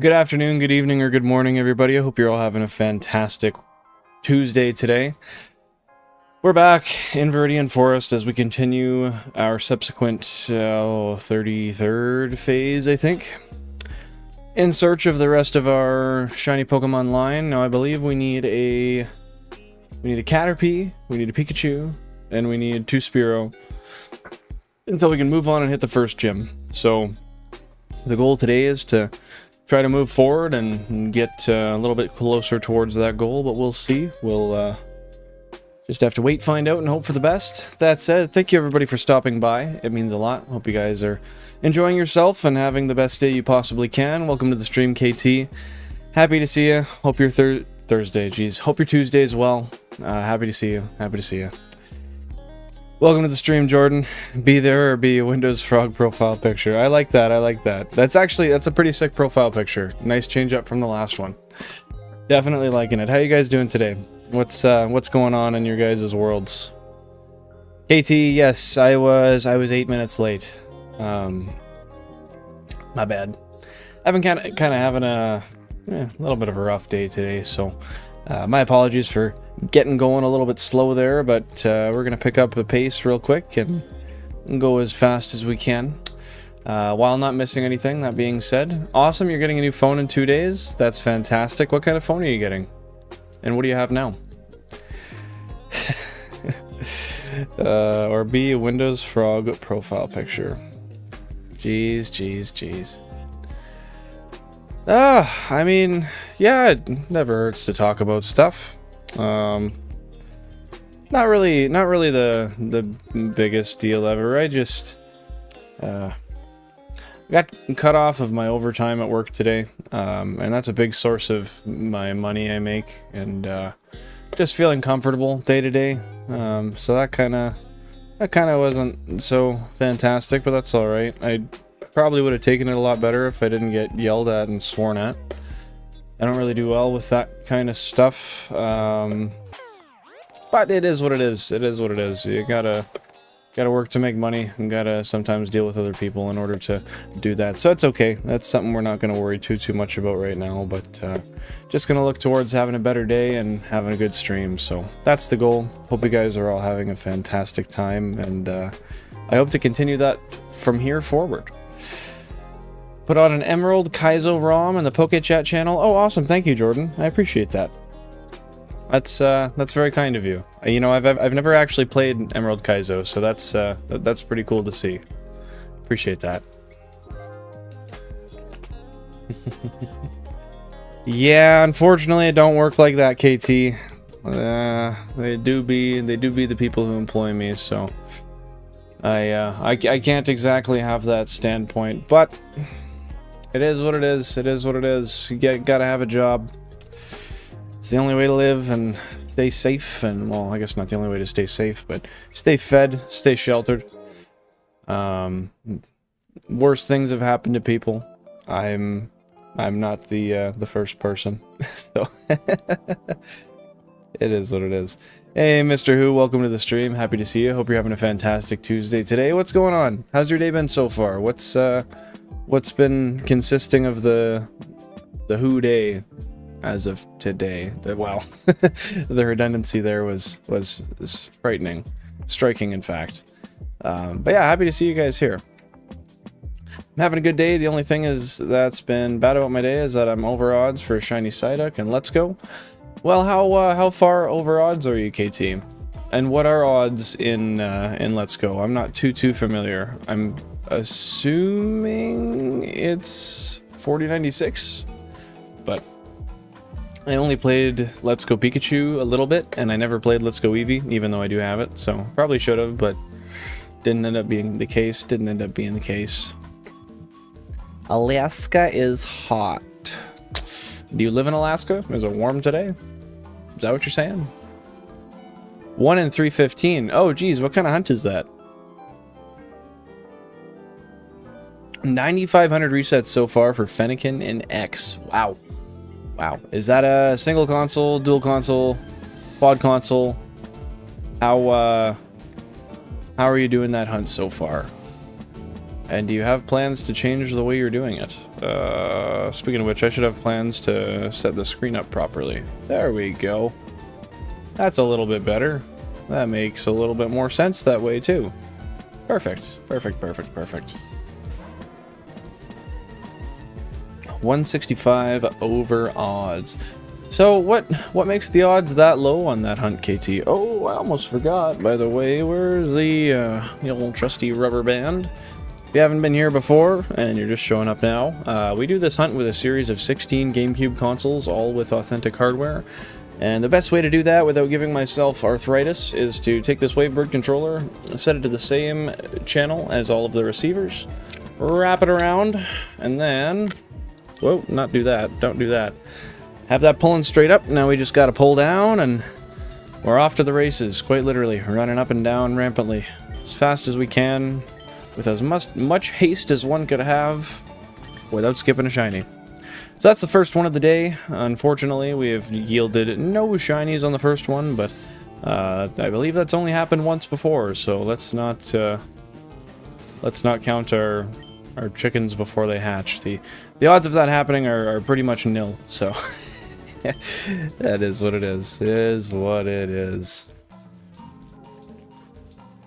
Good afternoon, good evening, or good morning, everybody. I hope you're all having a fantastic Tuesday today. We're back in Viridian Forest as we continue our subsequent 33rd phase, I think. in search of the rest of our shiny Pokemon line. Now I believe we need a Caterpie, we need a Pikachu, and we need 2 Spearow until we can move on and hit the first gym. So the goal today is to try to move forward and get a little bit closer towards that goal, but we'll see. We'll just have to wait, find out, and hope for the best. That said, thank you everybody for stopping by. It means a lot. Hope you guys are enjoying yourself and having the best day you possibly can. Welcome to the stream, KT. Happy to see you. Hope your Thursday, geez. Hope your Tuesday as well. Happy to see you. Happy to see you. Welcome to the stream, Jordan. Be there or be a Windows Frog profile picture. I like that. I like that. That's a pretty sick profile picture. Nice change up from the last one. Definitely liking it. How you guys doing today? What's going on in your guys' worlds? KT, yes, I was 8 minutes late. My bad. I've been kind of having a little bit of a rough day today, so my apologies for getting going a little bit slow there, but we're gonna pick up the pace real quick and go as fast as we can while not missing anything. That being said, awesome, you're getting a new phone in 2 days. That's fantastic. What kind of phone are you getting, and what do you have now? Or be a Windows Frog profile picture. Jeez. I mean, yeah, it never hurts to talk about stuff. Not really the biggest deal ever. I just got cut off of my overtime at work today, and that's a big source of my money I make, and just feeling comfortable day to day. So that kind of wasn't so fantastic, but that's all right. I probably would have taken it a lot better if I didn't get yelled at and sworn at. I don't really do well with that kind of stuff. But it is what it is. It is what it is. You gotta work to make money, and gotta sometimes deal with other people in order to do that. So it's okay. That's something we're not gonna worry too much about right now, but just gonna look towards having a better day and having a good stream. So that's the goal. Hope you guys are all having a fantastic time, and I hope to continue that from here forward. Put on an Emerald Kaizo ROM in the PokéChat channel. Oh, awesome. Thank you, Jordan. I appreciate that. That's very kind of you. You know, I've never actually played Emerald Kaizo, so that's pretty cool to see. Appreciate that. Yeah, unfortunately, it don't work like that, KT. They do be the people who employ me, so I can't exactly have that standpoint, but it is what it is. It is what it is. You gotta have a job. It's the only way to live and stay safe, and, well, I guess not the only way to stay safe, but stay fed, stay sheltered. Worse things have happened to people. I'm not the first person, so it is what it is. Hey, Mr. Who, welcome to the stream. Happy to see you. Hope you're having a fantastic Tuesday today. What's going on? How's your day been so far? What's been consisting of the Who day as of today? Wow, the redundancy there was frightening, striking, in fact. But yeah, happy to see you guys here. I'm having a good day. The only thing is that's been bad about my day is that I'm over odds for shiny Psyduck and Let's Go. Well, how far over odds are you, KT? And what are odds in Let's Go? I'm not too familiar. I'm assuming it's 4096, but I only played Let's Go Pikachu a little bit, and I never played Let's Go Eevee, even though I do have it, so probably should have, but didn't end up being the case. Alaska is hot. Do you live in Alaska? Is it warm today? Is that what you're saying? 1 in 315. Oh, geez, what kind of hunt is that? 9,500 resets so far for Fennekin and X. Wow. Wow. Is that a single console, dual console, quad console? How are you doing that hunt so far? And do you have plans to change the way you're doing it? Speaking of which, I should have plans to set the screen up properly. There we go. That's a little bit better. That makes a little bit more sense that way too. Perfect. Perfect. 165 over odds. So what makes the odds that low on that hunt, KT? Oh, I almost forgot, by the way. Where's the old trusty rubber band? If you haven't been here before, and you're just showing up now, we do this hunt with a series of 16 GameCube consoles, all with authentic hardware. And the best way to do that without giving myself arthritis is to take this Wavebird controller, set it to the same channel as all of the receivers, wrap it around, and then... Whoa, not do that. Don't do that. Have that pulling straight up. Now we just got to pull down, and we're off to the races, quite literally, running up and down rampantly, as fast as we can, with as much haste as one could have, without skipping a shiny. So that's the first one of the day. Unfortunately, we have yielded no shinies on the first one, but I believe that's only happened once before, so let's not count our chickens before they hatch. The odds of that happening are pretty much nil, so that is what it is. It is what it is.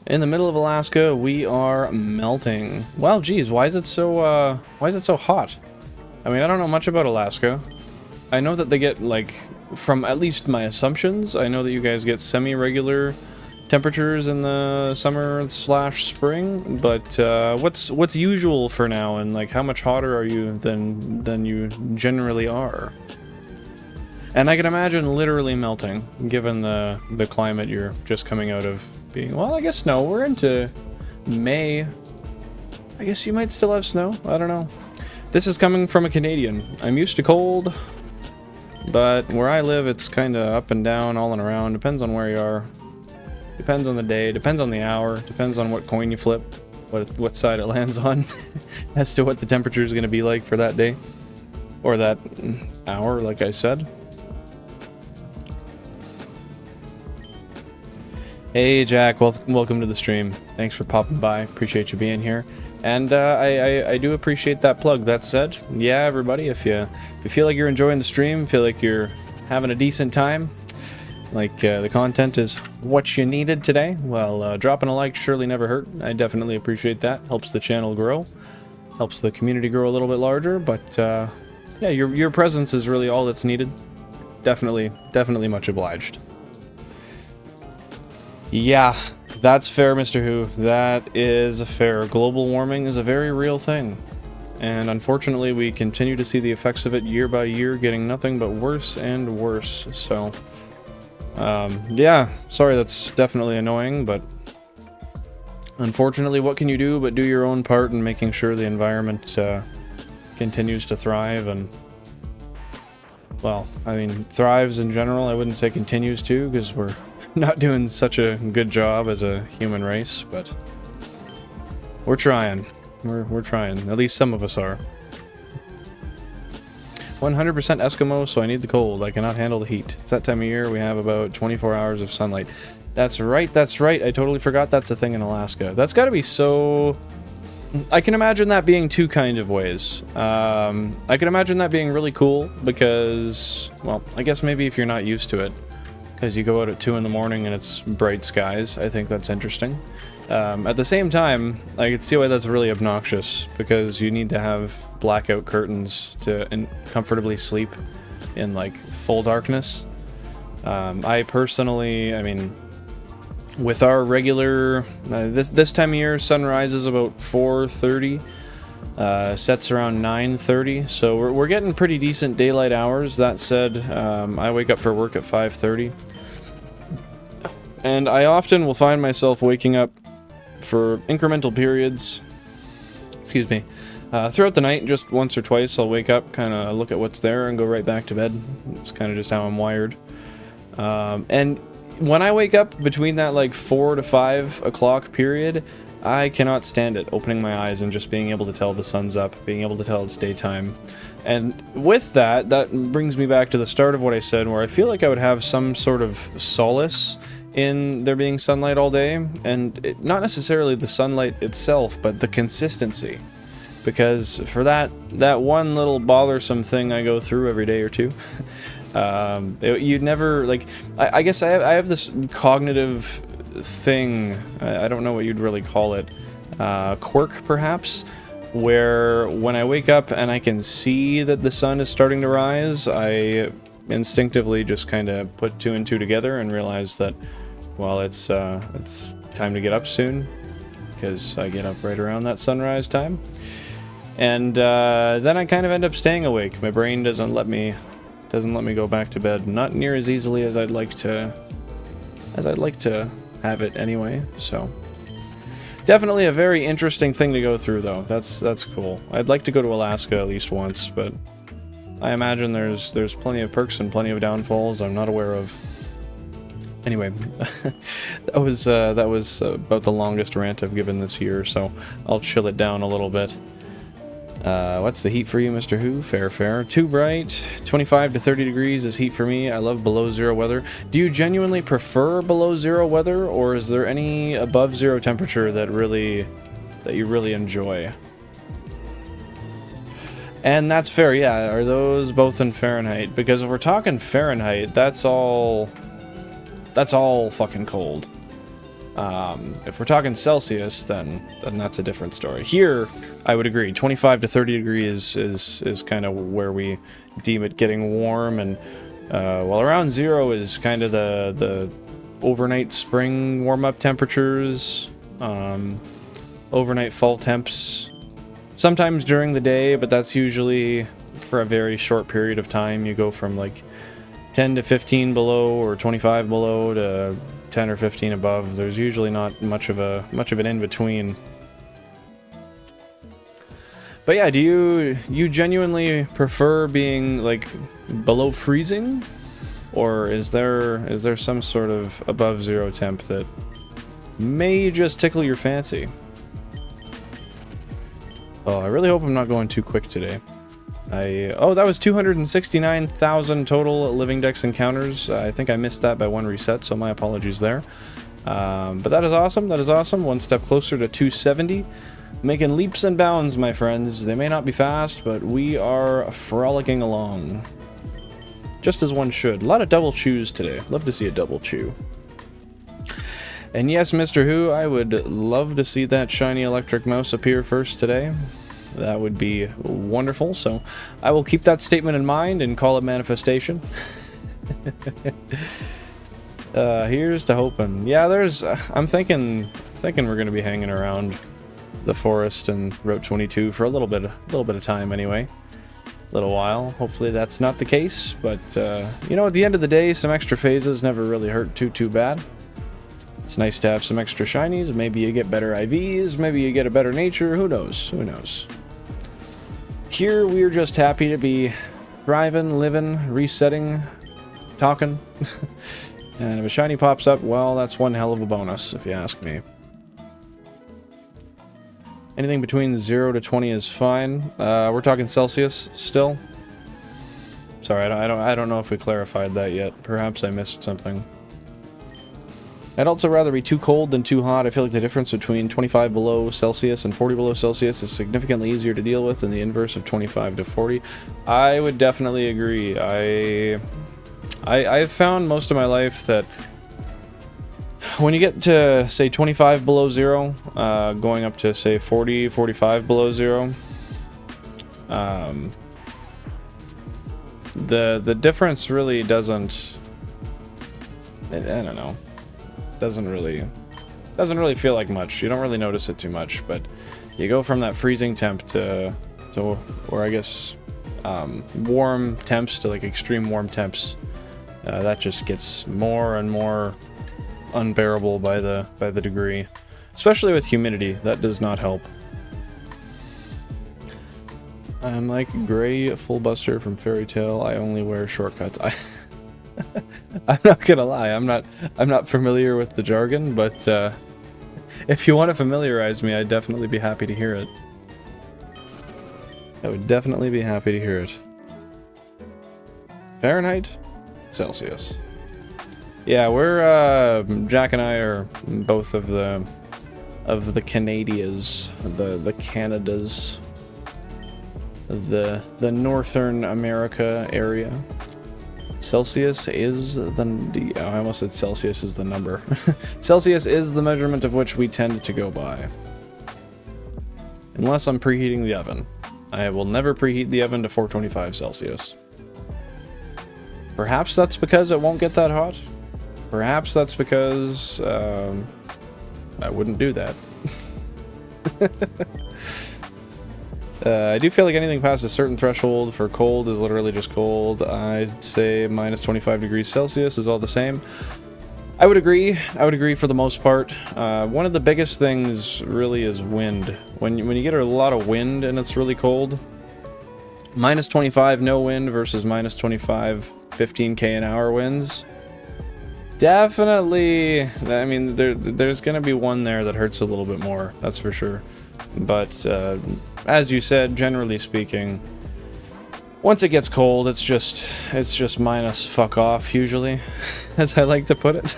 In the middle of Alaska, we are melting. Well, geez, why is it so hot? I mean, I don't know much about Alaska. I know that they get, like, from at least my assumptions, I know that you guys get semi-regular temperatures in the summer/spring, but what's usual for now, and like how much hotter are you than you generally are? And I can imagine literally melting, given the climate you're just coming out of being. Well, I guess no, we're into May. I guess you might still have snow. I don't know. This is coming from a Canadian. I'm used to cold, but where I live, it's kind of up and down, all and around. Depends on where you are. Depends on the day, depends on the hour, depends on what coin you flip, what side it lands on, as to what the temperature is going to be like for that day. Or that hour, like I said. Hey Jack, welcome to the stream. Thanks for popping by, appreciate you being here. And I do appreciate that plug. That said, yeah, everybody, if you feel like you're enjoying the stream, feel like you're having a decent time, like the content is what you needed today, well, dropping a like surely never hurt. I definitely appreciate that. Helps the channel grow, helps the community grow a little bit larger, but yeah, your presence is really all that's needed. Definitely much obliged. Yeah, that's fair, Mr. Who. That is fair. Global warming is a very real thing. And unfortunately, we continue to see the effects of it year by year, getting nothing but worse and worse. So, yeah, sorry, that's definitely annoying, but unfortunately, what can you do but do your own part in making sure the environment continues to thrive and, well, I mean, thrives in general. I wouldn't say continues to, because we're not doing such a good job as a human race, but we're trying. We're trying. At least some of us are. 100% Eskimo, so I need the cold. I cannot handle the heat. It's that time of year. We have about 24 hours of sunlight. That's right, that's right. I totally forgot that's a thing in Alaska. That's got to be so... I can imagine that being two kind of ways. I can imagine that being really cool because, well, I guess maybe if you're not used to it, because you go out at 2 in the morning and it's bright skies. I think that's interesting. At the same time, I could see why that's really obnoxious, because you need to have blackout curtains to comfortably sleep in, like, full darkness. I personally, I mean, with our regular, this time of year, sunrise is about 4:30, sets around 9:30, so we're getting pretty decent daylight hours. That said, I wake up for work at 5:30, and I often will find myself waking up for incremental periods, excuse me, throughout the night. Just once or twice I'll wake up, kind of look at what's there, and go right back to bed. It's kind of just how I'm wired. And when I wake up between that, like, 4 to 5 o'clock period, I cannot stand it, opening my eyes and just being able to tell the sun's up, being able to tell it's daytime. And with that, that brings me back to the start of what I said, where I feel like I would have some sort of solace in there being sunlight all day, and not necessarily the sunlight itself, but the consistency. Because for that one little bothersome thing I go through every day or two, you'd never, like, I guess I have this cognitive thing, I don't know what you'd really call it, quirk perhaps, where when I wake up and I can see that the sun is starting to rise, I instinctively just kind of put 2 and 2 together and realize that, well, it's time to get up soon, because I get up right around that sunrise time. And then I kind of end up staying awake. My brain doesn't let me go back to bed, not near as easily as I'd like to have it anyway. So definitely a very interesting thing to go through, though. That's cool. I'd like to go to Alaska at least once, but I imagine there's plenty of perks and plenty of downfalls I'm not aware of. Anyway, that was about the longest rant I've given this year, so I'll chill it down a little bit. What's the heat for you, Mr. Who? Fair. Too bright. 25 to 30 degrees is heat for me. I love below zero weather. Do you genuinely prefer below zero weather, or is there any above zero temperature that you really enjoy? And that's fair, yeah. Are those both in Fahrenheit? Because if we're talking Fahrenheit, that's all fucking cold. If we're talking Celsius, then that's a different story. Here, I would agree. 25 to 30 degrees is kind of where we deem it getting warm, and while around zero is kind of the overnight spring warm-up temperatures, overnight fall temps, sometimes during the day, but that's usually for a very short period of time. You go from like 10 to 15 below or 25 below to 10 or 15 above. There's usually not much of an in-between. But yeah, do you genuinely prefer being like below freezing, or is there some sort of above zero temp that may just tickle your fancy? Oh, I really hope I'm not going too quick today. Oh, that was 269,000 total Living Dex encounters. I think I missed that by 1 reset, so my apologies there. But that is awesome. That is awesome. One step closer to 270. Making leaps and bounds, my friends. They may not be fast, but we are frolicking along. Just as one should. A lot of double chews today. Love to see a double chew. And yes, Mr. Who, I would love to see that shiny electric mouse appear first today. That would be wonderful, so I will keep that statement in mind and call it manifestation. Here's to hoping. Yeah, I'm thinking we're gonna be hanging around the forest and Route 22 for a little bit of time anyway. A little while. Hopefully that's not the case, but you know, at the end of the day, some extra phases never really hurt too bad. It's nice to have some extra shinies. Maybe you get better IVs, maybe you get a better nature, who knows? Who knows? Here, we're just happy to be thriving, living, resetting, talking. And if a shiny pops up, well, that's one hell of a bonus, if you ask me. Anything between 0 to 20 is fine. We're talking Celsius still. Sorry, I don't know if we clarified that yet. Perhaps I missed something. I'd also rather be too cold than too hot. I feel like the difference between 25 below Celsius and 40 below Celsius is significantly easier to deal with than the inverse of 25 to 40. I would definitely agree. I've found most of my life that when you get to, say, 25 below zero, going up to, say, 40, 45 below zero, the difference really doesn't, I don't know. Doesn't really feel like much. You don't really notice it too much, but you go from that freezing temp to or I guess warm temps to like extreme warm temps. That just gets more and more unbearable by the degree, especially with humidity. That does not help. I'm like Gray Full Buster from Fairy Tail. I only wear shortcuts. I'm not gonna lie, I'm not familiar with the jargon, but if you want to familiarize me, I'd definitely be happy to hear it. I would definitely be happy to hear it. Fahrenheit? Celsius. Yeah, we're Jack and I are both of the Canadias, the Canadas, the Northern America area. Celsius is the... I almost said Celsius is the number. Celsius is the measurement of which we tend to go by. Unless I'm preheating the oven. I will never preheat the oven to 425 Celsius. Perhaps that's because it won't get that hot. Perhaps that's because I wouldn't do that. I do feel like anything past a certain threshold for cold is literally just cold. I'd say minus 25 degrees Celsius is all the same. I would agree. I would agree for the most part. One of the biggest things really is wind. When you get a lot of wind and it's really cold, minus 25 no wind versus minus 25 15k an hour winds. Definitely. I mean, there's going to be one there that hurts a little bit more. That's for sure. But as you said, generally speaking, once it gets cold, it's just minus fuck off usually, as I like to put it.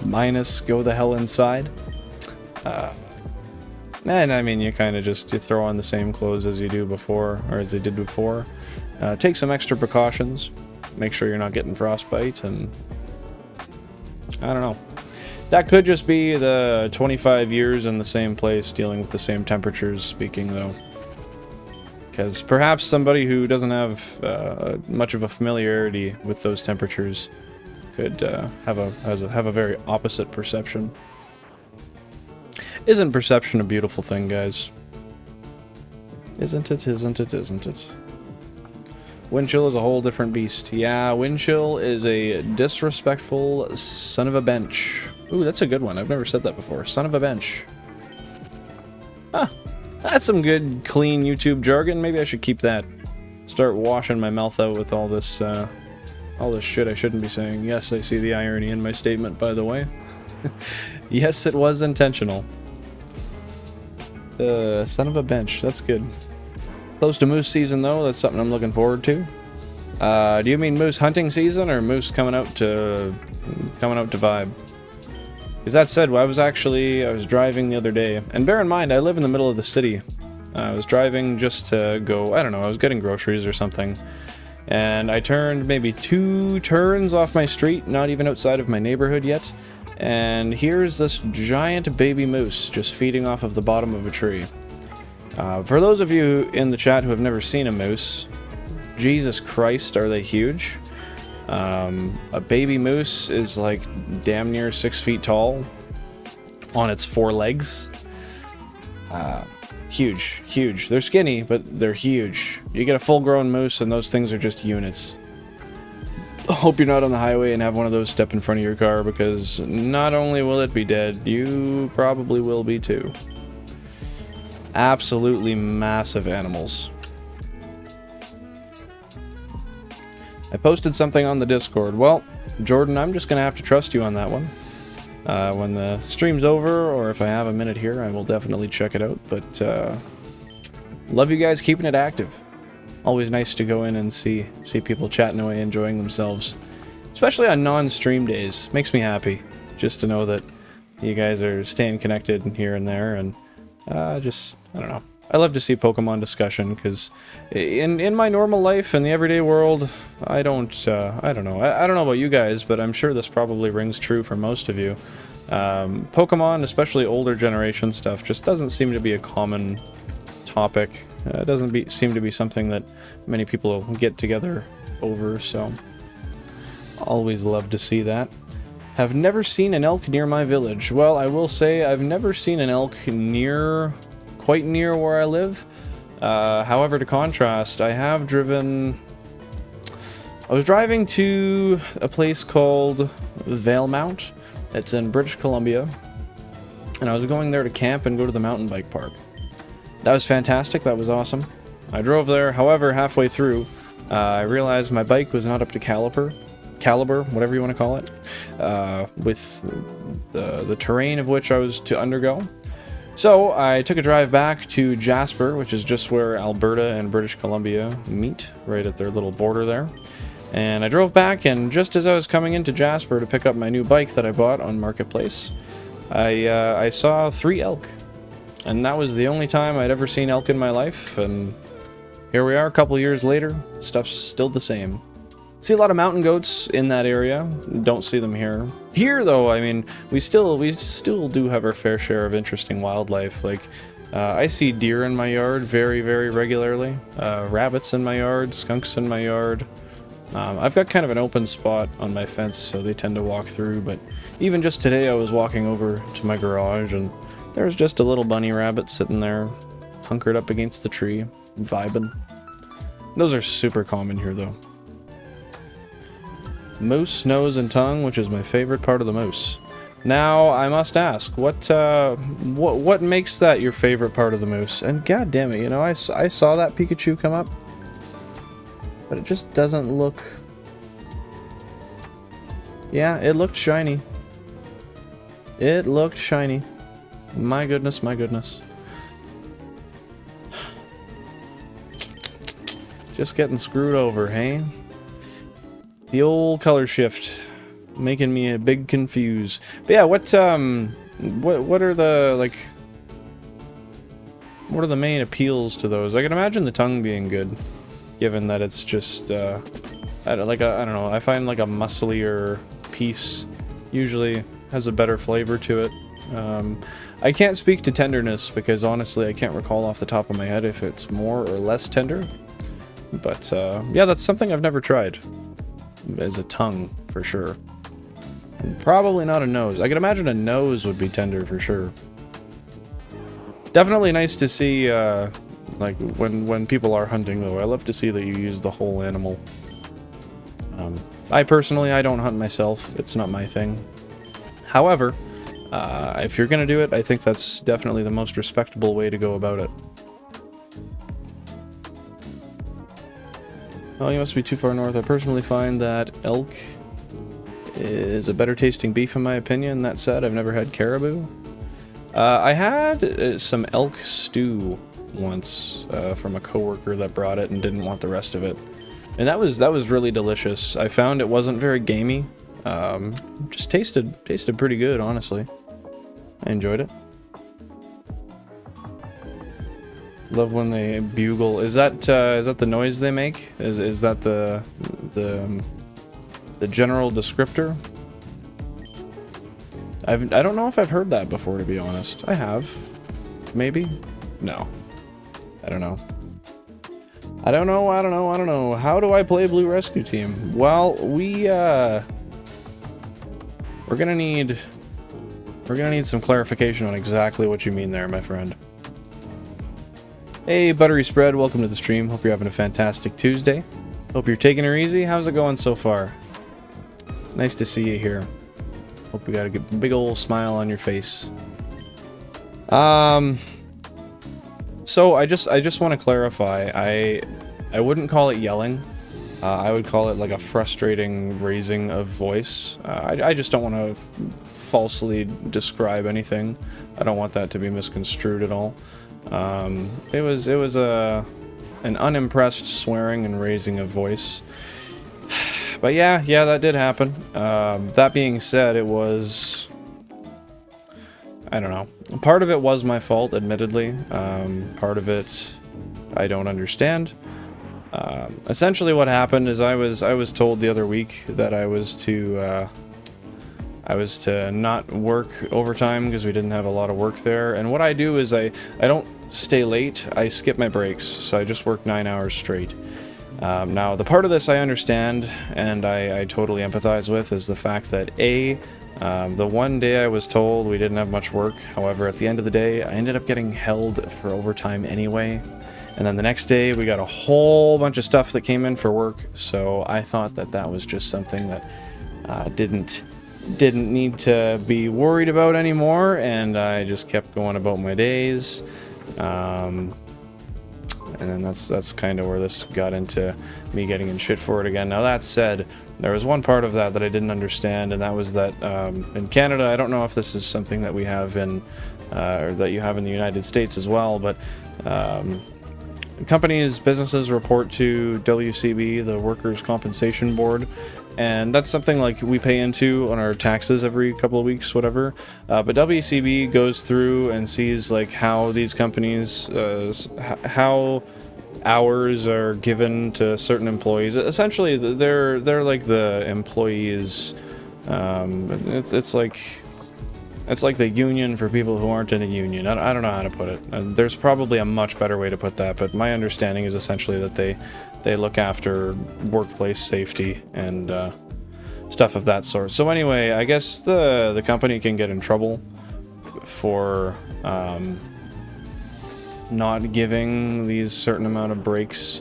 Minus go the hell inside. And I mean, you kind of you throw on the same clothes as you do before, or as they did before. Take some extra precautions. Make sure you're not getting frostbite, and I don't know. That could just be the 25 years in the same place dealing with the same temperatures speaking, though. Because perhaps somebody who doesn't have much of a familiarity with those temperatures could have a very opposite perception. Isn't perception a beautiful thing, guys? Isn't it, isn't it, isn't it? Wind chill is a whole different beast. Yeah, wind chill is a disrespectful son of a bench. Ooh, that's a good one. I've never said that before. Son of a bench. Huh. That's some good, clean YouTube jargon. Maybe I should keep that. Start washing my mouth out with all this shit I shouldn't be saying. Yes, I see the irony in my statement, by the way. Yes, it was intentional. Son of a bench. That's good. Close to moose season, though. That's something I'm looking forward to. Do you mean moose hunting season or moose coming out to vibe? Because that said, I was driving the other day, and bear in mind, I live in the middle of the city. I was driving just to go, I don't know, I was getting groceries or something, and I turned maybe 2 turns off my street, not even outside of my neighborhood yet, and here's this giant baby moose just feeding off of the bottom of a tree. For those of you in the chat who have never seen a moose, Jesus Christ, are they huge? A baby moose is like damn near 6 feet tall on its 4 legs. Huge, huge. They're skinny, but they're huge. You get a full-grown moose and those things are just units. I hope you're not on the highway and have one of those step in front of your car, because not only will it be dead, you probably will be too. Absolutely massive animals. I posted something on the Discord. Well, Jordan, I'm just going to have to trust you on that one. When the stream's over, or if I have a minute here, I will definitely check it out. But, love you guys keeping it active. Always nice to go in and see people chatting away, enjoying themselves. Especially on non-stream days. Makes me happy just to know that you guys are staying connected here and there, and I don't know. I love to see Pokemon discussion, because in my normal life, in the everyday world, I don't know. I don't know about you guys, but I'm sure this probably rings true for most of you. Pokemon, especially older generation stuff, just doesn't seem to be a common topic. It doesn't seem to be something that many people get together over, so always love to see that. Have never seen an elk near my village. Well, I will say I've never seen an elk quite near where I live. However, to contrast, I was driving to a place called Valemount. It's in British Columbia, and I was going there to camp and go to the mountain bike park. That was fantastic. That was awesome. I drove there. However, halfway through, I realized my bike was not up to caliber, whatever you want to call it, with the terrain of which I was to undergo. So I took a drive back to Jasper, which is just where Alberta and British Columbia meet, right at their little border there. And I drove back, and just as I was coming into Jasper to pick up my new bike that I bought on Marketplace, I saw 3 elk. And that was the only time I'd ever seen elk in my life, and here we are a couple years later, stuff's still the same. See a lot of mountain goats in that area, don't see them here. Here though, I mean, we still do have our fair share of interesting wildlife, like I see deer in my yard very, very regularly. Rabbits in my yard, skunks in my yard. I've got kind of an open spot on my fence, so they tend to walk through, but even just today I was walking over to my garage and there was just a little bunny rabbit sitting there, hunkered up against the tree, vibing. Those are super common here, though. Moose, nose, and tongue, which is my favorite part of the moose. Now, I must ask, what makes that your favorite part of the moose? And god damn it, you know, I saw that Pikachu come up, but it just doesn't look... Yeah, it looked shiny. It looked shiny. My goodness, my goodness. Just getting screwed over, hey? The old color shift, making me a big confused. But yeah, what are the, like... What are the main appeals to those? I can imagine the tongue being good, given that it's just, I don't know, I find like a musclier piece usually has a better flavor to it. I can't speak to tenderness because honestly I can't recall off the top of my head if it's more or less tender. But yeah, that's something I've never tried as a tongue for sure. And probably not a nose. I can imagine a nose would be tender for sure. Definitely nice to see like when people are hunting though. I love to see that you use the whole animal. I personally, I don't hunt myself. It's not my thing. However, if you're gonna do it, I think that's definitely the most respectable way to go about it. Oh, you must be too far north. I personally find that elk is a better tasting beef in my opinion. That said, I've never had caribou. I had some elk stew once from a coworker that brought it and didn't want the rest of it. And that was really delicious. I found it wasn't very gamey. Just tasted pretty good, honestly. I enjoyed it. Love when they bugle. Is that the noise they make? Is that the general descriptor? I don't know if I've heard that before, to be honest. I have. Maybe? No. I don't know. I don't know. How do I play Blue Rescue Team? Well, we're gonna need some clarification on exactly what you mean there, my friend. Hey, Buttery Spread, welcome to the stream. Hope you're having a fantastic Tuesday. Hope you're taking her easy. How's it going so far? Nice to see you here. Hope you got a big old smile on your face. So I just want to clarify. I wouldn't call it yelling. I would call it like a frustrating raising of voice. I just don't want to falsely describe anything. I don't want that to be misconstrued at all. It was an unimpressed swearing and raising of voice. But yeah, that did happen. That being said, it was... I don't know. Part of it was my fault, admittedly. Part of it I don't understand. Essentially what happened is I was told the other week that I was to not work overtime because we didn't have a lot of work there. And what I do is I don't stay late, I skip my breaks, so I just work 9 hours straight. Now, the part of this I understand, and I totally empathize with, is the fact that the one day I was told we didn't have much work, however, at the end of the day, I ended up getting held for overtime anyway. And then the next day, we got a whole bunch of stuff that came in for work, so I thought that was just something that didn't need to be worried about anymore, and I just kept going about my days. And then that's kind of where this got into me getting in shit for it again. Now that said, there was one part of that I didn't understand, and that was that in Canada, I don't know if this is something that we have in, or that you have in the United States as well, but companies, businesses report to WCB, the Workers' Compensation Board, and that's something like we pay into on our taxes every couple of weeks, whatever. But WCB goes through and sees like how these companies, how hours are given to certain employees. Essentially, they're like the employees. It's like It's like the union for people who aren't in a union. I don't know how to put it. There's probably a much better way to put that, but my understanding is essentially that they look after workplace safety and stuff of that sort. So anyway, I guess the company can get in trouble for not giving these certain amount of breaks,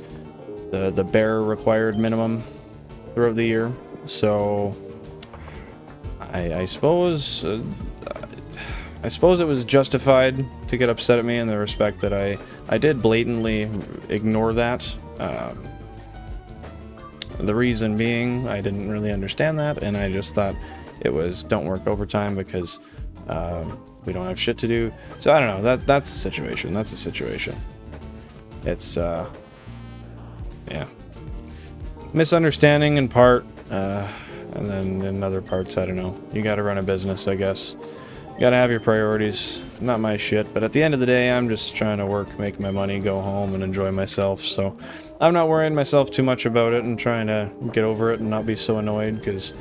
the bare required minimum throughout the year. So I suppose it was justified to get upset at me in the respect that I did blatantly ignore that. The reason being, I didn't really understand that, and I just thought it was don't work overtime because we don't have shit to do. So I don't know. That's the situation. That's the situation. It's yeah, misunderstanding in part, and then in other parts, I don't know. You got to run a business, I guess. You got to have your priorities. Not my shit, but at the end of the day, I'm just trying to work, make my money, go home, and enjoy myself. So I'm not worrying myself too much about it and trying to get over it and not be so annoyed, because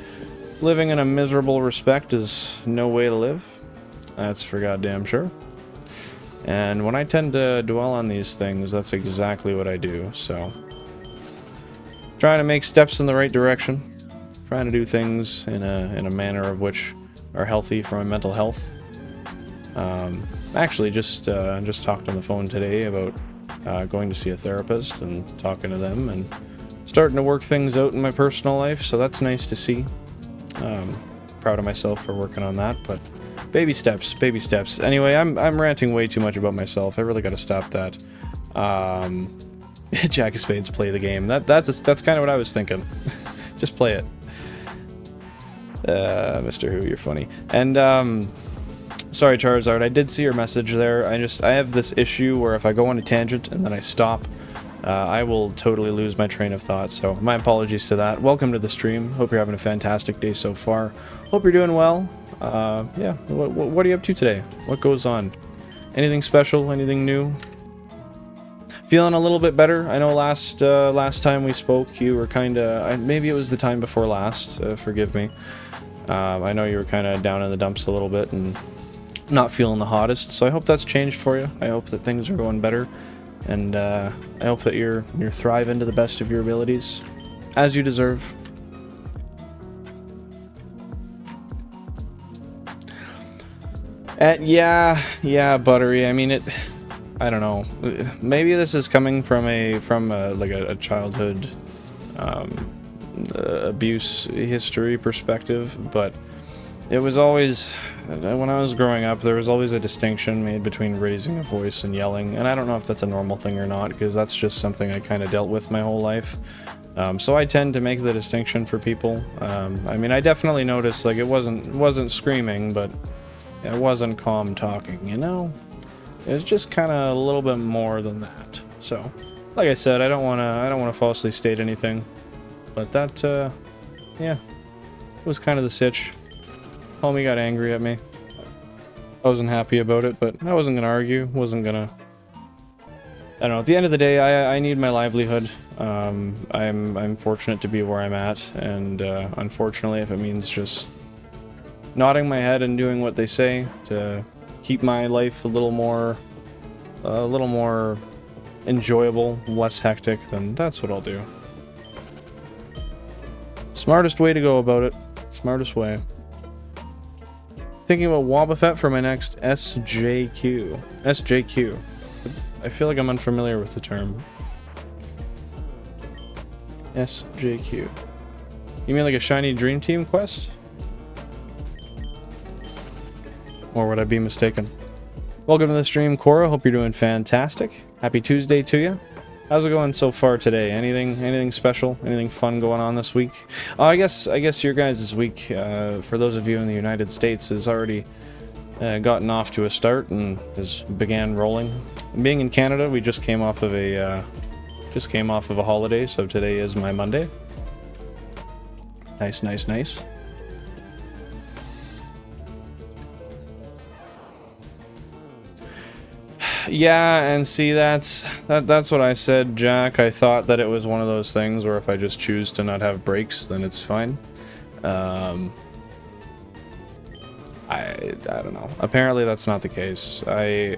living in a miserable respect is no way to live. That's for goddamn sure. And when I tend to dwell on these things, that's exactly what I do. So trying to make steps in the right direction, trying to do things in a manner of which are healthy for my mental health. Actually, just talked on the phone today about going to see a therapist and talking to them and starting to work things out in my personal life. So that's nice to see. Proud of myself for working on that, but baby steps, baby steps. Anyway, I'm ranting way too much about myself. I really got to stop that. Jack of Spades, play the game. That's kind of what I was thinking. Just play it. Mr. Who, you're funny. And sorry, Charizard, I did see your message there. I have this issue where if I go on a tangent and then I stop, I will totally lose my train of thought. So my apologies to that. Welcome to the stream. Hope you're having a fantastic day so far. Hope you're doing well. Yeah. What are you up to today? What goes on? Anything special? Anything new? Feeling a little bit better. I know last time we spoke, you were kind of... maybe it was the time before last. Forgive me. I know you were kind of down in the dumps a little bit and not feeling the hottest. So I hope that's changed for you. I hope that things are going better. And I hope that you're thriving to the best of your abilities, as you deserve. Yeah, Buttery. I mean, I don't know. Maybe this is coming from a childhood abuse history perspective, but it was always, when I was growing up, there was always a distinction made between raising a voice and yelling, and I don't know if that's a normal thing or not, because that's just something I kind of dealt with my whole life. So I tend to make the distinction for people. I mean, I definitely noticed, like, it wasn't screaming, but it wasn't calm talking, you know? It was just kind of a little bit more than that. So, like I said, I don't want to falsely state anything, but that, yeah, was kind of the sitch. Homie got angry at me. I wasn't happy about it, but I wasn't gonna argue. Wasn't gonna. I don't know. At the end of the day, I need my livelihood. I'm fortunate to be where I'm at, and unfortunately, if it means just nodding my head and doing what they say to keep my life a little more enjoyable, less hectic, then that's what I'll do. Smartest way to go about it. Smartest way. Thinking about Wobbuffet for my next SJQ. SJQ. I feel like I'm unfamiliar with the term. SJQ. You mean like a shiny Dream Team quest? Or would I be mistaken? Welcome to the stream, Cora. Hope you're doing fantastic. Happy Tuesday to you. How's it going so far today? Anything special? Anything fun going on this week? I guess your guys' week, for those of you in the United States, has already gotten off to a start and has began rolling. Being in Canada, we just came off of a holiday, so today is my Monday. Nice. Yeah, and see, that's what I said, Jack. I thought that it was one of those things where if I just choose to not have breaks, then it's fine. I I don't know. Apparently that's not the case. There's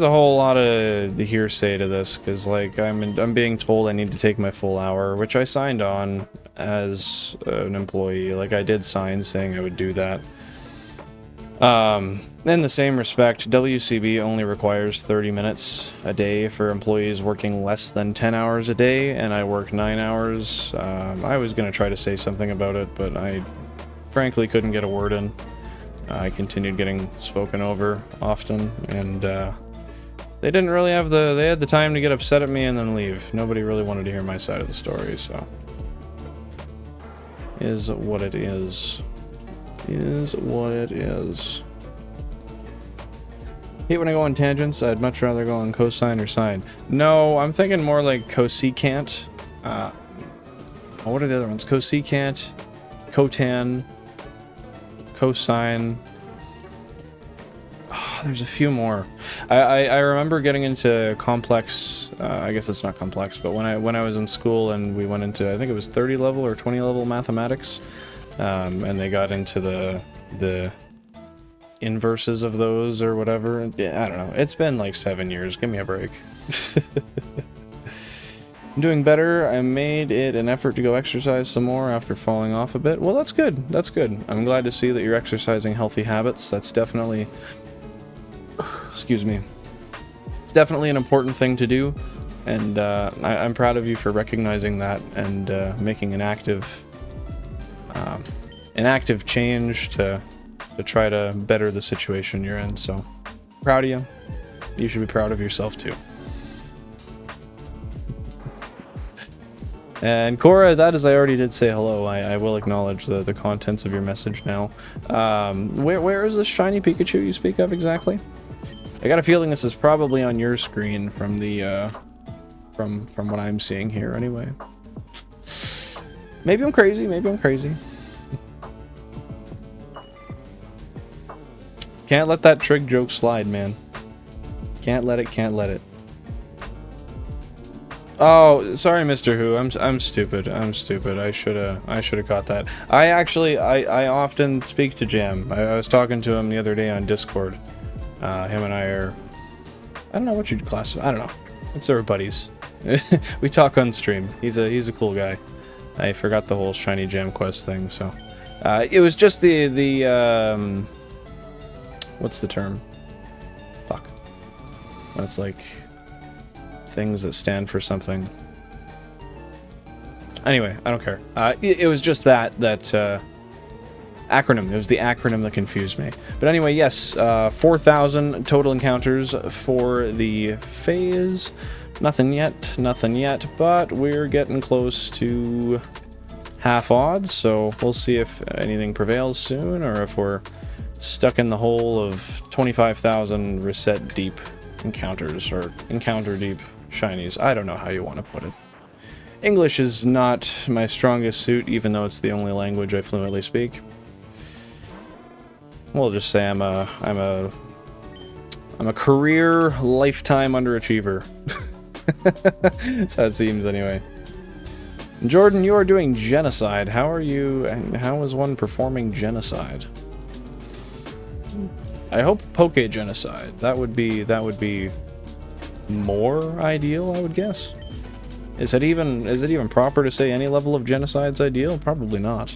a whole lot of hearsay to this, because like I'm being told I need to take my full hour, which I signed on as an employee. Like I did sign saying I would do that. In the same respect, WCB only requires 30 minutes a day for employees working less than 10 hours a day, and I work 9 hours. I was going to try to say something about it, but I frankly couldn't get a word in. I continued getting spoken over often, and they didn't really have they had the time to get upset at me and then leave. Nobody really wanted to hear my side of the story, so. Is what it is. Is what it is. Hate when I go on tangents. I'd much rather go on cosine or sine. No, I'm thinking more like cosecant. What are the other ones? Cosecant, cotan, cosine. Oh, there's a few more. I remember getting into complex. I guess it's not complex, but when I was in school and we went into, I think it was 30 level or 20 level mathematics. And they got into the inverses of those or whatever. Yeah, I don't know. It's been like 7 years. Give me a break. I'm doing better. I made it an effort to go exercise some more after falling off a bit. Well, that's good. That's good. I'm glad to see that you're exercising healthy habits. That's definitely... Excuse me. It's definitely an important thing to do. And I'm proud of you for recognizing that and making an active change to try to better the situation you're in. So proud of you. You should be proud of yourself too. And Cora, that is, I already did say hello. I will acknowledge the contents of your message now. Where is this shiny Pikachu you speak of exactly? I got a feeling this is probably on your screen from the from what I'm seeing here anyway. Maybe I'm crazy, maybe I'm crazy. Can't let that trig joke slide, man. Can't let it, can't let it. Oh, sorry, Mr. Who. I'm stupid. I'm stupid. I should have caught that. I often speak to Jam. I was talking to him the other day on Discord. Him and I are, I don't know what you'd class. I don't know. It's our buddies. We talk on stream. He's a cool guy. I forgot the whole shiny Jam quest thing. So, it was just the what's the term? Fuck. When it's like things that stand for something. Anyway, I don't care. It was just that acronym. It was the acronym that confused me. But anyway, yes, 4,000 total encounters for the phase. Nothing yet, but we're getting close to half odds, so we'll see if anything prevails soon, or if we're stuck in the hole of 25,000 reset deep encounters, or encounter deep shinies. I don't know how you want to put it. English is not my strongest suit, even though it's the only language I fluently speak. We'll just say I'm a career lifetime underachiever. That's how it seems anyway. Jordan, you are doing genocide. How are you, and how is one performing genocide? I hope poke genocide. That would be more ideal, I would guess. Is it even proper to say any level of genocide's ideal? Probably not.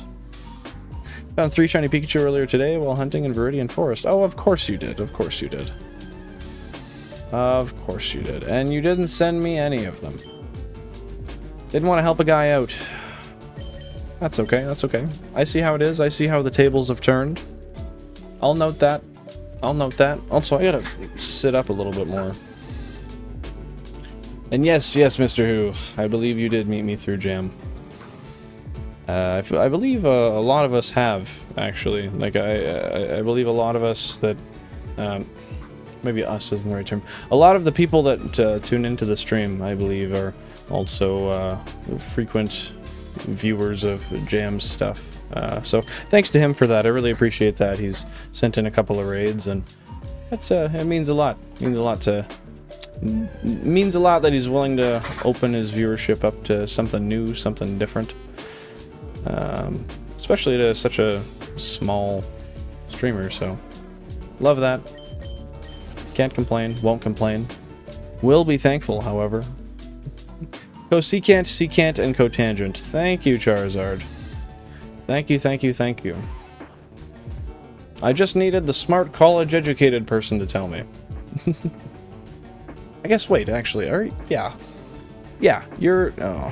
Found 3 shiny Pikachu earlier today while hunting in Viridian Forest. Oh, of course you did. Of course you did. Of course you did. And you didn't send me any of them. Didn't want to help a guy out. That's okay, that's okay. I see how it is. I see how the tables have turned. I'll note that. I'll note that. Also, I gotta sit up a little bit more. And yes, Mr. Who, I believe you did meet me through Jam. I believe a lot of us have, actually. Like, I believe a lot of us that... maybe us isn't the right term. A lot of the people that tune into the stream, I believe, are also frequent viewers of Jam's stuff. So thanks to him for that. I really appreciate that. He's sent in a couple of raids, and that's it means a lot. Means a lot that he's willing to open his viewership up to something new, something different. Especially to such a small streamer, so love that. Can't complain, won't complain. Will be thankful, however. Secant, and Cotangent. Thank you, Charizard. Thank you, thank you, thank you. I just needed the smart, college-educated person to tell me. I guess, wait, actually, are you? Yeah. Yeah, you're... Oh.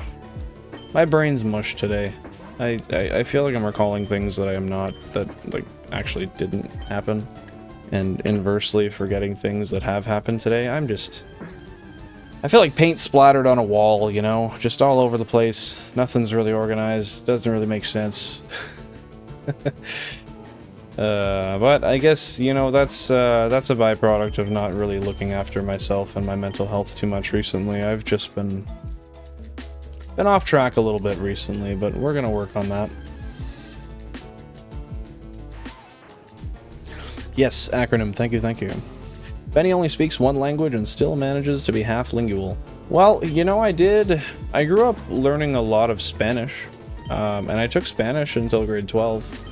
My brain's mush today. I feel like I'm recalling things that I am not, that, like, actually didn't happen. And inversely forgetting things that have happened today. I'm just... I feel like paint splattered on a wall, you know? Just all over the place. Nothing's really organized. Doesn't really make sense. But I guess, you know, that's a byproduct of not really looking after myself and my mental health too much recently. I've just been off track a little bit recently, but we're gonna work on that. Yes, acronym. Thank you, thank you. Benny only speaks one language and still manages to be half lingual. Well, you know, I grew up learning a lot of Spanish, and I took Spanish until grade 12.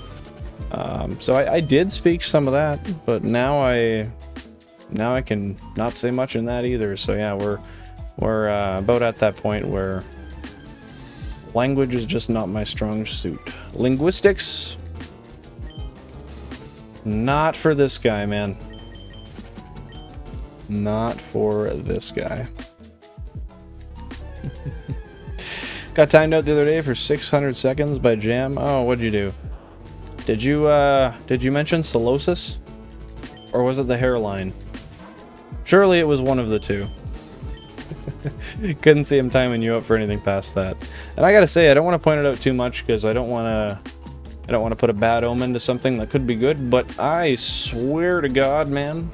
So I did speak some of that, but now I can not say much in that either. So yeah, we're about at that point where language is just not my strong suit. Linguistics, not for this guy, man. Not for this guy. Got timed out the other day for 600 seconds by Jam. Oh, what'd you do? Did you mention cirrhosis? Or was it the hairline? Surely it was one of the two. Couldn't see him timing you up for anything past that. And I gotta say, I don't want to point it out too much because I don't want to put a bad omen to something that could be good, but I swear to God, man,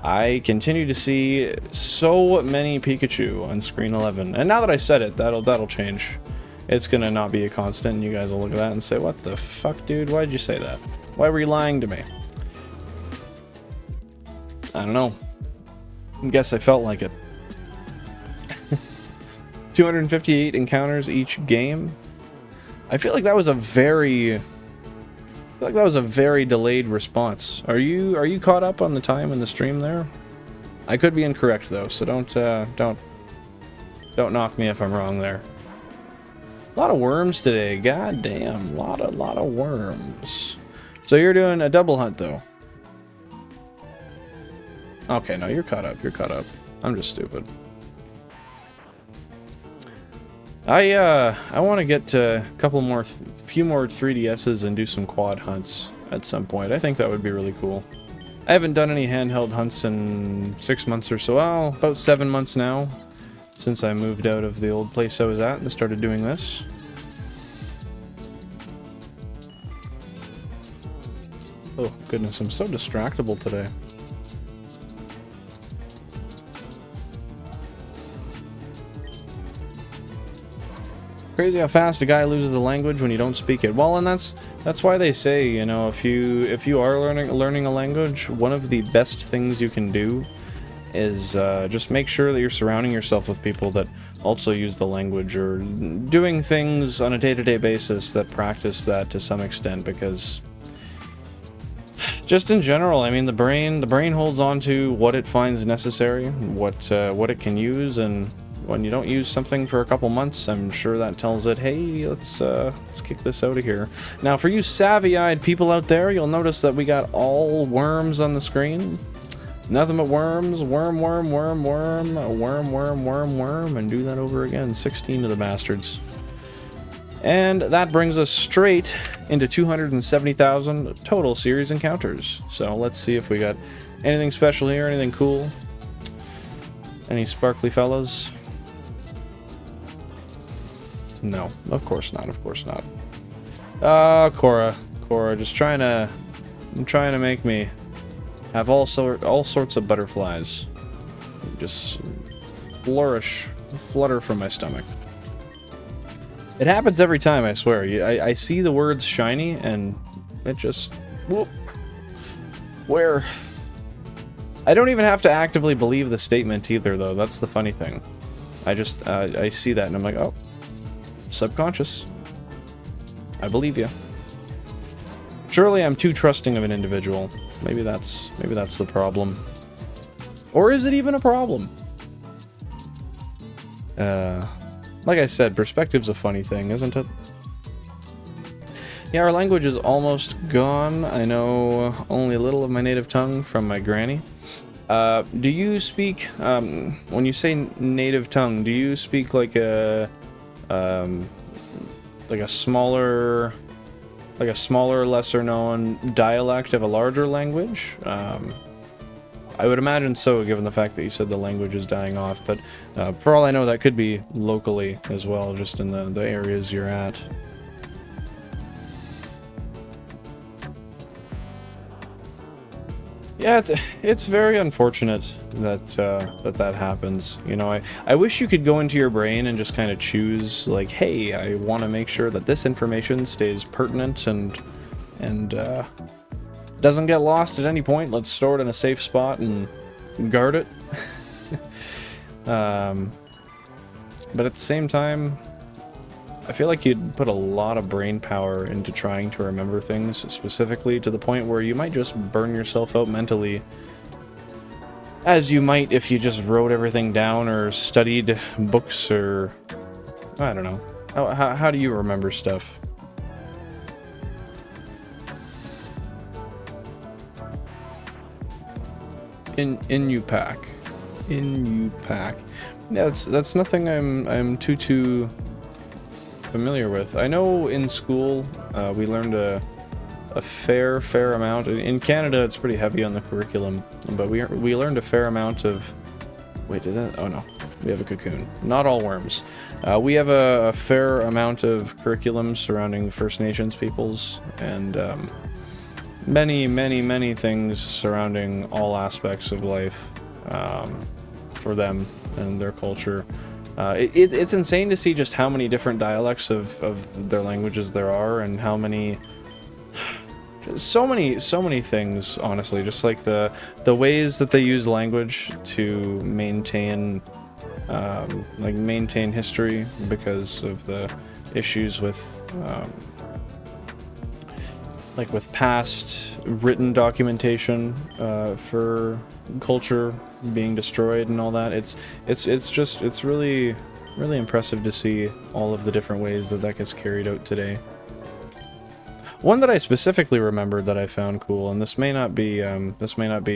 I continue to see so many Pikachu on screen 11. And now that I said it, that'll change. It's gonna not be a constant, and you guys will look at that and say, what the fuck, dude? Why'd you say that? Why were you lying to me? I don't know. I guess I felt like it. 258 encounters each game. I feel like that was a very delayed response. Are you caught up on the time in the stream there? I could be incorrect though, so don't knock me if I'm wrong there. A lot of worms today. God damn, lot of worms. So you're doing a double hunt though. Okay, no, you're caught up. You're caught up. I'm just stupid. I want to get a few more 3DSs and do some quad hunts at some point. I think that would be really cool. I haven't done any handheld hunts in 6 months or so. Well, about 7 months now, since I moved out of the old place I was at and started doing this. Oh goodness, I'm so distractible today. Crazy how fast a guy loses the language when you don't speak it. Well, and that's why they say, you know, if you are learning a language, one of the best things you can do is just make sure that you're surrounding yourself with people that also use the language or doing things on a day-to-day basis that practice that to some extent, because just in general, I mean, the brain holds on to what it finds necessary, what it can use, and when you don't use something for a couple months, I'm sure that tells it, hey, let's kick this out of here. Now, for you savvy-eyed people out there, you'll notice that we got all worms on the screen. Nothing but worms. Worm, worm, worm, worm, worm, worm, worm, worm, and do that over again. 16 of the bastards. And that brings us straight into 270,000 total series encounters. So let's see if we got anything special here, anything cool. Any sparkly fellas? No, of course not, of course not. Cora, just trying to make me have all sorts of butterflies. Just flutter from my stomach. It happens every time, I swear. I see the words shiny, and it just... Whoop. Where? I don't even have to actively believe the statement either, though. That's the funny thing. I see that, and I'm like, oh. Subconscious. I believe you. Surely I'm too trusting of an individual. Maybe that's the problem. Or is it even a problem? Like I said, perspective's a funny thing, isn't it? Yeah, our language is almost gone. I know only a little of my native tongue from my granny. Do you speak, when you say native tongue, do you speak like a smaller, lesser known dialect of a larger language? I would imagine so, given the fact that you said the language is dying off, but for all I know, that could be locally as well, just in the areas you're at. Yeah, it's very unfortunate that that happens. You know, I wish you could go into your brain and just kind of choose, like, hey, I want to make sure that this information stays pertinent and doesn't get lost at any point. Let's store it in a safe spot and guard it. But at the same time, I feel like you'd put a lot of brain power into trying to remember things, specifically to the point where you might just burn yourself out mentally, as you might if you just wrote everything down or studied books, or I don't know. How do you remember stuff? Inupac. Yeah, that's nothing I'm too familiar with. I know in school we learned a fair amount. In Canada it's pretty heavy on the curriculum, but we learned a fair amount of... Wait, did that? Oh no, we have a cocoon. Not all worms. We have a fair amount of curriculum surrounding First Nations peoples, and many things surrounding all aspects of life for them and their culture. It's insane to see just how many different dialects of their languages there are, and how many... so many things, honestly. Just like the ways that they use language to maintain maintain history because of the issues with with past written documentation for culture being destroyed and all that. It's really impressive to see all of the different ways that gets carried out today. One that I specifically remembered that I found cool, and this may not be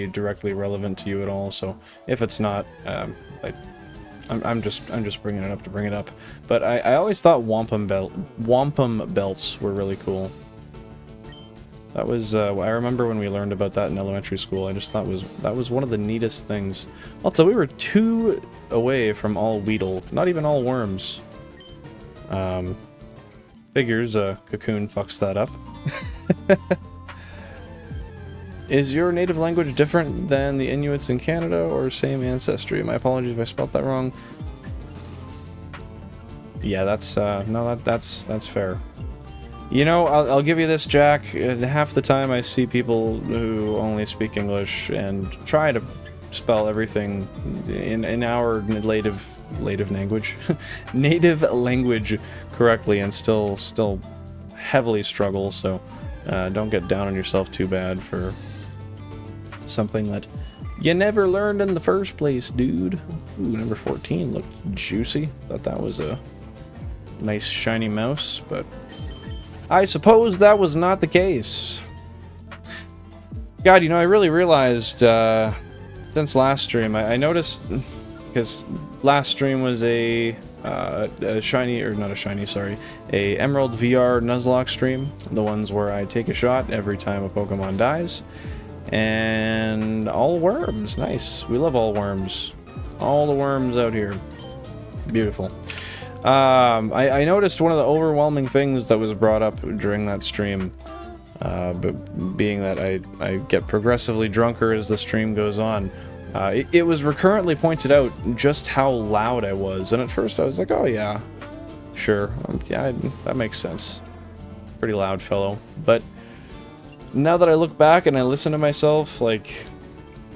directly relevant to you at all, so if it's not, I'm just bringing it up to bring it up. But I always thought wampum belts were really cool. That was, I remember when we learned about that in elementary school. I just thought that was one of the neatest things. Also, we were 2 away from all Weedle, not even all worms. Figures, Cocoon fucks that up. Is your native language different than the Inuits in Canada, or same ancestry? My apologies if I spelt that wrong. Yeah, that's, no, that's fair. You know, I'll give you this, Jack. Half the time I see people who only speak English and try to spell everything in our native language, native language correctly, and still heavily struggle. So don't get down on yourself too bad for something that you never learned in the first place, dude. Ooh, number 14 looked juicy. Thought that was a nice shiny mouse, but I suppose that was not the case. God, you know, I really realized since last stream, I noticed, because last stream was a shiny, or not a shiny, sorry, a Emerald VR Nuzlocke stream, the ones where I take a shot every time a Pokemon dies, and all worms. Nice. We love all worms. All the worms out here. Beautiful. I noticed one of the overwhelming things that was brought up during that stream, but being that I get progressively drunker as the stream goes on, it was recurrently pointed out just how loud I was, and at first I was like, oh yeah, sure, yeah, that makes sense. Pretty loud fellow. But now that I look back and I listen to myself, like,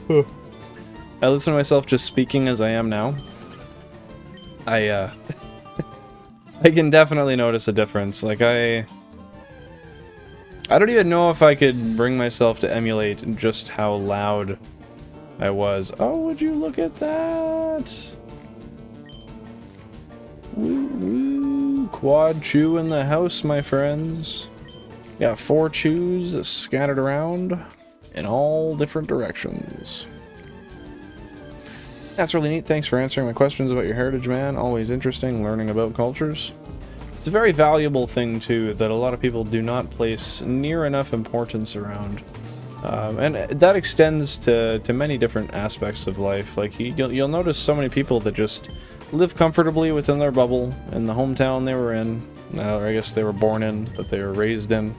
I listen to myself just speaking as I am now, I can definitely notice a difference. Like, I don't even know if I could bring myself to emulate just how loud I was. Oh, would you look at that? Woo woo. Quad chew in the house, my friends. Got 4 chews scattered around in all different directions. That's really neat. Thanks for answering my questions about your heritage, man. Always interesting learning about cultures. It's a very valuable thing, too, that a lot of people do not place near enough importance around. And that extends to many different aspects of life. Like, you'll notice so many people that just live comfortably within their bubble, in the hometown they were in, or I guess they were born in, but they were raised in.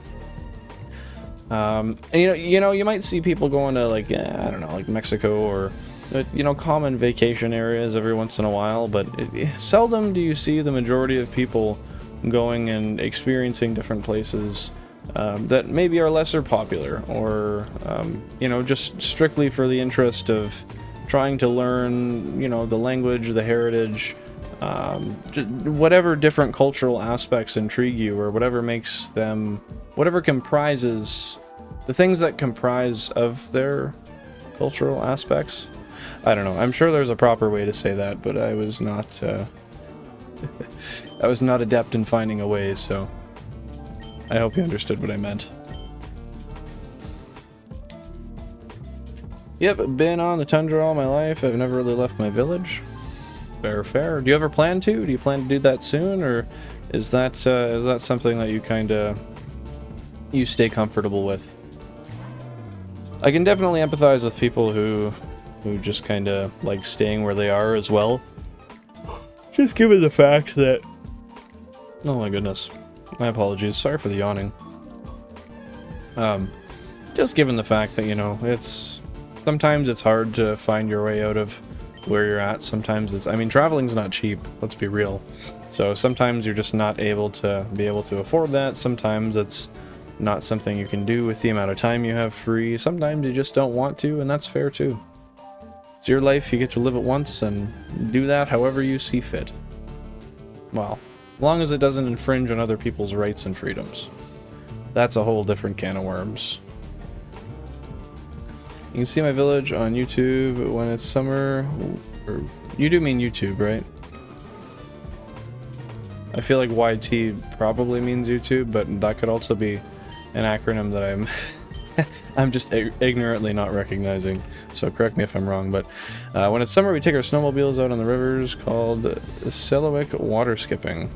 And you might see people going to, like, I don't know, like Mexico or, common vacation areas every once in a while, but seldom do you see the majority of people going and experiencing different places that maybe are lesser popular, or, just strictly for the interest of trying to learn, the language, the heritage, whatever different cultural aspects intrigue you, or whatever makes them, whatever comprises, the things that comprise of their cultural aspects. I don't know. I'm sure there's a proper way to say that, but I was not, I was not adept in finding a way, so I hope you understood what I meant. Yep, been on the tundra all my life. I've never really left my village. Fair, fair. Do you ever plan to? Do you plan to do that soon, or is that something that you stay comfortable with? I can definitely empathize with people who just kind of like staying where they are as well. Just given the fact that... Oh my goodness. My apologies. Sorry for the yawning. Just given the fact that, it's... Sometimes it's hard to find your way out of where you're at. Sometimes it's... I mean, traveling's not cheap. Let's be real. So sometimes you're just not able to afford that. Sometimes it's not something you can do with the amount of time you have free. Sometimes you just don't want to, and that's fair too. It's your life, you get to live it once, and do that however you see fit. Well, as long as it doesn't infringe on other people's rights and freedoms. That's a whole different can of worms. You can see my village on YouTube when it's summer. Or, you do mean YouTube, right? I feel like YT probably means YouTube, but that could also be an acronym that I'm just ignorantly not recognizing, so correct me if I'm wrong. But when it's summer, we take our snowmobiles out on the rivers called Selawik water skipping.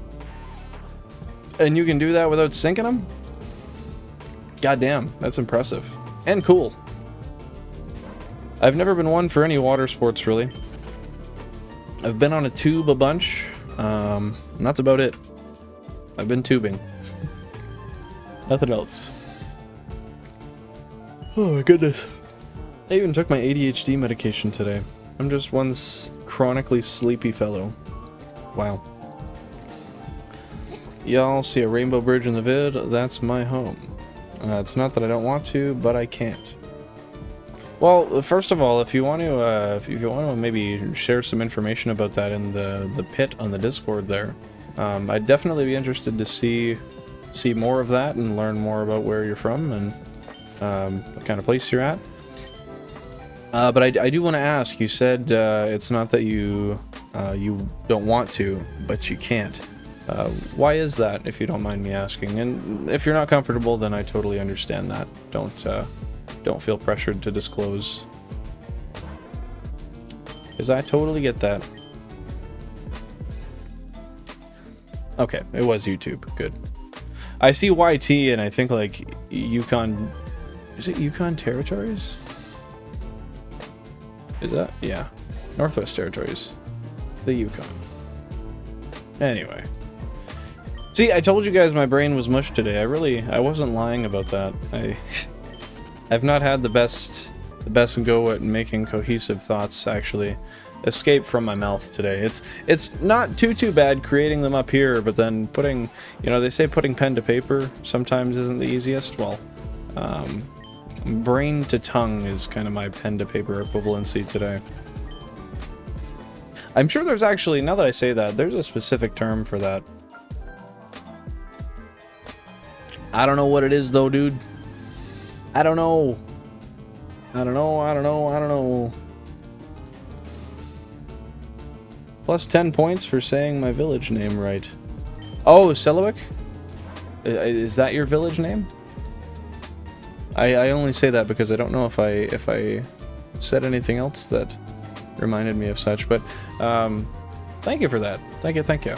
And you can do that without sinking them? Goddamn, that's impressive. And cool. I've never been one for any water sports, really. I've been on a tube a bunch, and that's about it. I've been tubing. Nothing else. Oh my goodness. I even took my ADHD medication today. I'm just one chronically sleepy fellow. Wow. Y'all see a rainbow bridge in the vid? That's my home. It's not that I don't want to, but I can't. Well, first of all, if you want to, maybe share some information about that in the pit on the Discord there, I'd definitely be interested to see more of that and learn more about where you're from and what kind of place you're at. But I do want to ask. You said it's not that you don't want to, but you can't. Why is that, if you don't mind me asking? And if you're not comfortable, then I totally understand that. Don't feel pressured to disclose, because I totally get that. Okay, it was YouTube. Good. I see YT, and I think like Yukon. Is it Yukon Territories? Is that? Yeah. Northwest Territories. The Yukon. Anyway. See, I told you guys my brain was mush today. I wasn't lying about that. I've not had the best go at making cohesive thoughts actually escape from my mouth today. It's not too bad creating them up here, but then putting, they say putting pen to paper sometimes isn't the easiest. Well, brain to tongue is kind of my pen to paper equivalency today. I'm sure there's actually, now that I say that, there's a specific term for that. I don't know what it is though, dude. I don't know. I don't know. Plus 10 points for saying my village name right. Oh, Selawik? Is that your village name? I only say that because I don't know if I said anything else that reminded me of such, but thank you for that. Thank you.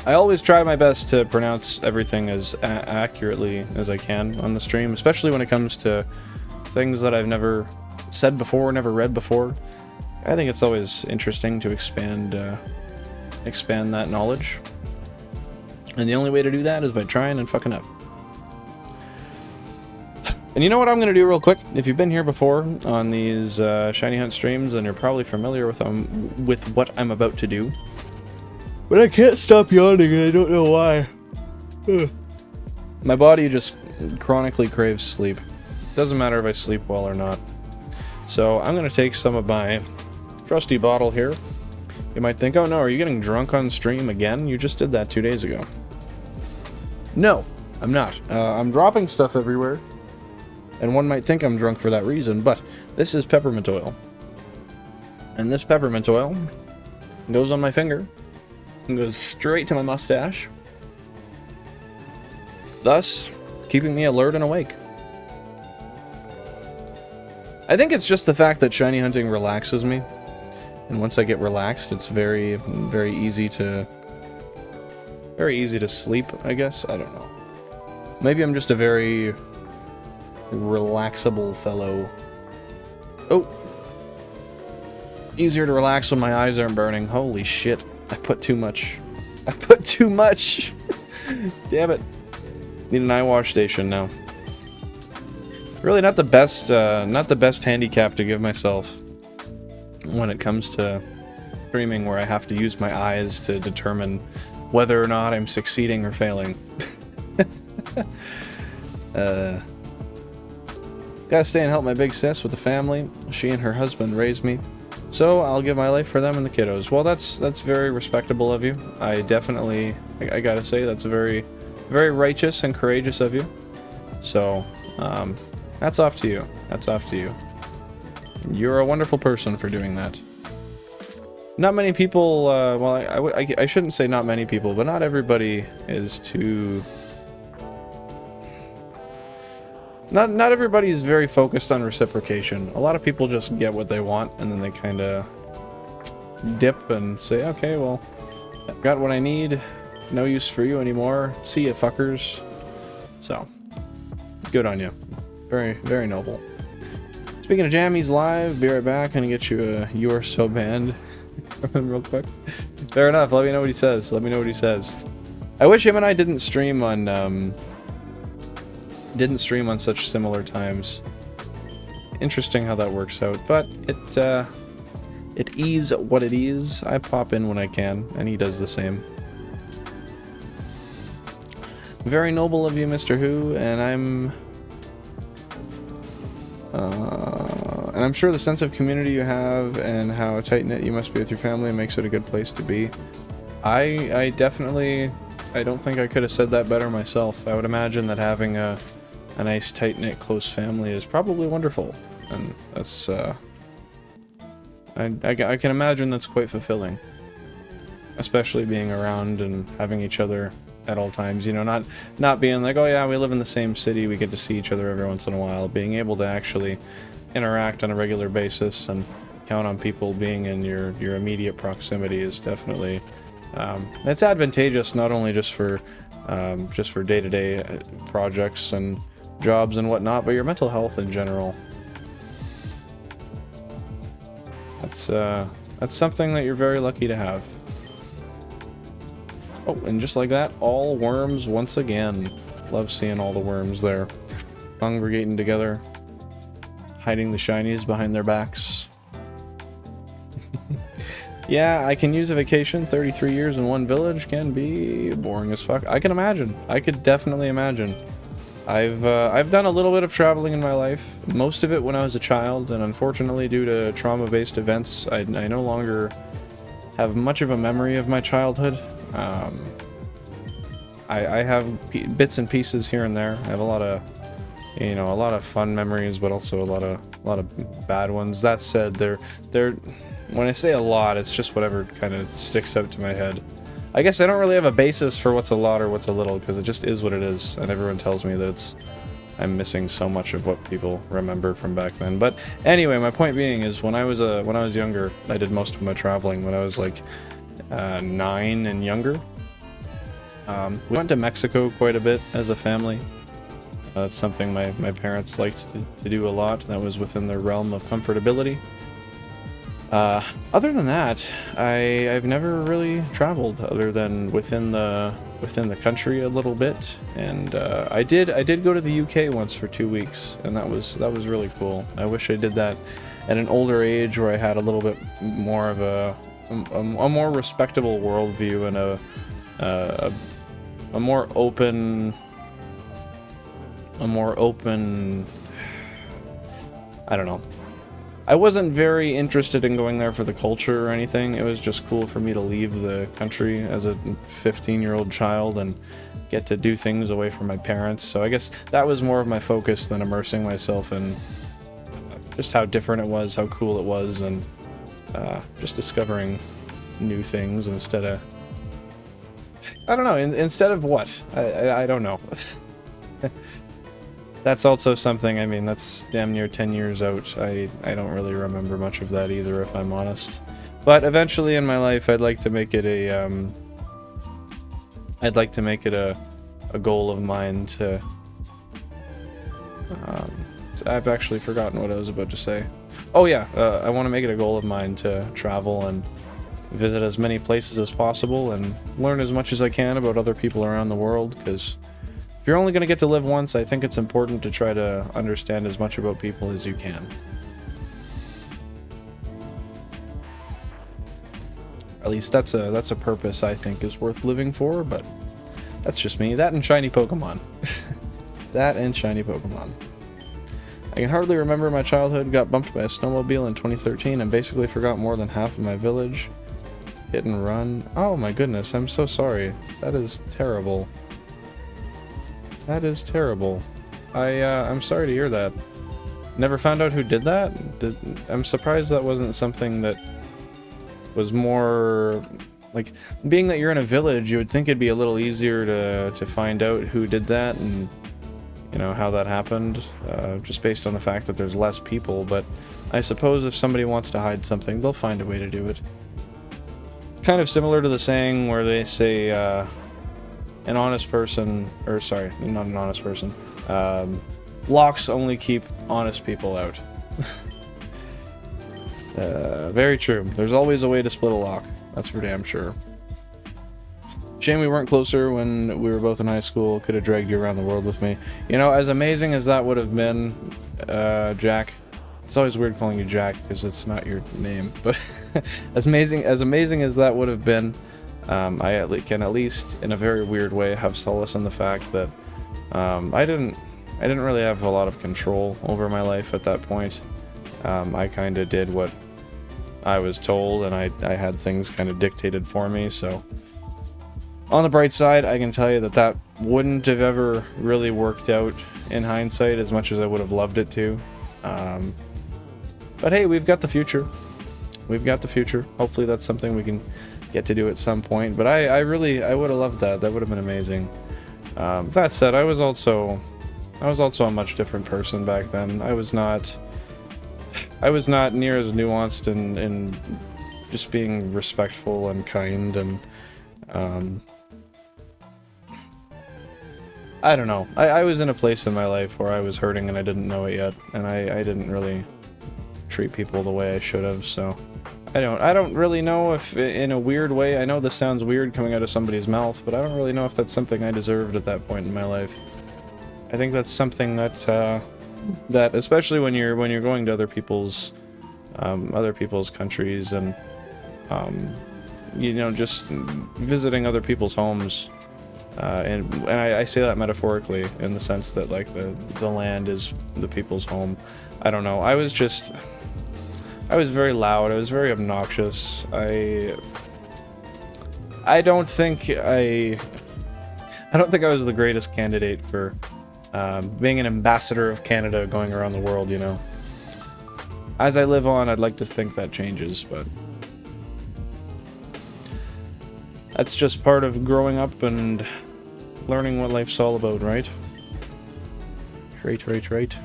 I always try my best to pronounce everything as accurately as I can on the stream, especially when it comes to things that I've never said before, never read before. I think it's always interesting to expand that knowledge. And the only way to do that is by trying and fucking up. And you know what I'm going to do real quick? If you've been here before on these Shiny Hunt streams, then you're probably familiar with what I'm about to do. But I can't stop yawning and I don't know why. Ugh. My body just chronically craves sleep. Doesn't matter if I sleep well or not. So I'm going to take some of my trusty bottle here. You might think, oh no, are you getting drunk on stream again? You just did that 2 days ago. No, I'm not. I'm dropping stuff everywhere. And one might think I'm drunk for that reason, but this is peppermint oil. And this peppermint oil goes on my finger and goes straight to my mustache, thus keeping me alert and awake. I think it's just the fact that shiny hunting relaxes me. And once I get relaxed, it's very easy to sleep, I guess. I don't know. Maybe I'm just a very relaxable fellow. Oh! Easier to relax when my eyes aren't burning. Holy shit. I put too much. I put too much! Damn it. Need an eye wash station now. Really not the best handicap to give myself when it comes to streaming, where I have to use my eyes to determine whether or not I'm succeeding or failing. Gotta stay and help my big sis with the family. She and her husband raised me, so I'll give my life for them and the kiddos. Well, that's very respectable of you. I definitely, I gotta say, that's very righteous and courageous of you. So, that's off to you. That's off to you. You're a wonderful person for doing that. Not many people, well, I shouldn't say not many people, but not everybody is too... Not everybody is very focused on reciprocation. A lot of people just get what they want, and then they kind of dip and say, okay, well, I've got what I need. No use for you anymore. See ya, fuckers. So, good on you. Very noble. Speaking of jammies live, be right back. Gonna get you a "You're So Banned" from him real quick. Fair enough. Let me know what he says. Let me know what he says. I wish him and I didn't stream on such similar times. Interesting how that works out, but it is what it is. I pop in when I can, and he does the same. Very noble of you, Mr. Who, and I'm sure the sense of community you have and how tight-knit you must be with your family makes it a good place to be. I definitely, I don't think I could have said that better myself. I would imagine that having a nice, tight-knit, close family is probably wonderful. And that's, I can imagine that's quite fulfilling. Especially being around and having each other at all times, you know, not being like, oh yeah, we live in the same city, we get to see each other every once in a while. Being able to actually interact on a regular basis and count on people being in your immediate proximity is definitely it's advantageous, not only just for day-to-day projects and jobs and whatnot, but your mental health in general. That's something that you're very lucky to have. Oh, and just like that, all worms once again. Love seeing all the worms there. Congregating together. Hiding the shinies behind their backs. Yeah, I can use a vacation. 33 years in one village can be boring as fuck. I can imagine. I could definitely imagine. I've done a little bit of traveling in my life. Most of it when I was a child, and unfortunately due to trauma-based events, I no longer have much of a memory of my childhood. I have bits and pieces here and there. I have a lot of, you know, a lot of fun memories, but also a lot of bad ones. That said, they're when I say a lot, it's just whatever kind of sticks out to my head. I guess I don't really have a basis for what's a lot or what's a little, because it just is what it is, and everyone tells me that I'm missing so much of what people remember from back then. But anyway, my point being is when I was younger, I did most of my traveling when I was like 9 and younger. We went to Mexico quite a bit as a family. That's something my parents liked to do a lot. That was within their realm of comfortability. Other than that, I've never really traveled other than within the country a little bit, and I did go to the UK once for 2 weeks, and that was really cool. I wish I did that at an older age where I had a little bit more of a more respectable worldview and a more open. I don't know. I wasn't very interested in going there for the culture or anything. It was just cool for me to leave the country as a 15-year-old child and get to do things away from my parents. So I guess that was more of my focus than immersing myself in just how different it was, how cool it was, and just discovering new things instead of... I don't know, instead of what? I don't know. That's also something, I mean, that's damn near 10 years out. I don't really remember much of that either, if I'm honest. But eventually in my life, I'd like to make it a goal of mine to... I've actually forgotten what I was about to say. Oh yeah, I want to make it a goal of mine to travel and visit as many places as possible and learn as much as I can about other people around the world, because if you're only going to get to live once, I think it's important to try to understand as much about people as you can. At least that's a purpose I think is worth living for, but that's just me. That and shiny Pokemon. That and shiny Pokemon. I can hardly remember my childhood. Got bumped by a snowmobile in 2013 and basically forgot more than half of my village. Hit and run. Oh my goodness, I'm so sorry. That is terrible. That is terrible. I'm sorry to hear that. Never found out who did that? I'm surprised that wasn't something that was more... Like, being that you're in a village, you would think it'd be a little easier to find out who did that and, you know, how that happened, just based on the fact that there's less people, but I suppose if somebody wants to hide something, they'll find a way to do it. Kind of similar to the saying where they say, an honest person, or sorry, not an honest person, locks only keep honest people out. Very true. There's always a way to split a lock. That's for damn sure. Shame we weren't closer when we were both in high school. Could have dragged you around the world with me. You know, as amazing as that would have been, Jack. It's always weird calling you Jack because it's not your name. But as amazing as that would have been, I can at least, in a very weird way, have solace in the fact that I didn't really have a lot of control over my life at that point. I kind of did what I was told, and I had things kind of dictated for me, so... On the bright side, I can tell you that wouldn't have ever really worked out in hindsight as much as I would have loved it to. But hey, we've got the future. We've got the future. Hopefully that's something we can get to do at some point, but I would have loved that. That would have been amazing. That said, I was also a much different person back then. I was not near as nuanced and just being respectful and kind, and I don't know. I was in a place in my life where I was hurting and I didn't know it yet, and I didn't really treat people the way I should have, so I don't really know if, in a weird way, I know this sounds weird coming out of somebody's mouth, but I don't really know if that's something I deserved at that point in my life. I think that's something that especially when you're going to other people's countries and you know, just visiting other people's homes, and I say that metaphorically in the sense that like the land is the people's home. I don't know. I was very loud. I was very obnoxious. I don't think I don't think I was the greatest candidate for being an ambassador of Canada going around the world, you know. As I live on, I'd like to think that changes, but that's just part of growing up and learning what life's all about, right? Right.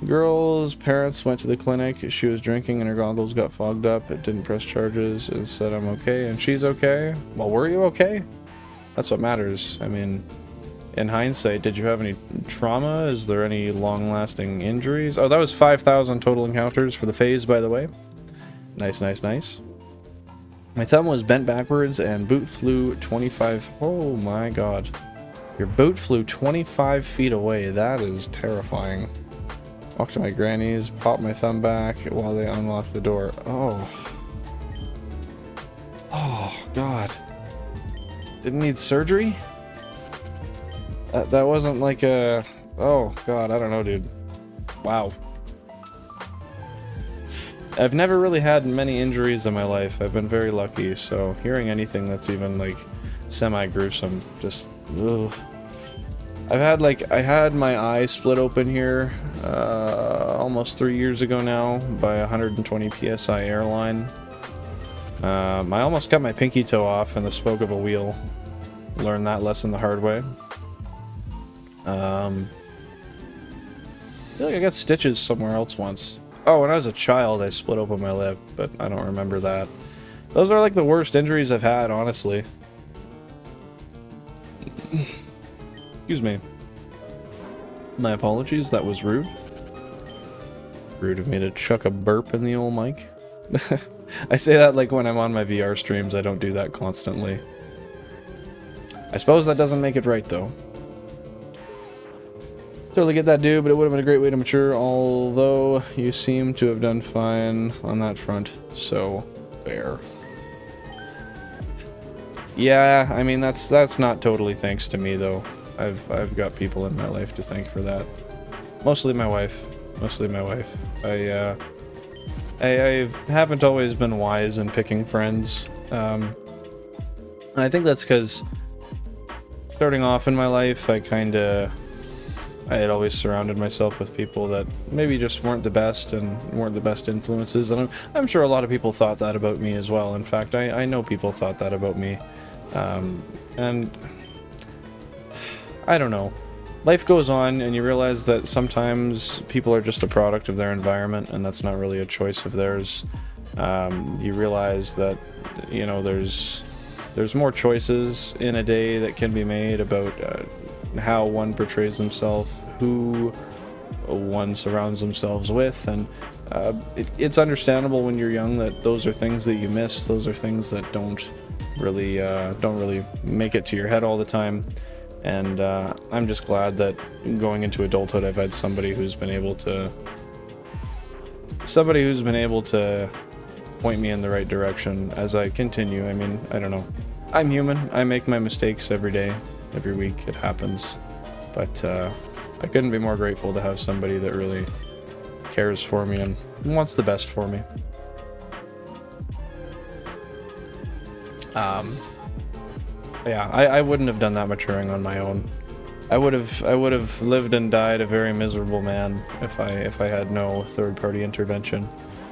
Girl's parents went to the clinic. She was drinking and her goggles got fogged up. It didn't press charges. It said I'm okay and she's okay. Well, were you okay? That's what matters. I mean, in hindsight, did you have any trauma? Is there any long-lasting injuries? Oh, that was 5,000 total encounters for the phase, by the way. Nice. My thumb was bent backwards and boot flew 25... Oh my god. Your boot flew 25 feet away. That is terrifying. Walked to my granny's, popped my thumb back while they unlocked the door. Oh. Oh, god. Didn't need surgery? That wasn't like a... Oh, god, I don't know, dude. Wow. I've never really had many injuries in my life. I've been very lucky, so hearing anything that's even, like, semi-gruesome, just... Ugh. I had my eye split open here almost 3 years ago now by 120 PSI airline. I almost cut my pinky toe off in the spoke of a wheel. Learned that lesson the hard way. I feel like I got stitches somewhere else once. Oh, when I was a child, I split open my lip, but I don't remember that. Those are like the worst injuries I've had, honestly. Excuse me. My apologies, that was rude. Rude of me to chuck a burp in the old mic. I say that like when I'm on my VR streams, I don't do that constantly. I suppose that doesn't make it right, though. Totally get that, dude, but it would have been a great way to mature, although you seem to have done fine on that front, so fair. Yeah, I mean, that's not totally thanks to me, though. I've got people in my life to thank for that. Mostly my wife. I haven't always been wise in picking friends. I think that's because starting off in my life, I had always surrounded myself with people that maybe just weren't the best and weren't the best influences. And I'm sure a lot of people thought that about me as well. In fact, I know people thought that about me. And I don't know. Life goes on and you realize that sometimes people are just a product of their environment and that's not really a choice of theirs. You realize that, you know, there's more choices in a day that can be made about how one portrays themselves, who one surrounds themselves with, and it's understandable when you're young that those are things that you miss. Those are things that don't really make it to your head all the time. And I'm just glad that going into adulthood, I've had somebody who's been able to point me in the right direction as I continue. I mean, I don't know. I'm human. I make my mistakes every day, every week. It happens. But I couldn't be more grateful to have somebody that really cares for me and wants the best for me. Yeah, I wouldn't have done that maturing on my own. I would have lived and died a very miserable man if I had no third-party intervention.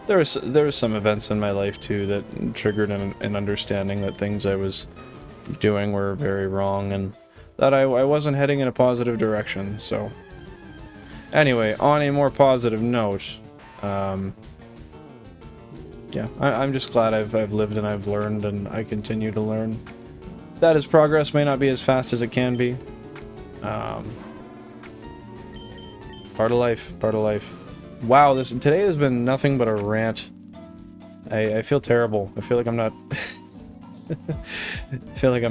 There was some events in my life too that triggered an understanding that things I was doing were very wrong and that I wasn't heading in a positive direction. So anyway, on a more positive note, yeah, I'm just glad I've lived and I've learned and I continue to learn. That his progress may not be as fast as it can be. Part of life. Wow, today has been nothing but a rant. I feel terrible. I feel like I'm not... I feel like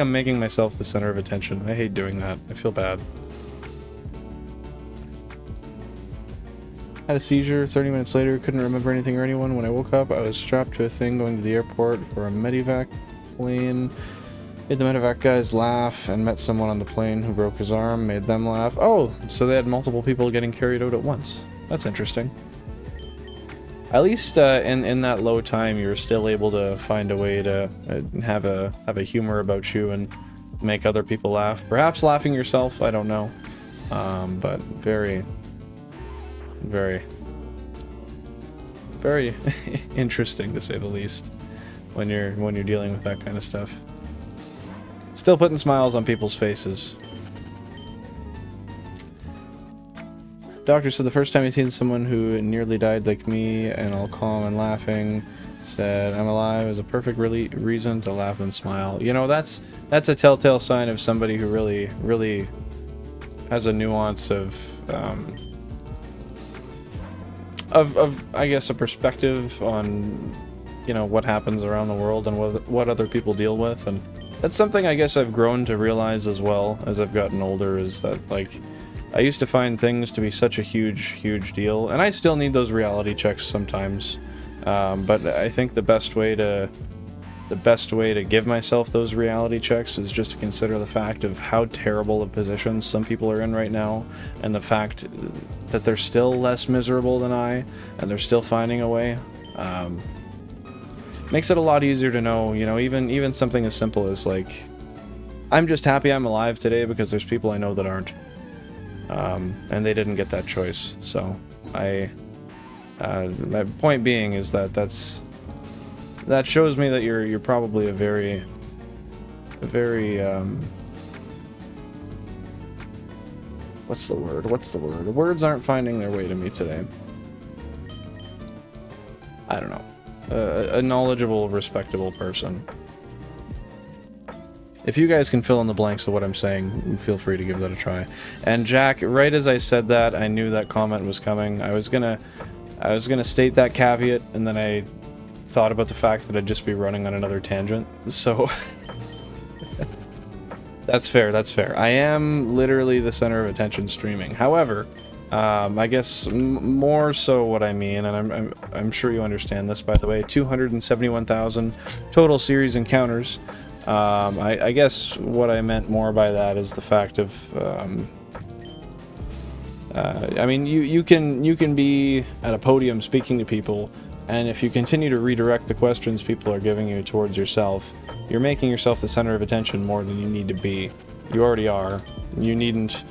I'm making myself the center of attention. I hate doing that. I feel bad. Had a seizure 30 minutes later, couldn't remember anything or anyone. When I woke up, I was strapped to a thing going to the airport for a medevac plane. Made the medevac guys laugh and met someone on the plane who broke his arm, made them laugh. Oh, so they had multiple people getting carried out at once. That's interesting. at least in that low time, you're still able to find a way to have a humor about you and make other people laugh. Perhaps laughing yourself, I don't know. But very, very, very interesting to say the least when you're dealing with that kind of stuff. Still putting smiles on people's faces. Doctor said the first time he's seen someone who nearly died like me and all calm and laughing, said I'm alive is a perfect reason to laugh and smile. You know, that's a telltale sign of somebody who really has a nuance of I guess a perspective on, you know, what happens around the world and what other people deal with. And that's something I guess I've grown to realize as well as I've gotten older, is that, like, I used to find things to be such a huge deal, and I still need those reality checks sometimes. But I think the best way to give myself those reality checks is just to consider the fact of how terrible of positions some people are in right now, and the fact that they're still less miserable than I, and they're still finding a way. Makes it a lot easier to know, you know, even something as simple as, like, I'm just happy I'm alive today because there's people I know that aren't. And they didn't get that choice. So my point being is that shows me that you're probably a very what's the word? The words aren't finding their way to me today. I don't know. A knowledgeable, respectable person. If you guys can fill in the blanks of what I'm saying, feel free to give that a try. And Jack, right as I said that, I knew that comment was coming. I was gonna state that caveat, and then I thought about the fact that I'd just be running on another tangent. So that's fair. That's fair. I am literally the center of attention streaming. However, I guess more so what I mean, and I'm sure you understand this, by the way, 271,000 total series encounters. I guess what I meant more by that is the fact of, I mean, you can be at a podium speaking to people, and if you continue to redirect the questions people are giving you towards yourself, you're making yourself the center of attention more than you need to be. You already are. You needn't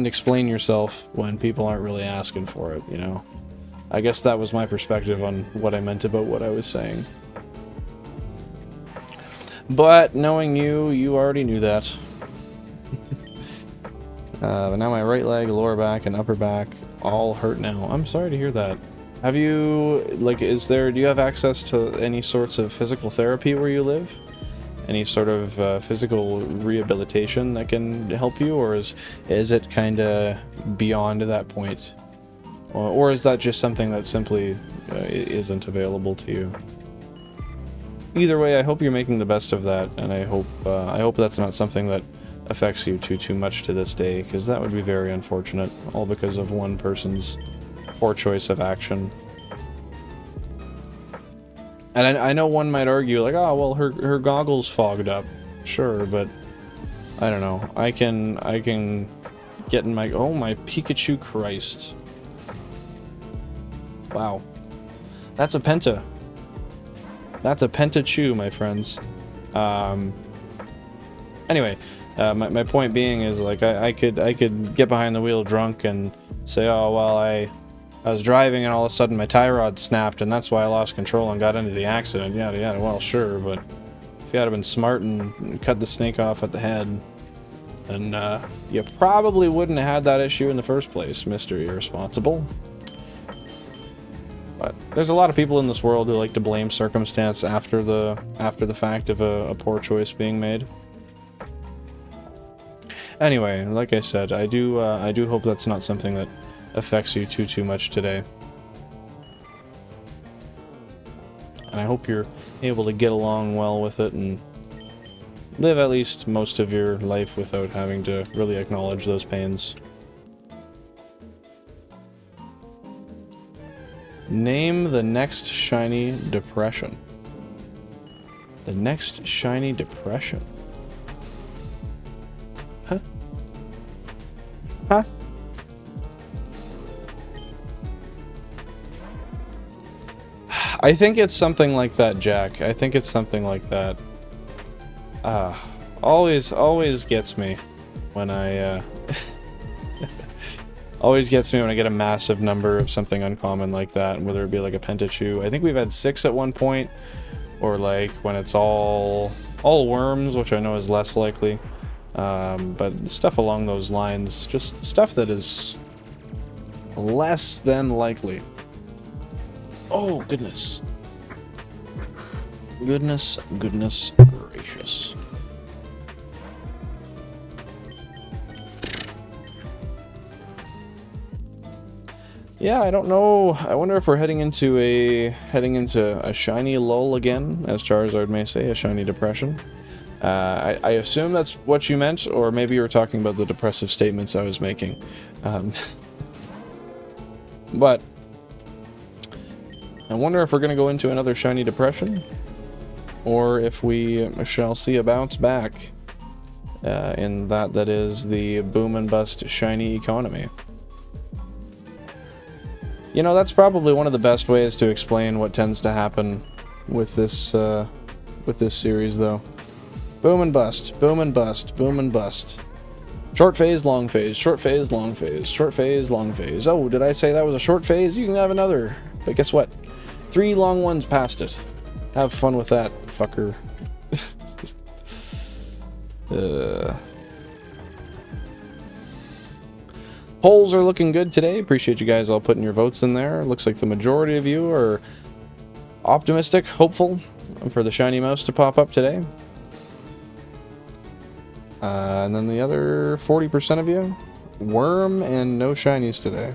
explain yourself when people aren't really asking for it, you know? I guess that was my perspective on what I meant about what I was saying. But knowing you, you already knew that. But now my right leg, lower back, and upper back all hurt now. I'm sorry to hear that. Have you, like, do you have access to any sorts of physical therapy where you live? Any sort of physical rehabilitation that can help you, or is it kind of beyond that point? Or is that just something that simply isn't available to you? Either way, I hope you're making the best of that, and I hope that's not something that affects you too much to this day, because that would be very unfortunate, all because of one person's poor choice of action. And I know one might argue, like, oh, well, her goggles fogged up. Sure, but I don't know. I can get in my... Oh, my Pikachu Christ. Wow. That's a Penta. That's a Pentachu, my friends. Anyway, my point being is, like, I could get behind the wheel drunk and say, oh, well, I was driving and all of a sudden my tie rod snapped and that's why I lost control and got into the accident. Yada yada. Well, sure, but if you had been smart and cut the snake off at the head, then you probably wouldn't have had that issue in the first place, Mr. Irresponsible. But there's a lot of people in this world who like to blame circumstance after the fact of a poor choice being made. Anyway, like I said, I do hope that's not something that affects you too much today. And I hope you're able to get along well with it and live at least most of your life without having to really acknowledge those pains. Name the next shiny depression. The next shiny depression. Huh? Huh? I think it's something like that, Jack. I think it's something like that. Always gets me when I, always gets me when I get a massive number of something uncommon like that, whether it be like a Pentachu. I think we've had 6 at one point, or like when it's all worms, which I know is less likely. But stuff along those lines, just stuff that is less than likely. Oh, goodness. Goodness gracious. Yeah, I don't know. I wonder if we're heading into a shiny lull again, as Charizard may say, a shiny depression. I assume that's what you meant, or maybe you were talking about the depressive statements I was making. But I wonder if we're going to go into another shiny depression, or if we shall see a bounce back in that is the boom and bust shiny economy. You know, that's probably one of the best ways to explain what tends to happen with this series, though. Boom and bust, boom and bust, boom and bust. Short phase, long phase, short phase, long phase, short phase, long phase. Oh, did I say that was a short phase? You can have another. But guess what? 3 long ones past it. Have fun with that, fucker. Polls are looking good today. Appreciate you guys all putting your votes in there. Looks like the majority of you are optimistic, hopeful for the shiny mouse to pop up today. And then the other 40% of you, worm and no shinies today.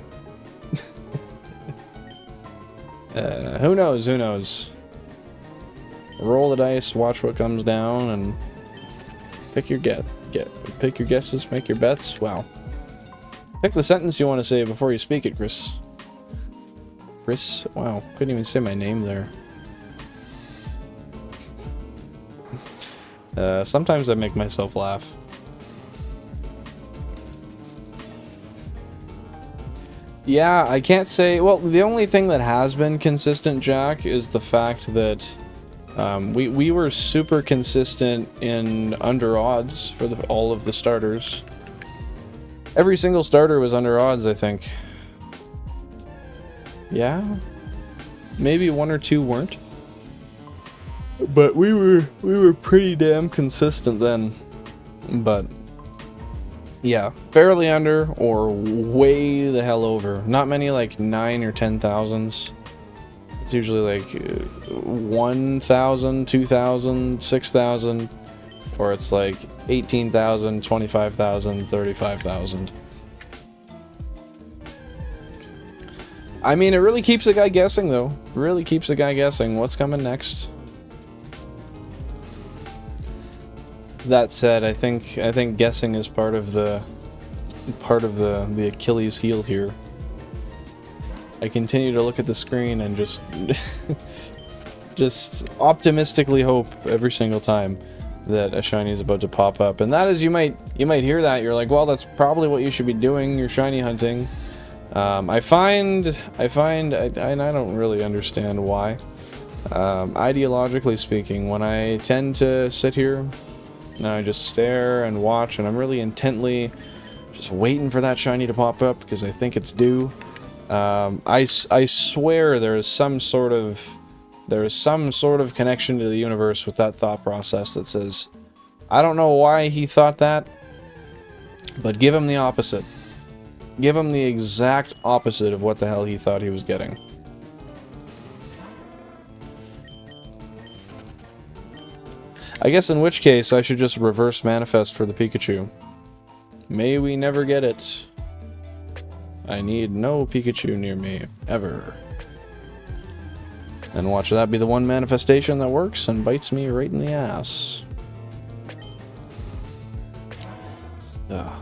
Who knows? Who knows? Roll the dice, watch what comes down, and pick your pick your guesses, make your bets. Wow. Pick the sentence you want to say before you speak it, Chris. Chris? Wow, couldn't even say my name there. Sometimes I make myself laugh. Yeah, I can't say... Well, the only thing that has been consistent, Jack, is the fact that we were super consistent in under odds for all of the starters. Every single starter was under odds, I think. Yeah? Maybe 1 or 2 weren't. But we were pretty damn consistent then. But yeah, fairly under or way the hell over. Not many like 9 or 10,000s. It's usually like 1,000, 2,000, 6,000, or it's like 18,000, 25,000, 35,000. I mean, it really keeps the guy guessing, though. It really keeps the guy guessing. What's coming next? That said, I think guessing is part of the Achilles heel here. I continue to look at the screen and just just optimistically hope every single time that a shiny is about to pop up. And that is, you might hear that, you're like, well, that's probably what you should be doing, you're shiny hunting. I find, and I don't really understand why. Ideologically speaking, when I tend to sit here and I just stare and watch, and I'm really intently just waiting for that shiny to pop up because I think it's due. I swear there is some sort of connection to the universe with that thought process that says, I don't know why he thought that, but give him the opposite. Give him the exact opposite of what the hell he thought he was getting. I guess in which case I should just reverse manifest for the Pikachu. May we never get it. I need no Pikachu near me, ever. And watch that be the one manifestation that works and bites me right in the ass. Ugh.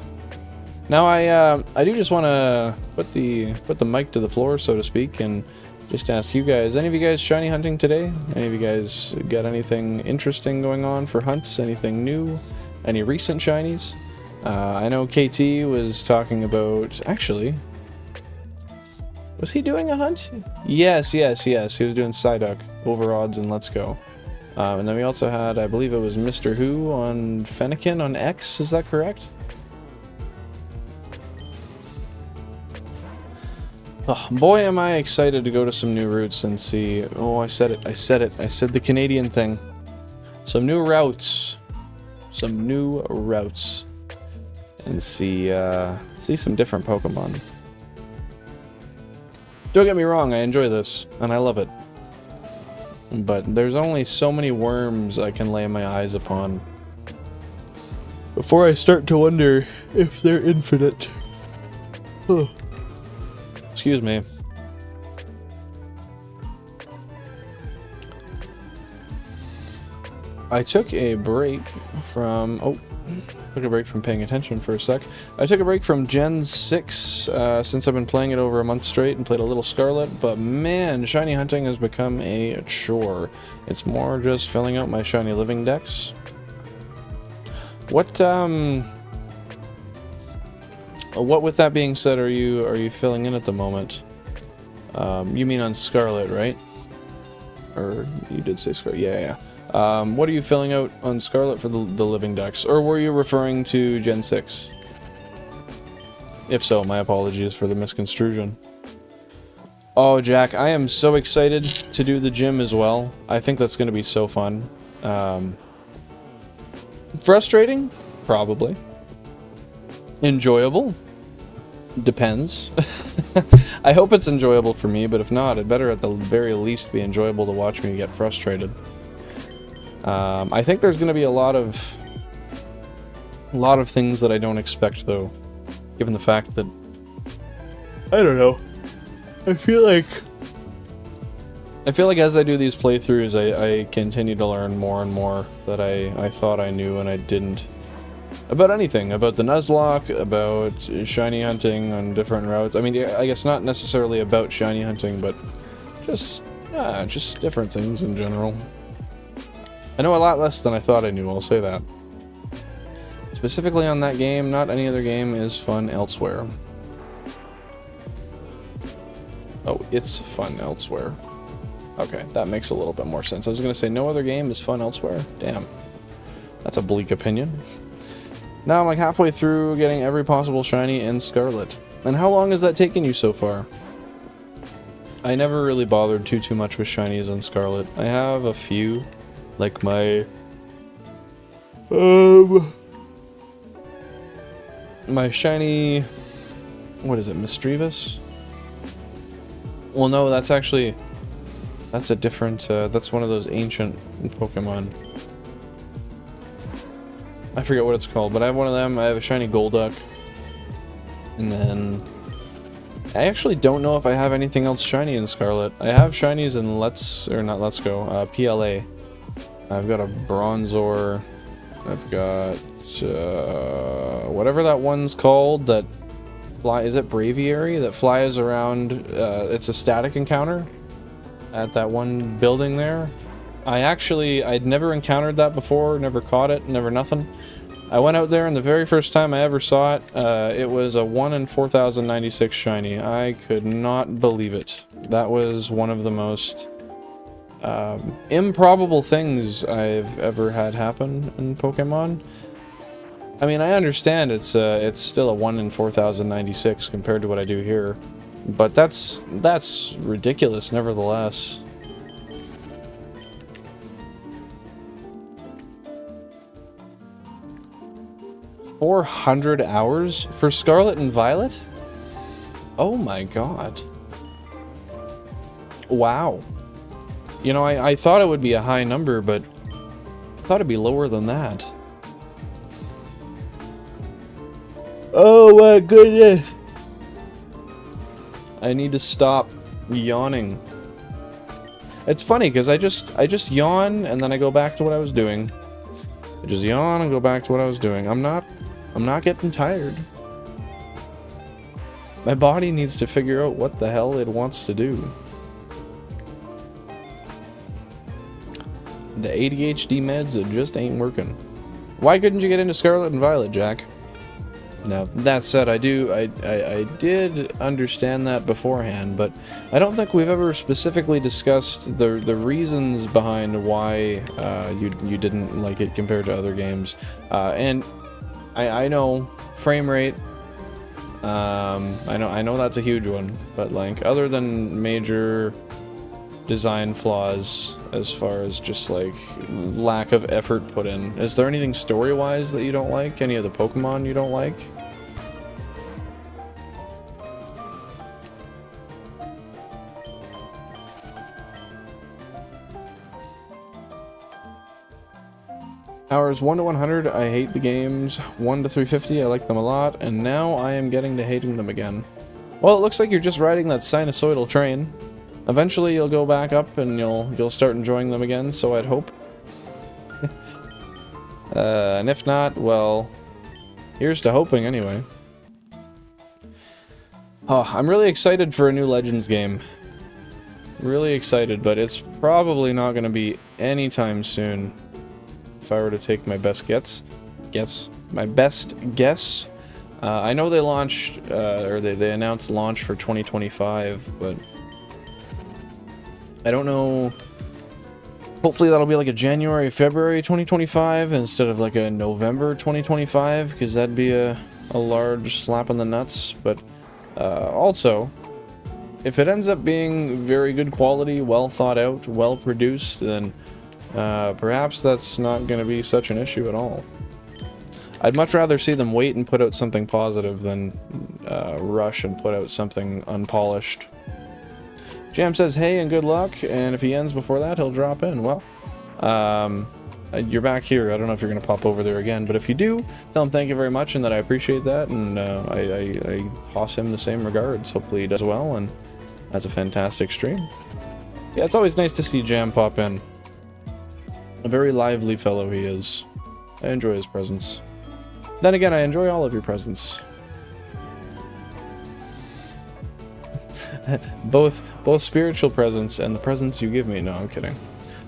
Now I do just want to put the mic to the floor, so to speak, and just ask you guys, any of you guys shiny hunting today? Any of you guys got anything interesting going on for hunts? Anything new? Any recent shinies? I know KT was talking about, actually, Was he doing a hunt? Yes, yes, yes. He was doing Psyduck, over odds, and let's go. And then we also had, I believe it was Mr. Who on Fennekin on X, is that correct? Oh, boy, am I excited to go to some new routes and see... Oh, I said it, I said it. I said the Canadian thing. Some new routes. Some new routes. And see some different Pokemon. Don't get me wrong, I enjoy this, and I love it. But there's only so many worms I can lay my eyes upon before I start to wonder if they're infinite. Oh. Excuse me. I took a break from... Oh, took a break from paying attention for a sec. I took a break from Gen 6 since I've been playing it over a month straight and played a little Scarlet, but man, shiny hunting has become a chore. It's more just filling out my shiny living dex. What with that being said, are you filling in at the moment? You mean on Scarlet, right? Or you did say Scarlet? Yeah. What are you filling out on Scarlet for the living dex? Or were you referring to Gen 6? If so, my apologies for the misconstruction. Oh, Jack, I am so excited to do the gym as well. I think that's going to be so fun. Frustrating? Probably. Enjoyable? Depends. I hope it's enjoyable for me, but if not, it better at the very least be enjoyable to watch me get frustrated. I think there's going to be a lot of things that I don't expect, though, given the fact that I don't know. I feel like as I do these playthroughs, I continue to learn more and more that I thought I knew and I didn't. About anything. About the Nuzlocke, about shiny hunting on different routes. I mean, I guess not necessarily about shiny hunting, but just different things in general. I know a lot less than I thought I knew, I'll say that. Specifically on that game, not any other game is fun elsewhere. Oh, it's fun elsewhere. Okay, that makes a little bit more sense. I was going to say no other game is fun elsewhere. Damn. That's a bleak opinion. Now I'm like halfway through getting every possible shiny in Scarlet. And how long has that taken you so far? I never really bothered too much with shinies in Scarlet. I have a few, like my my shiny, what is it, Misdreavus? Well, no, that's actually, that's a different, that's one of those ancient Pokemon. I forget what it's called, but I have one of them. I have a shiny Golduck. And then I actually don't know if I have anything else shiny in Scarlet. I have shinies in PLA. I've got a Bronzor. I've got whatever that one's called that is it Braviary that flies around. It's a static encounter at that one building there. I'd never encountered that before, never caught it, never nothing. I went out there and the very first time I ever saw it, it was a 1 in 4096 shiny. I could not believe it. That was one of the most improbable things I've ever had happen in Pokemon. I mean, I understand it's still a 1 in 4096 compared to what I do here, but that's ridiculous nevertheless. 400 hours for Scarlet and Violet? Oh my god. Wow. You know, I thought it would be a high number, but I thought it'd be lower than that. Oh my goodness. I need to stop yawning. It's funny because I just yawn and then I go back to what I was doing. I just yawn and go back to what I was doing. I'm not getting tired. My body needs to figure out what the hell it wants to do. The ADHD meds, it just ain't working. Why couldn't you get into Scarlet and Violet, Jack? Now, that said, I did understand that beforehand, but I don't think we've ever specifically discussed the reasons behind why you didn't like it compared to other games. And I know frame rate. I know that's a huge one, but like other than major design flaws as far as just like lack of effort put in, is there anything story-wise that you don't like? Any of the Pokemon you don't like? Hours 1 to 100, I hate the games. 1 to 350, I like them a lot, and now I am getting to hating them again. Well, it looks like you're just riding that sinusoidal train. Eventually you'll go back up and you'll start enjoying them again, so I'd hope. And if not, well, here's to hoping anyway. Oh, I'm really excited for a new Legends game. Really excited, but it's probably not going to be anytime soon. If I were to take my best guess. I know they launched, or they announced launch for 2025, but I don't know. Hopefully that'll be like a January, February 2025 instead of like a November 2025, because that'd be a large slap on the nuts. But also, if it ends up being very good quality, well thought out, well produced, then perhaps that's not going to be such an issue at all. I'd much rather see them wait and put out something positive than rush and put out something unpolished. Jam says, hey and good luck, and if he ends before that, he'll drop in. Well, you're back here. I don't know if you're going to pop over there again, but if you do, tell him thank you very much and that I appreciate that, and I toss him the same regards. Hopefully he does well and has a fantastic stream. Yeah, it's always nice to see Jam pop in. A very lively fellow he is. I enjoy his presence. Then again, I enjoy all of your presence. both spiritual presence and the presence you give me. No, I'm kidding.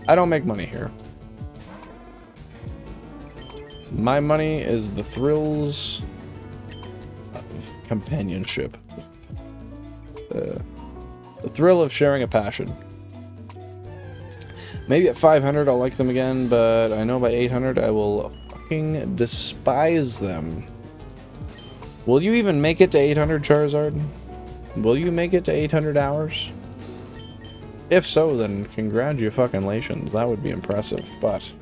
I don't make money here. My money is the thrills of companionship. The thrill of sharing a passion. Maybe at 500 I'll like them again, but I know by 800 I will fucking despise them. Will you even make it to 800, Charizard? Will you make it to 800 hours? If so, then congratulations. That would be impressive, but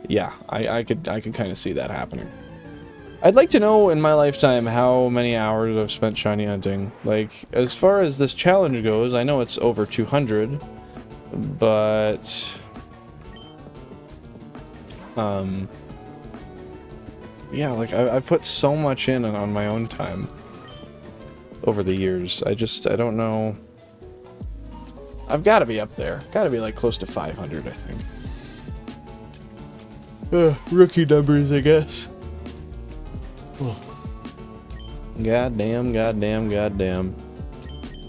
yeah, I could kind of see that happening. I'd like to know in my lifetime how many hours I've spent shiny hunting. Like, as far as this challenge goes, I know it's over 200. But yeah, like I put so much in on my own time over the years. I don't know. I've got to be up there. Got to be like close to 500, I think. Rookie numbers, I guess. Goddamn.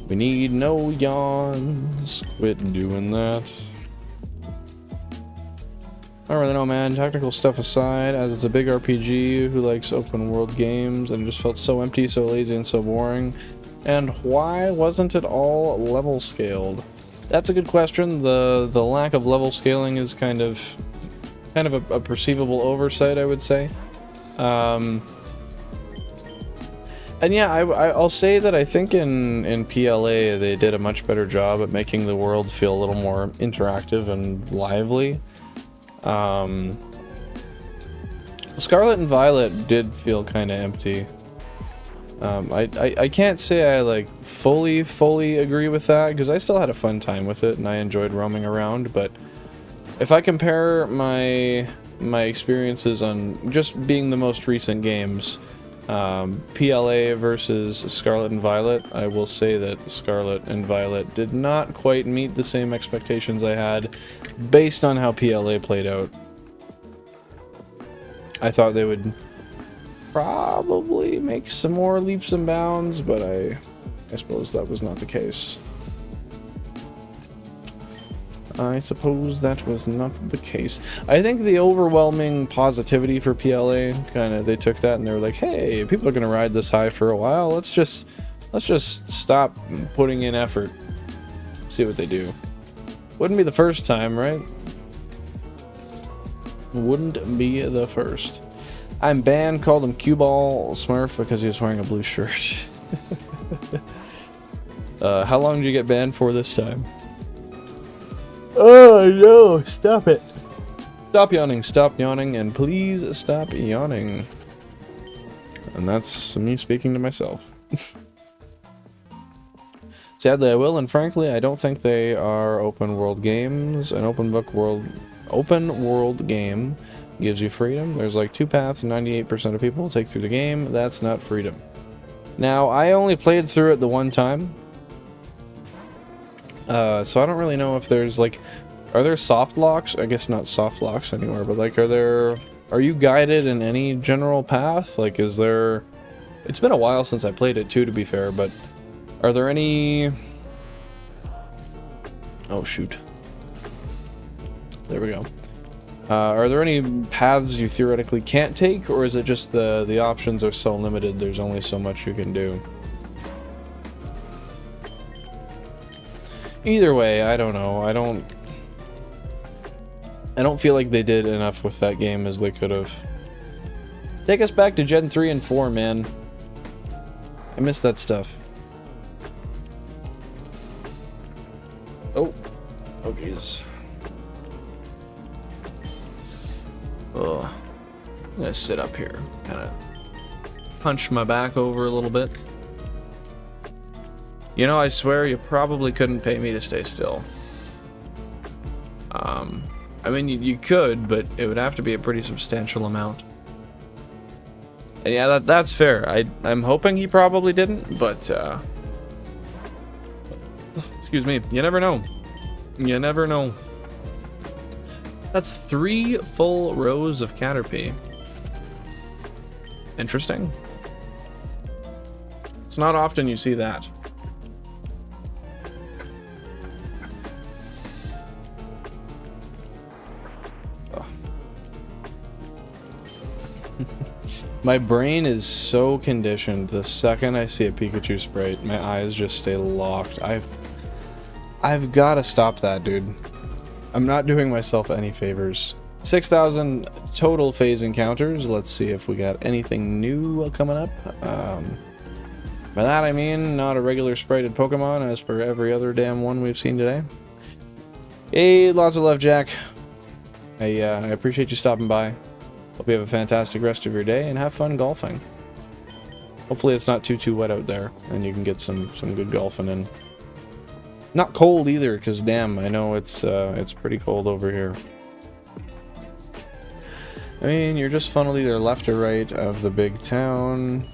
We need no yawns. Quit doing that. I don't really know, man. Technical stuff aside, as it's a big RPG who likes open world games, and it just felt so empty, so lazy, and so boring. And why wasn't it all level scaled? That's a good question. The lack of level scaling is kind of a perceivable oversight, I would say. And yeah, I'll say that I think in PLA they did a much better job at making the world feel a little more interactive and lively. Scarlet and Violet did feel kind of empty. I can't say I like fully agree with that, because I still had a fun time with it and I enjoyed roaming around, but if I compare my experiences on just being the most recent games, PLA versus Scarlet and Violet, I will say that Scarlet and Violet did not quite meet the same expectations I had based on how PLA played out. I thought they would probably make some more leaps and bounds, but I suppose that was not the case. I suppose that was not the case. I think the overwhelming positivity for PLA kind of, they took that and they were like, hey, people are gonna ride this high for a while. Let's just stop putting in effort. See what they do. Wouldn't be the first time, right? Wouldn't be the first. I'm banned, called him Cue Ball Smurf because he was wearing a blue shirt. How long did you get banned for this time? Oh no, stop it. Stop yawning, and please stop yawning. And that's me speaking to myself. Sadly, I will, and frankly, I don't think they are open world games. An open world game gives you freedom. There's like 2 paths, and 98% of people take through the game. That's not freedom. Now, I only played through it the one time. So I don't really know if there's like, are there soft locks? I guess not soft locks anymore, but like, are you guided in any general path? Like, is there, it's been a while since I played it too, to be fair, but are there any, oh shoot. There we go. Are there any paths you theoretically can't take, or is it just the options are so limited, there's only so much you can do? Either way, I don't know. I don't feel like they did enough with that game as they could have. Take us back to Gen 3 and 4, man. I miss that stuff. Oh. Oh, jeez. Oh. I'm gonna sit up here. Kind of punch my back over a little bit. You know, I swear you probably couldn't pay me to stay still. I mean, you could, but it would have to be a pretty substantial amount. And yeah, that's fair. I'm hoping he probably didn't, but, excuse me, you never know. You never know. That's 3 full rows of Caterpie. Interesting. It's not often you see that. My brain is so conditioned. The second I see a Pikachu sprite, my eyes just stay locked. I've got to stop that, dude. I'm not doing myself any favors. 6,000 total phase encounters. Let's see if we got anything new coming up. By that I mean not a regular sprited Pokemon as per every other damn one we've seen today. Hey, lots of love, Jack. I appreciate you stopping by. Hope you have a fantastic rest of your day and have fun golfing. Hopefully it's not too wet out there and you can get some good golfing in. Not cold either, because damn, I know it's pretty cold over here. I mean, you're just funneled either left or right of the big town.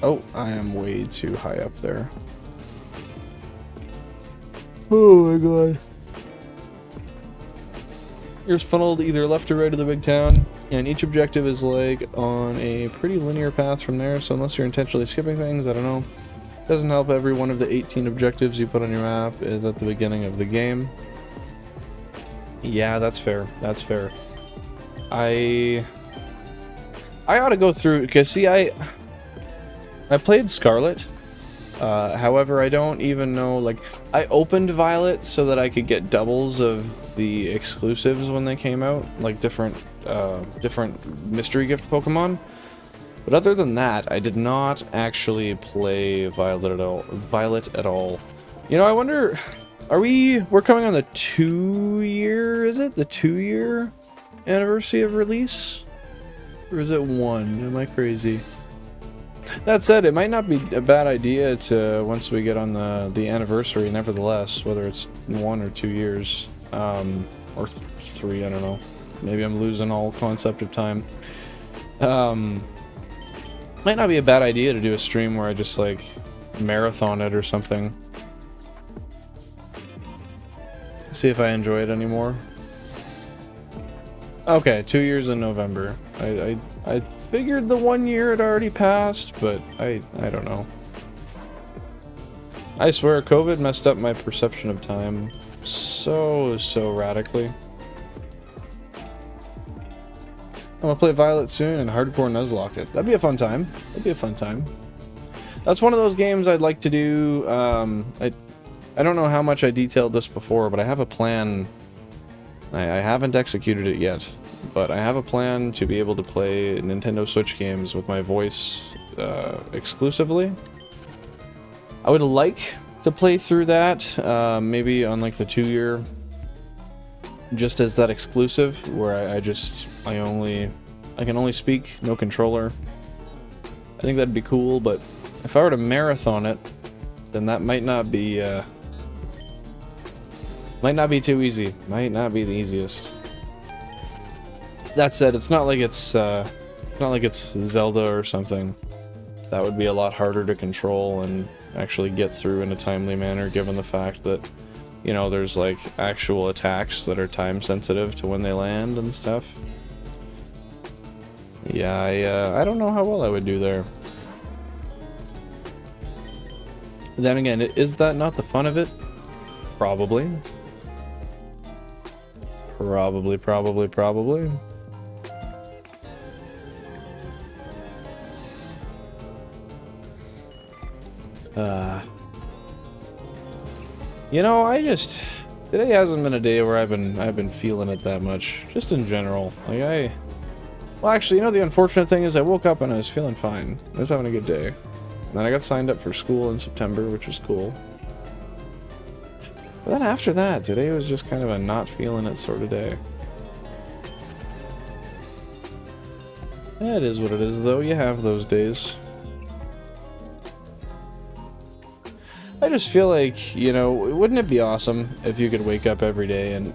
Oh, I am way too high up there. Oh my god. You're funneled either left or right of the big town, and each objective is like on a pretty linear path from there, so unless you're intentionally skipping things, I don't know. Doesn't help every one of the 18 objectives you put on your map is at the beginning of the game. Yeah, that's fair. That's fair. I ought to go through, because see, I played Scarlet. However, I don't even know, like, I opened Violet so that I could get doubles of the exclusives when they came out, like different mystery gift Pokemon. But other than that, I did not actually play Violet at all. You know, I wonder, we're coming on the 2-year, is it? The 2-year anniversary of release? Or is it 1? Am I crazy? That said, it might not be a bad idea to, once we get on the anniversary, nevertheless, whether it's 1 or 2 years, or 3, I don't know. Maybe I'm losing all concept of time. Might not be a bad idea to do a stream where I just, like, marathon it or something. See if I enjoy it anymore. Okay, 2 years in November. I figured the 1 year had already passed, but I don't know. I swear, COVID messed up my perception of time so radically. I'm gonna play Violet soon and hardcore Nuzlocke it. That'd be a fun time. That'd be a fun time. That's one of those games I'd like to do. I don't know how much I detailed this before, but I have a plan. I haven't executed it yet, but I have a plan to be able to play Nintendo Switch games with my voice exclusively. I would like to play through that, maybe on like the 2-year, just as that exclusive, where I can only speak, no controller. I think that'd be cool, but if I were to marathon it, then that might not be too easy. Might not be the easiest. That said, it's not like it's Zelda or something. That would be a lot harder to control and actually get through in a timely manner, given the fact that, you know, there's like actual attacks that are time sensitive to when they land and stuff. Yeah, I don't know how well I would do there. Then again, is that not the fun of it? Probably. Probably. You know, today hasn't been a day where I've been feeling it that much, just in general. Like well, actually, you know, the unfortunate thing is I woke up and I was feeling fine. I was having a good day. And then I got signed up for school in September, which was cool. But then after that, today was just kind of a not feeling it sort of day. It is what it is, though. You have those days. I just feel like, you know, wouldn't it be awesome if you could wake up every day and...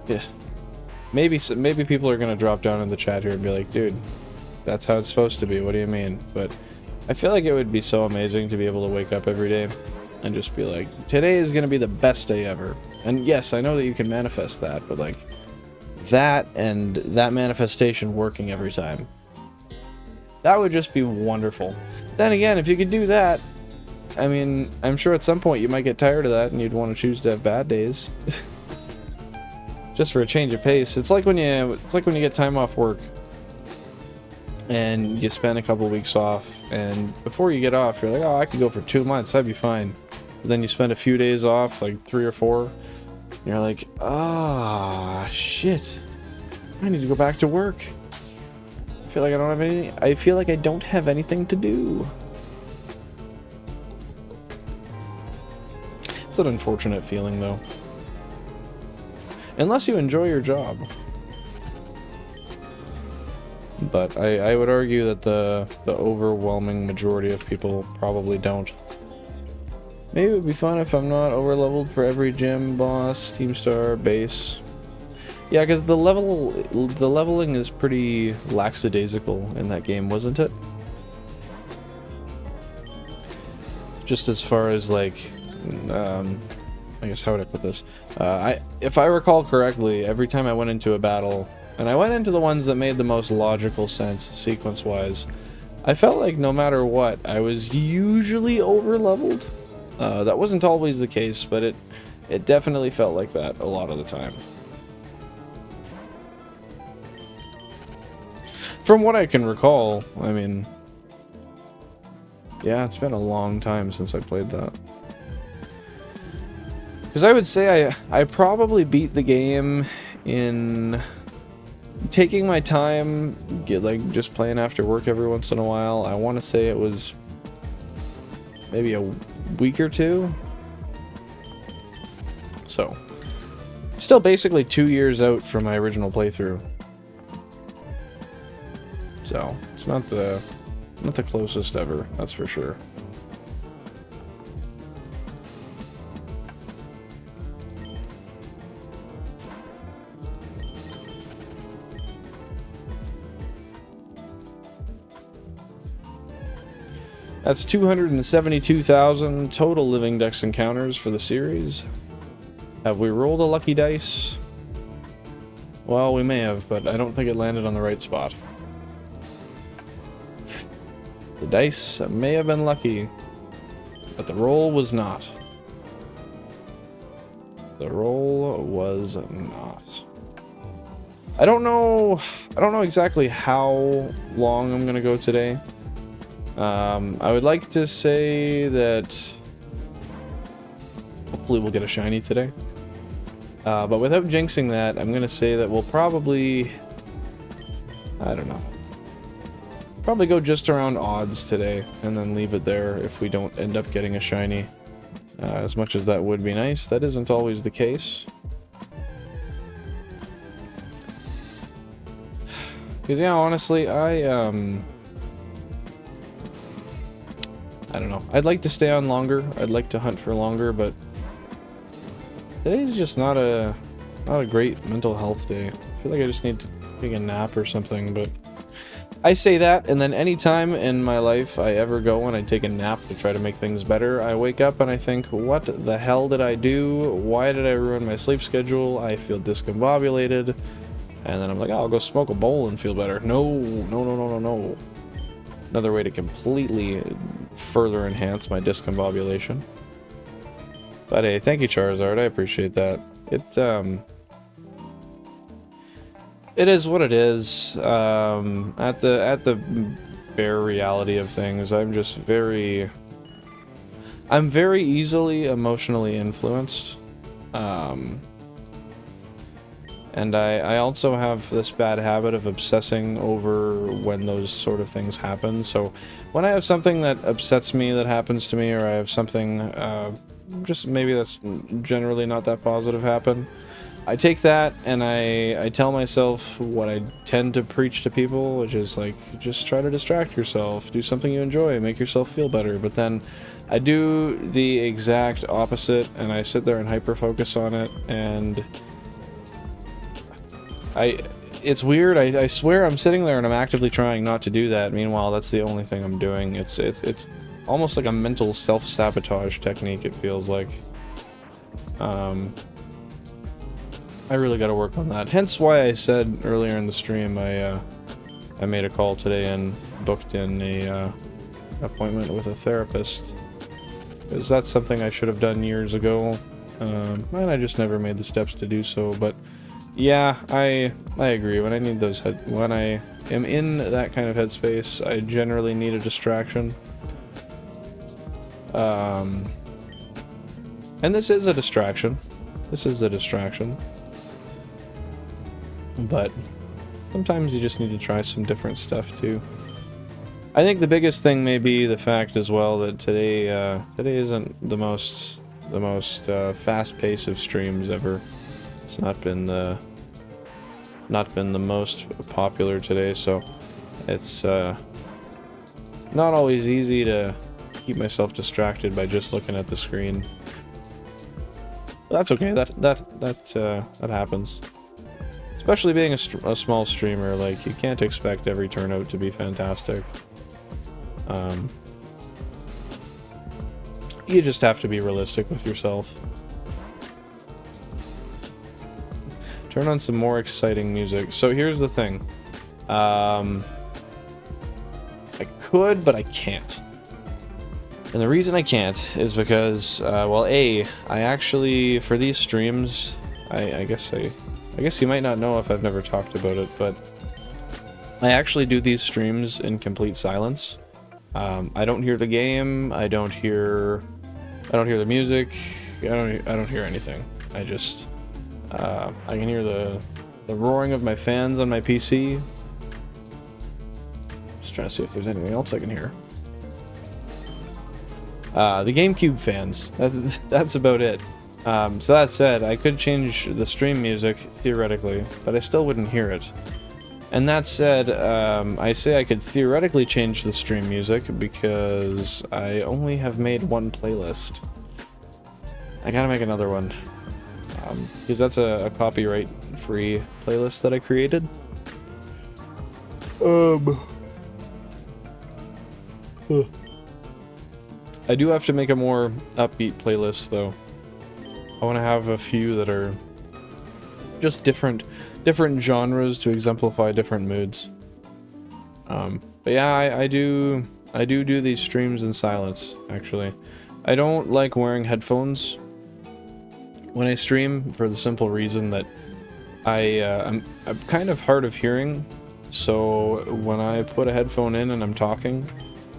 Maybe people are going to drop down in the chat here and be like, dude, that's how it's supposed to be. What do you mean? But I feel like it would be so amazing to be able to wake up every day and just be like, today is going to be the best day ever. And yes, I know that you can manifest that, but like that and that manifestation working every time. That would just be wonderful. Then again, if you could do that, I mean, I'm sure at some point you might get tired of that and you'd want to choose to have bad days. Just for a change of pace. It's like when you get time off work and you spend a couple weeks off, and before you get off, you're like, oh, I could go for 2 months, I'd be fine. But then you spend a few days off, like 3 or 4, and you're like, ah, shit, I need to go back to work. I feel like I don't have anything to do. It's an unfortunate feeling, though. Unless you enjoy your job. But I would argue that the overwhelming majority of people probably don't. Maybe it would be fun if I'm not overleveled for every gym, boss, team star, base. Yeah, because the leveling is pretty lackadaisical in that game, wasn't it? Just as far as like, I guess how would I put this? If I recall correctly, every time I went into a battle, and I went into the ones that made the most logical sense sequence-wise, I felt like no matter what, I was usually over-leveled. That wasn't always the case, but it definitely felt like that a lot of the time. From what I can recall, I mean... Yeah, it's been a long time since I played that. Because I would say I probably beat the game in taking my time, just playing after work every once in a while. I want to say it was maybe a week or 2. So, still basically 2 years out from my original playthrough. So, it's not the closest ever, that's for sure. That's 272,000 total Living Dex encounters for the series. Have we rolled a lucky dice? Well, we may have, but I don't think it landed on the right spot. The dice may have been lucky, but the roll was not. The roll was not. I don't know exactly how long I'm gonna go today. I would like to say that hopefully we'll get a shiny today. But without jinxing that, I'm gonna say that we'll probably, I don't know, probably go just around odds today and then leave it there if we don't end up getting a shiny. As much as that would be nice, that isn't always the case. Because yeah, honestly, I don't know. I'd like to stay on longer. I'd like to hunt for longer, but today's just not a great mental health day. I feel like I just need to take a nap or something, but I say that, and then anytime in my life I ever go and I take a nap to try to make things better, I wake up and I think, what the hell did I do? Why did I ruin my sleep schedule? I feel discombobulated. And then I'm like, oh, I'll go smoke a bowl and feel better. No, no, no, no, no, no. Another way to completely further enhance my discombobulation. But hey, thank you, Charizard. I appreciate that. It is what it is. At the bare reality of things, I'm very easily emotionally influenced. And I also have this bad habit of obsessing over when those sort of things happen. So when I have something that upsets me that happens to me, or I have something just maybe that's generally not that positive happen, I take that and I tell myself what I tend to preach to people, which is like, just try to distract yourself, do something you enjoy, make yourself feel better. But then I do the exact opposite, and I sit there and hyper-focus on it, and it's weird. I swear I'm sitting there and I'm actively trying not to do that. Meanwhile, that's the only thing I'm doing. It's almost like a mental self-sabotage technique, it feels like. I really got to work on that. Hence why I said earlier in the stream I made a call today and booked in a appointment with a therapist, because that's something I should have done years ago, and I just never made the steps to do so. But yeah, I agree. When I am in that kind of headspace, I generally need a distraction. And this is a distraction. This is a distraction. But sometimes you just need to try some different stuff too. I think the biggest thing may be the fact as well that today isn't the most fast pace of streams ever. It's not been the most popular today, so it's not always easy to keep myself distracted by just looking at the screen. But that's okay. That happens. Especially being a small streamer, like, you can't expect every turnout to be fantastic. You just have to be realistic with yourself. Turn on some more exciting music. So here's the thing. I could, but I can't. And the reason I can't is because, well, I actually, for these streams, I guess you might not know if I've never talked about it, but I actually do these streams in complete silence. I don't hear the game. I don't hear the music. I don't hear anything. I just I can hear the roaring of my fans on my PC. Just trying to see if there's anything else I can hear. The GameCube fans. That's about it. So that said, I could change the stream music, theoretically, but I still wouldn't hear it. And that said, I say I could theoretically change the stream music because I only have made one playlist. I gotta make another one. Because that's a copyright-free playlist that I created. I do have to make a more upbeat playlist, though. I want to have a few that are just different genres to exemplify different moods. But yeah, I do these streams in silence, actually. I don't like wearing headphones when I stream, for the simple reason that I'm kind of hard of hearing, so when I put a headphone in and I'm talking,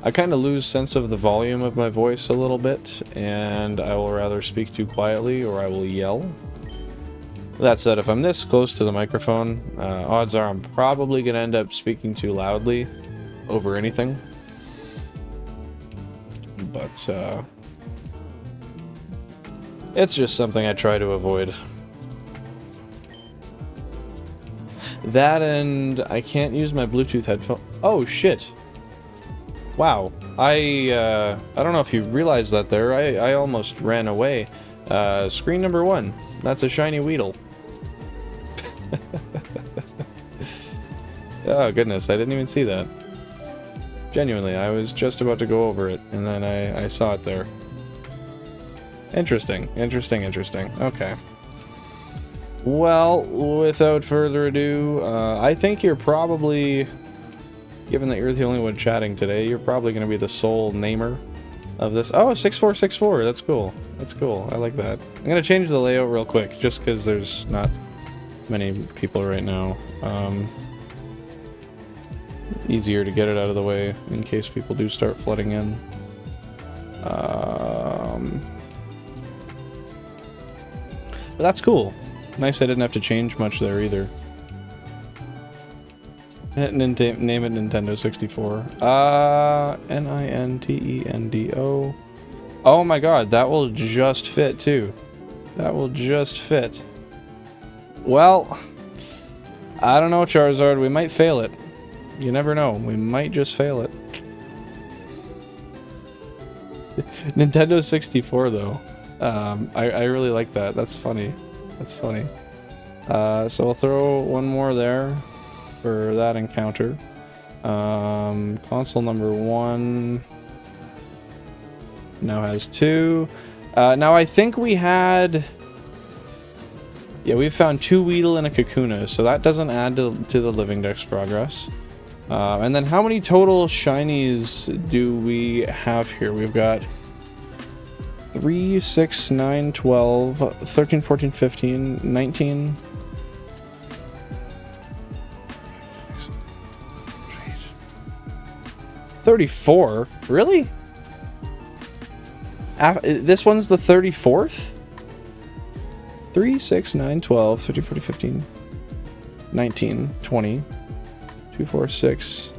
I kind of lose sense of the volume of my voice a little bit, and I will rather speak too quietly or I will yell. That said, if I'm this close to the microphone, odds are I'm probably going to end up speaking too loudly over anything. But it's just something I try to avoid. That, and I can't use my Bluetooth headphone. Oh shit! Wow, I don't know if you realized that there. I almost ran away. Screen number 1. That's a shiny Weedle. Oh goodness, I didn't even see that. Genuinely, I was just about to go over it, and then I saw it there. Interesting, interesting, interesting. Okay. Well, without further ado, I think you're probably, given that you're the only one chatting today, you're probably going to be the sole namer of this. Oh, 6464, that's cool. That's cool, I like that. I'm going to change the layout real quick, just because there's not many people right now. Easier to get it out of the way in case people do start flooding in. But that's cool. Nice I didn't have to change much there either. Name it Nintendo 64. Nintendo. Oh my god, that will just fit too. That will just fit. Well, I don't know, Charizard. We might fail it. You never know. We might just fail it. Nintendo 64 though. I really like that. That's funny. That's funny. So we'll throw one more there for that encounter. Console number 1 now has 2. Now I think we had... Yeah, we found 2 Weedle and a Kakuna, so that doesn't add to the Living Dex progress. And then how many total shinies do we have here? We've got 3, 6, 9, 12, 13, 14, 15, 19... 34? Really? This one's the 34th? 3, 6, 9, 12, 13, 14, 15, 19, 20, 2, 4, 6,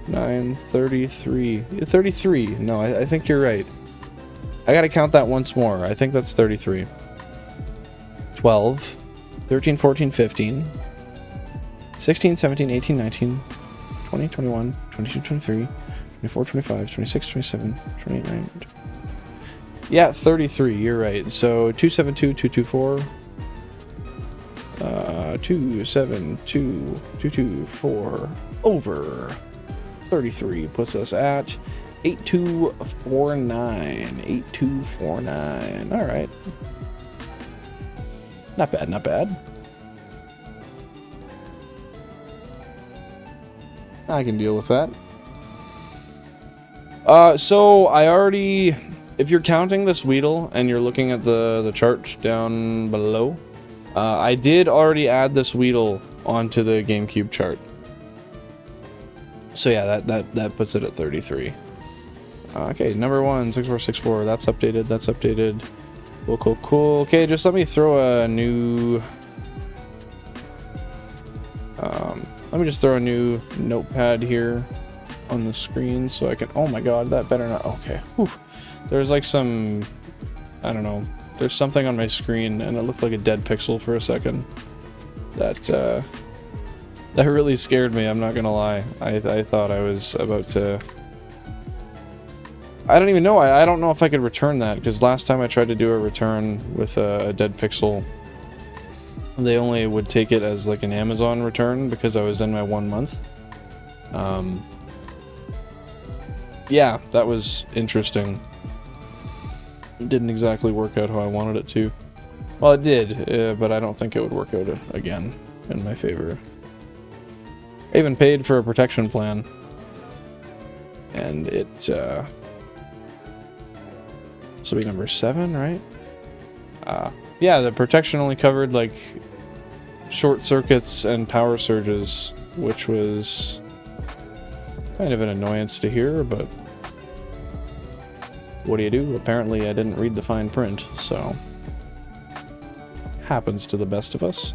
9, 33. 33. No, I think you're right. I gotta count that once more. I think that's 33. 12, 13, 14, 15, 16, 17, 18, 19, 20, 21, 22, 23, 24, 25, 26, 27, 29. Yeah, 33, you're right. So 272, 224. 272, 224 over 33 puts us at 8249. 8249. All right. Not bad, not bad. I can deal with that. So I already, if you're counting this Weedle and you're looking at the chart down below, I did already add this Weedle onto the GameCube chart. So yeah, that puts it at 33. Okay, number 1, 6464. That's updated. That's updated. Cool, cool, cool. Okay, just let me throw a new. Let me just throw a new notepad here on the screen so I can. Oh my god, that better not. Okay. Whew. There's like some. I don't know. There's something on my screen and it looked like a dead pixel for a second. That really scared me, I'm not gonna lie. I thought I was about to... I don't even know. I don't know if I could return that, because last time I tried to do a return with a dead pixel, they only would take it as like an Amazon return because I was in my 1 month. Yeah, that was interesting. It didn't exactly work out how I wanted it to. Well, it did, but I don't think it would work out again in my favor. I even paid for a protection plan, and it This will be number 7, right? Yeah, the protection only covered like short circuits and power surges, which was kind of an annoyance to hear, but what do you do? Apparently I didn't read the fine print, so happens to the best of us.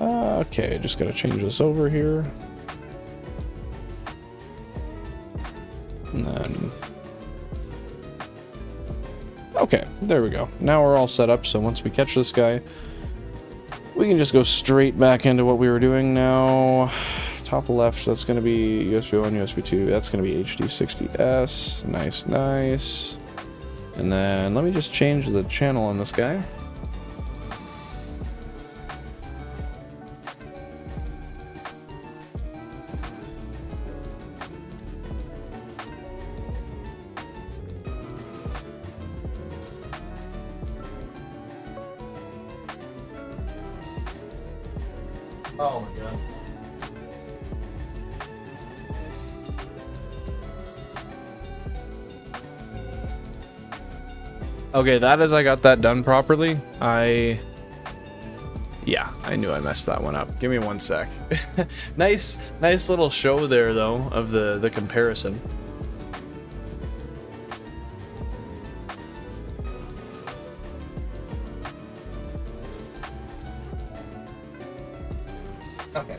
Okay, just gotta change this over here. And then... okay, there we go. Now we're all set up, so once we catch this guy, we can just go straight back into what we were doing now. Top left, that's going to be USB 1, USB 2. That's going to be HD60S. Nice, nice. And then let me just change the channel on this guy. Oh my god. Okay, that is, I got that done properly. Yeah, I knew I messed that one up. Give me 1 sec. Nice little show there, though, of the comparison. Okay.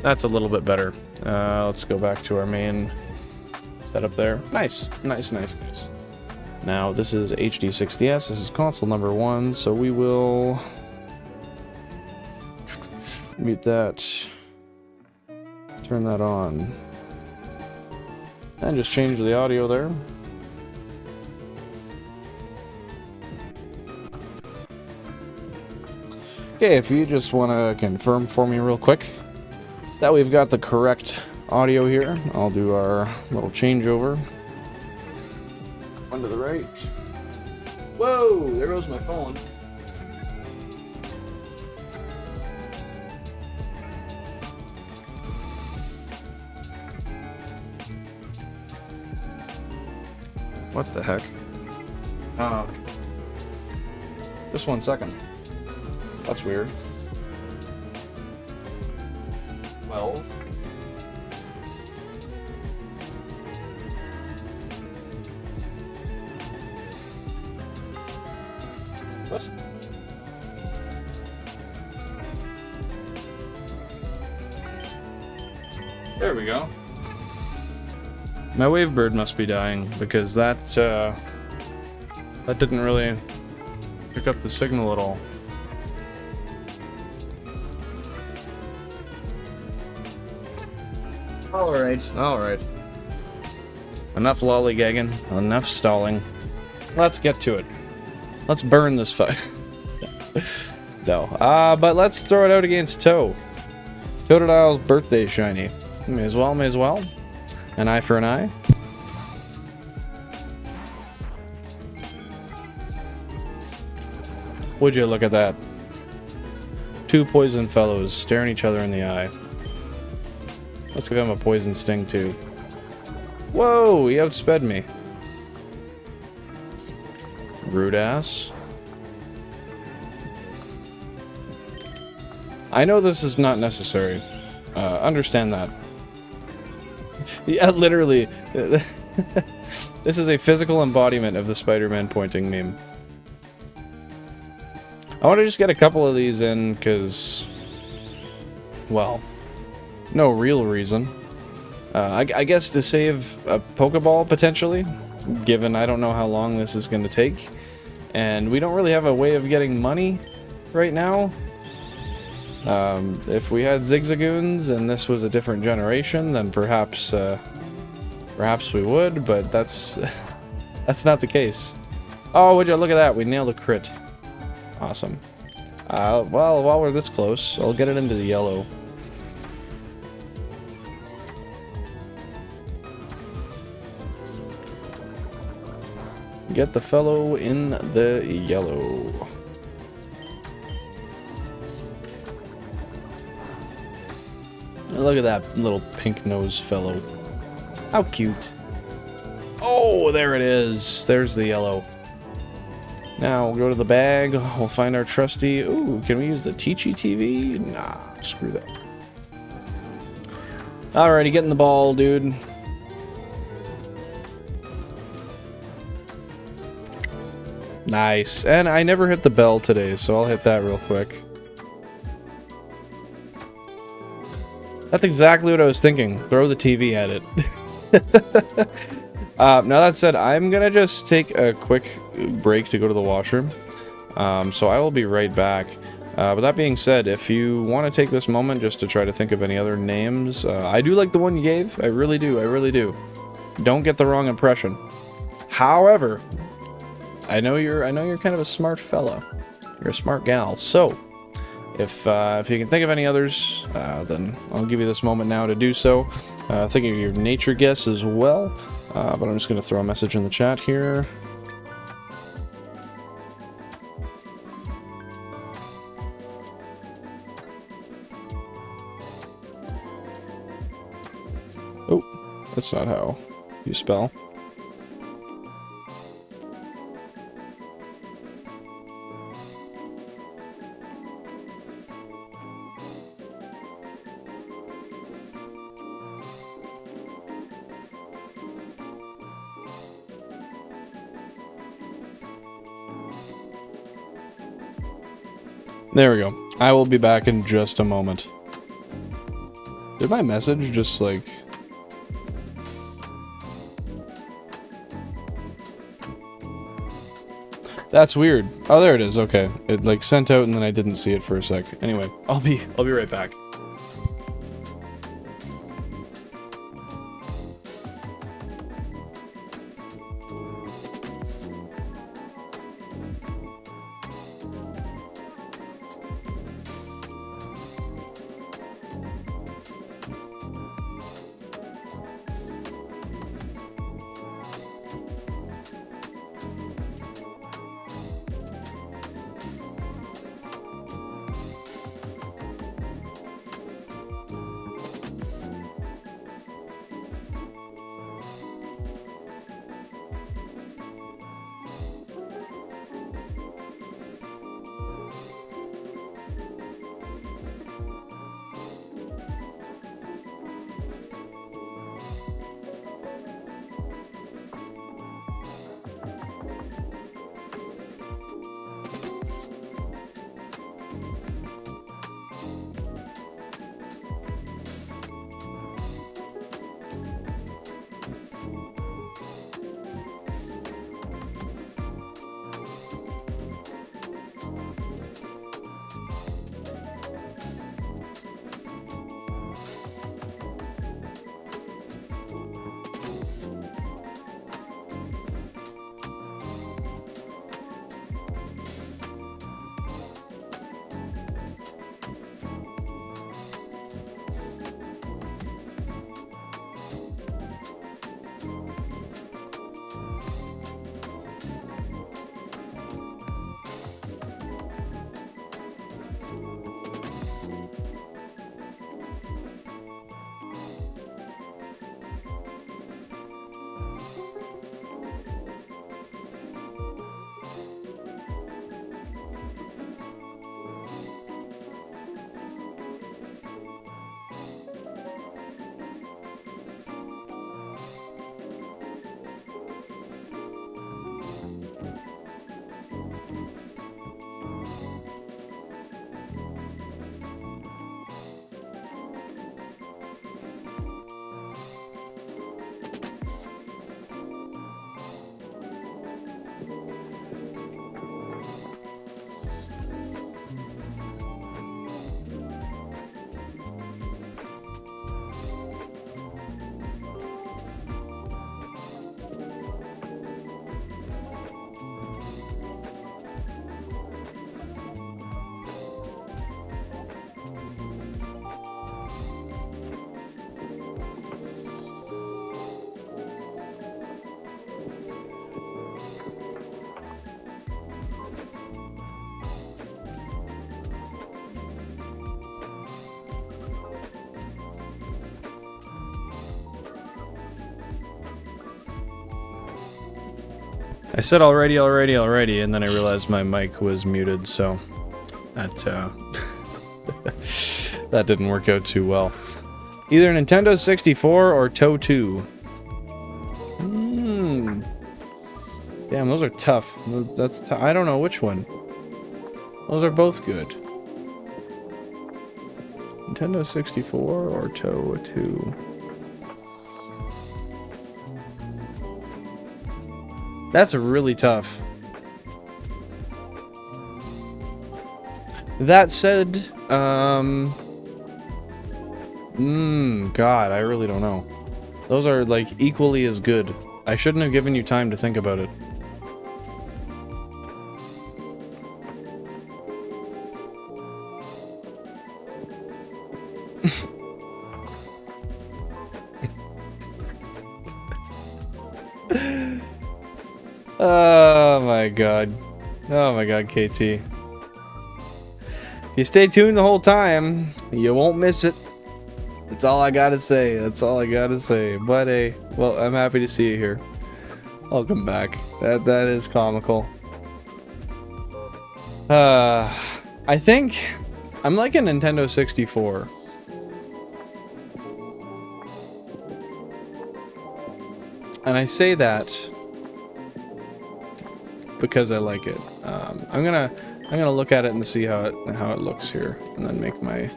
That's a little bit better. Let's go back to our main setup there. Nice. Now, this is HD60S. This is console number 1, so we will mute that, turn that on, and just change the audio there. Okay, if you just want to confirm for me real quick that we've got the correct audio here, I'll do our little changeover. One to the right. Whoa, there goes my phone. What the heck? Just 1 second. That's weird. 12. What? There we go. My Wavebird must be dying because that didn't really pick up the signal at all. Alright. Enough lollygagging, enough stalling. Let's get to it. Let's burn this fight. No. But let's throw it out against Toe. Totodile's birthday shiny. May as well. An eye for an eye. Would you look at that? 2 poison fellows staring each other in the eye. Let's give him a poison sting too. Whoa, he outsped me. Rude ass. I know this is not necessary. Understand that. Yeah, literally. This is a physical embodiment of the Spider-Man pointing meme. I want to just get a couple of these in, because... well... no real reason. I guess to save a Pokeball, potentially. Given I don't know how long this is going to take. And we don't really have a way of getting money right now. If we had Zigzagoons and this was a different generation, then perhaps we would, but that's that's not the case. Oh, would you look at that? We nailed a crit. Awesome. Well, while we're this close, I'll get it into the yellow. Get the fellow in the yellow. Look at that little pink nose fellow. How cute. Oh, there it is. There's the yellow. Now we'll go to the bag. We'll find our trusty... Ooh, can we use the Teachy TV? Nah, screw that. Alrighty, get in the ball, dude. Nice. And I never hit the bell today, so I'll hit that real quick. That's exactly what I was thinking. Throw the TV at it. Now that said, I'm gonna just take a quick break to go to the washroom. So I will be right back. But that being said, if you want to take this moment just to try to think of any other names, I do like the one you gave. I really do. I really do. Don't get the wrong impression. However, I know you're kind of a smart fella. You're a smart gal. So, if you can think of any others, then I'll give you this moment now to do so. Think of your nature guess as well. But I'm just going to throw a message in the chat here. Oh, that's not how you spell. There we go. I will be back in just a moment. Did my message just, like... That's weird. Oh, there it is. Okay. It, like, sent out and then I didn't see it for a sec. Anyway, I'll be right back. I said already, and then I realized my mic was muted, so that that didn't work out too well. Either Nintendo 64 or Toe 2. Damn, those are tough. That's I don't know which one. Those are both good. Nintendo 64 or Toe 2. That's really tough. That said, God, I really don't know. Those are, like, equally as good. I shouldn't have given you time to think about it. Oh my god. Oh my god, KT. If you stay tuned the whole time, you won't miss it. That's all I gotta say. That's all I gotta say. But hey, well, I'm happy to see you here. Welcome back. That is comical. I think I'm like a Nintendo 64. And I say that because I like it. I'm gonna look at it and see how it looks here, and then make my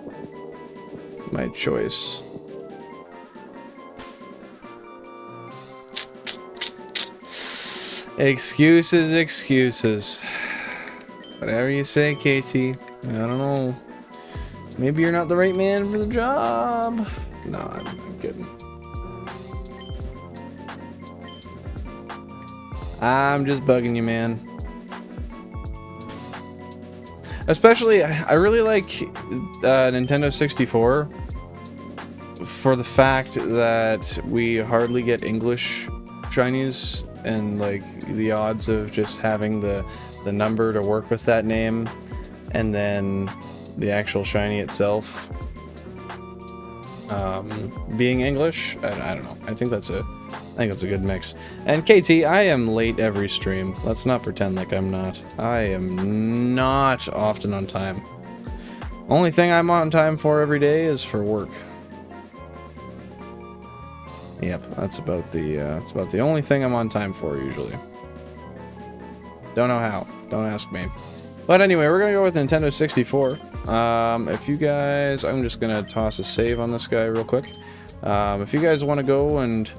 choice. Excuses. Whatever you say, KT. I don't know. Maybe you're not the right man for the job. No, I'm kidding. I'm just bugging you, man. Especially, I really like Nintendo 64 for the fact that we hardly get English shinies, and like the odds of just having the number to work with that name and then the actual shiny itself being English. I don't know. I think that's a good mix. And KT, I am late every stream. Let's not pretend like I'm not. I am not often on time. Only thing I'm on time for every day is for work. Yep, that's about the only thing I'm on time for usually. Don't know how. Don't ask me. But anyway, we're gonna go with Nintendo 64. If you guys, I'm just gonna toss a save on this guy real quick. If you guys want to go and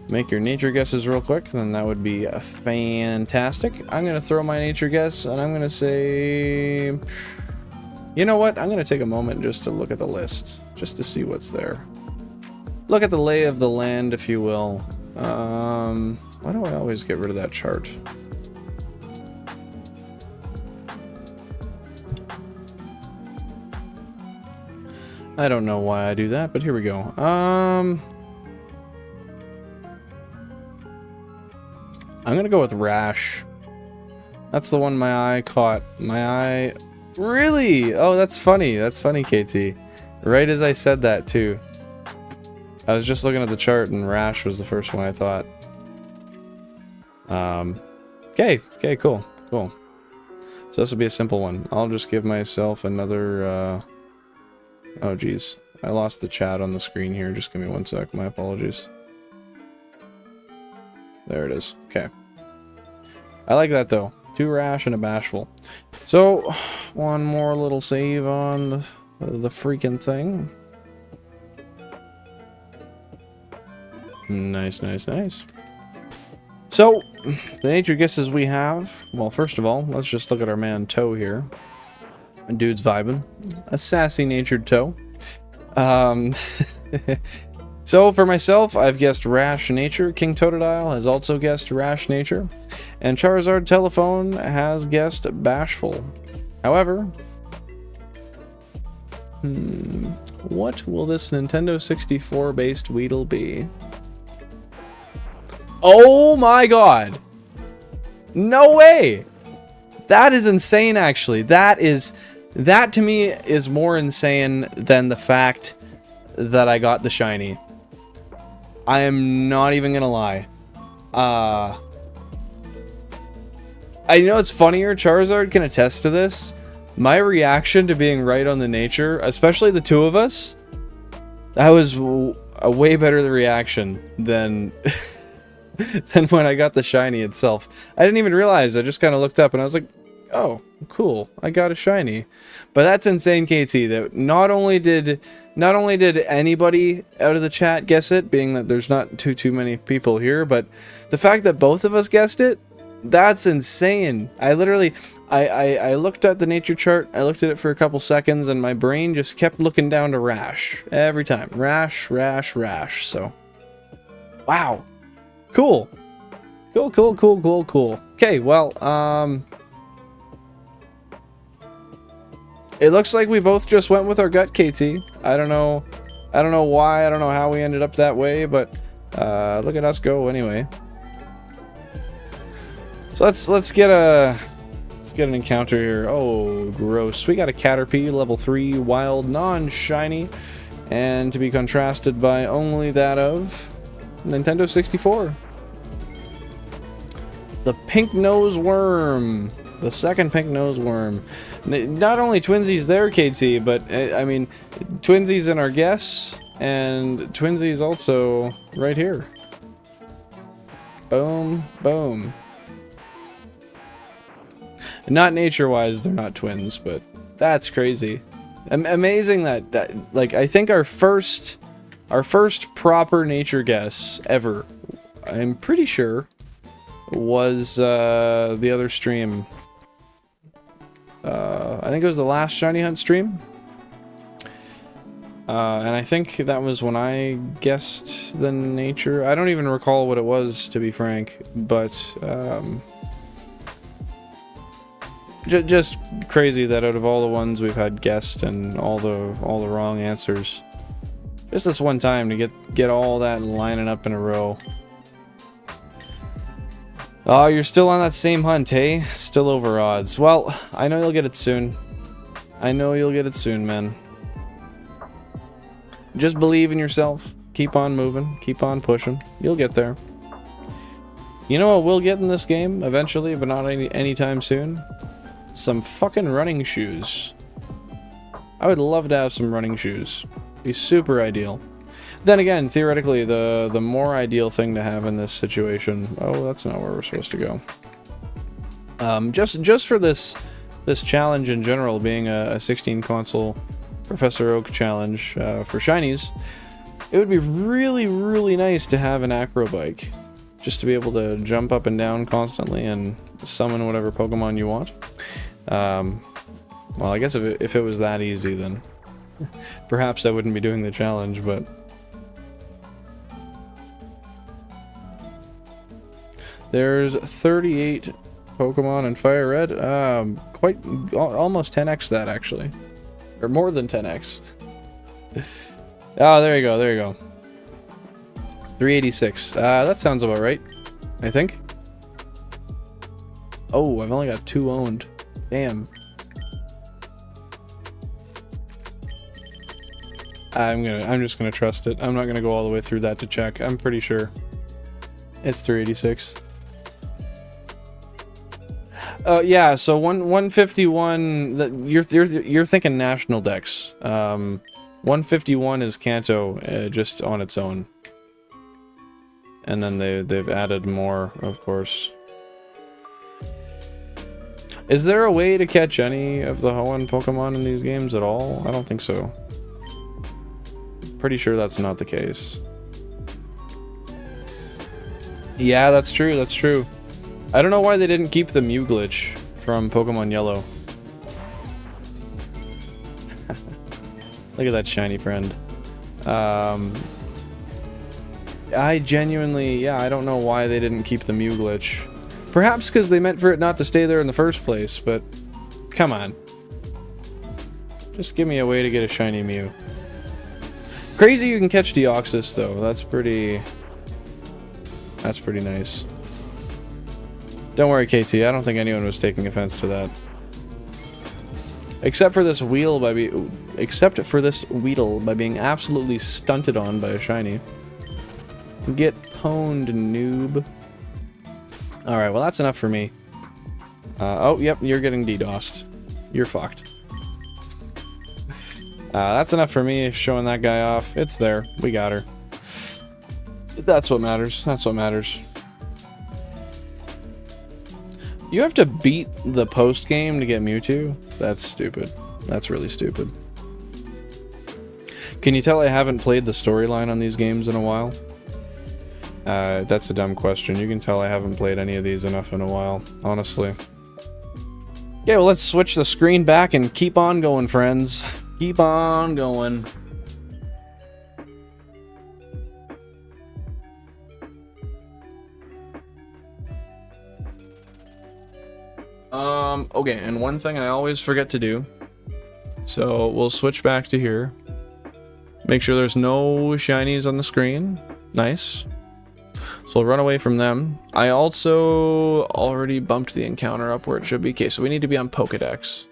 make your nature guesses real quick, then that would be fantastic. I'm gonna throw my nature guess, and I'm gonna say, you know what? I'm gonna take a moment just to look at the list, just to see what's there. Look at the lay of the land, if you will. Why do I always get rid of that chart? I don't know why I do that, but here we go. I'm gonna go with Rash. That's the one my eye caught. My eye... Really? Oh, that's funny. That's funny, KT. Right as I said that, too. I was just looking at the chart, and Rash was the first one I thought. Okay, cool. So this will be a simple one. I'll just give myself another, oh, geez. I lost the chat on the screen here. Just give me one sec. My apologies. There it is. Okay. I like that, though. 2 Rash and a Bashful. So, one more little save on the freaking thing. Nice. So, the nature guesses we have... Well, first of all, let's just look at our man Toe here. Dude's vibing. A sassy natured Toe. So, for myself, I've guessed Rash Nature. King Totodile has also guessed Rash Nature. And Charizard Telephone has guessed Bashful. However... what will this Nintendo 64-based Weedle be? Oh my god! No way! That is insane, actually. That to me is more insane than the fact that I got the shiny. I am not even gonna lie. I know it's funnier. Charizard can attest to this. My reaction to being right on the nature, especially the two of us, that was a way better reaction than than when I got the shiny itself. I didn't even realize. I just kind of looked up and I was like, "Oh, cool! I got a shiny." But that's insane, KT. That not only did anybody out of the chat guess it, being that there's not too many people here, but the fact that both of us guessed it, that's insane. I literally, I looked at the nature chart, I looked at it for a couple seconds, and my brain just kept looking down to Rash every time. Rash, Rash, Rash. So, wow. Cool. Cool. Okay, well, it looks like we both just went with our gut, KT. I don't know why, I don't know how we ended up that way, but look at us go anyway. So let's get an encounter here. Oh, gross. We got a Caterpie, level 3, wild, non-shiny, and to be contrasted by only that of Nintendo 64. The pink nose worm. The second pink nose worm. Not only twinsies there, KT, but I mean, twinsies in our guess, and twinsies also right here. Boom, boom. Not nature-wise, they're not twins, but that's crazy. Amazing that like, I think our first proper nature guess ever, I'm pretty sure, was the other stream. I think it was the last Shiny Hunt stream. And I think that was when I guessed the nature. I don't even recall what it was, to be frank, but just crazy that out of all the ones we've had guessed and all the wrong answers, just this one time to get all that lining up in a row. Oh, you're still on that same hunt, hey? Still over odds. Well, I know you'll get it soon. I know you'll get it soon, man. Just believe in yourself. Keep on moving. Keep on pushing. You'll get there. You know what we'll get in this game eventually, but not anytime soon? Some fucking running shoes. I would love to have some running shoes. Be super ideal. Then again, theoretically, the more ideal thing to have in this situation... Oh, that's not where we're supposed to go. Just for this challenge in general, being a 16 console Professor Oak challenge for shinies, it would be really, really nice to have an acro bike. Just to be able to jump up and down constantly and summon whatever Pokemon you want. Well, I guess if it was that easy, then perhaps I wouldn't be doing the challenge, but... There's 38 Pokemon in FireRed. Almost 10x that, actually. Or more than 10x. Oh, there you go, there you go. 386. That sounds about right, I think. Oh, I've only got 2 owned. Damn. I'm just gonna trust it. I'm not gonna go all the way through that to check. I'm pretty sure it's 386. Yeah, so 151. You're thinking national dex. 151 is Kanto, just on its own, and then they've added more, of course. Is there a way to catch any of the Hoenn Pokemon in these games at all? I don't think so. Pretty sure that's not the case. Yeah, that's true. That's true. I don't know why they didn't keep the Mew glitch from Pokemon Yellow. Look at that shiny friend. I genuinely, yeah, I don't know why they didn't keep the Mew glitch. Perhaps because they meant for it not to stay there in the first place, but come on. Just give me a way to get a shiny Mew. Crazy you can catch Deoxys though. That's pretty nice. Don't worry, KT. I don't think anyone was taking offense to that. Except for this Weedle by being absolutely stunted on by a shiny. Get pwned, noob. Alright, well that's enough for me. Oh, yep, you're getting DDoSed. You're fucked. That's enough for me showing that guy off. It's there. We got her. That's what matters. That's what matters. You have to beat the post game to get Mewtwo? That's stupid. That's really stupid. Can you tell I haven't played the storyline on these games in a while? That's a dumb question. You can tell I haven't played any of these enough in a while, honestly. Okay, well, let's switch the screen back and keep on going, friends. Keep on going. Okay, and one thing I always forget to do. So we'll switch back to here. Make sure there's no shinies on the screen. Nice. So we'll run away from them. I also already bumped the encounter up where it should be. Okay, so we need to be on Pokédex.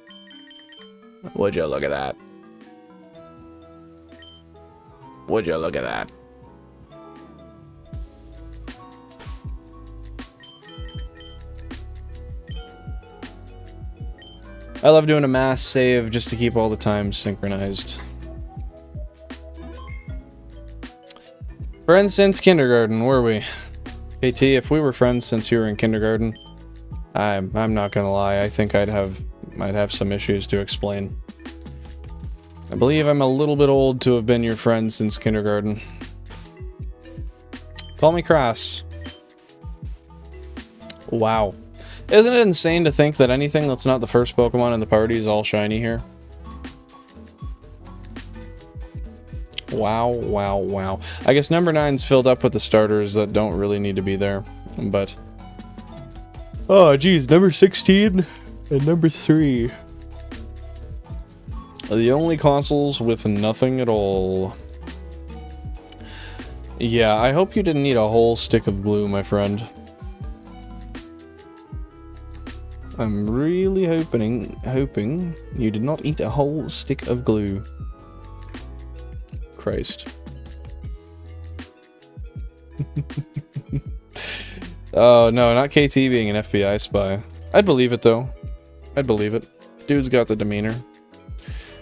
Would you look at that? Would you look at that? I love doing a mass save just to keep all the times synchronized. Friends since kindergarten, were we? KT, if we were friends since you were in kindergarten, I'm not gonna lie, I think I'd have some issues to explain. I believe I'm a little bit old to have been your friend since kindergarten. Call me crass. Wow. Isn't it insane to think that anything that's not the first Pokemon in the party is all shiny here? Wow, wow, wow. I guess number 9's filled up with the starters that don't really need to be there, but... Oh, geez, number 16 and number 3. The only consoles with nothing at all. Yeah, I hope you didn't eat a whole stick of glue, my friend. I'm really hoping you did not eat a whole stick of glue. Christ. Oh, no, not KT being an FBI spy. I'd believe it, though. I'd believe it. Dude's got the demeanor.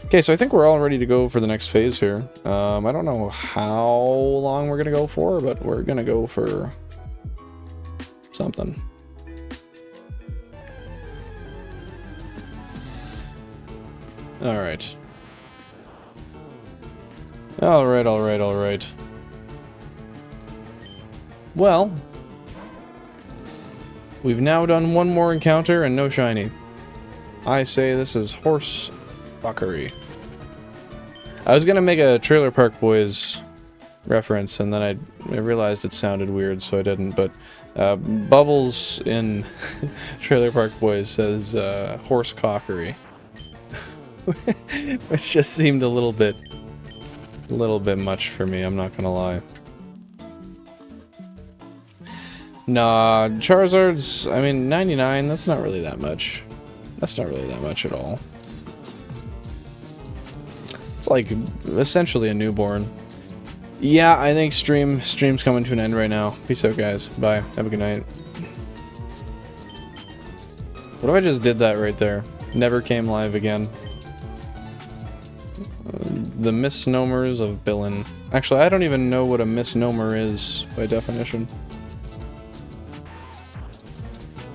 Okay, so I think we're all ready to go for the next phase here. I don't know how long we're going to go for, but we're going to go for something. Alright. Alright. Well, we've now done one more encounter and no shiny. I say this is horse fuckery. I was gonna make a Trailer Park Boys reference and then I realized it sounded weird, so I didn't, but Bubbles in Trailer Park Boys says horse cockery. Which just seemed a little bit much for me, I'm not gonna lie. Nah, Charizard's, I mean, 99, that's not really that much. That's not really that much at all. It's like, essentially a newborn. Yeah, I think stream's coming to an end right now. Peace out, guys. Bye. Have a good night. What if I just did that right there? Never came live again. The misnomers of Billen. Actually, I don't even know what a misnomer is by definition.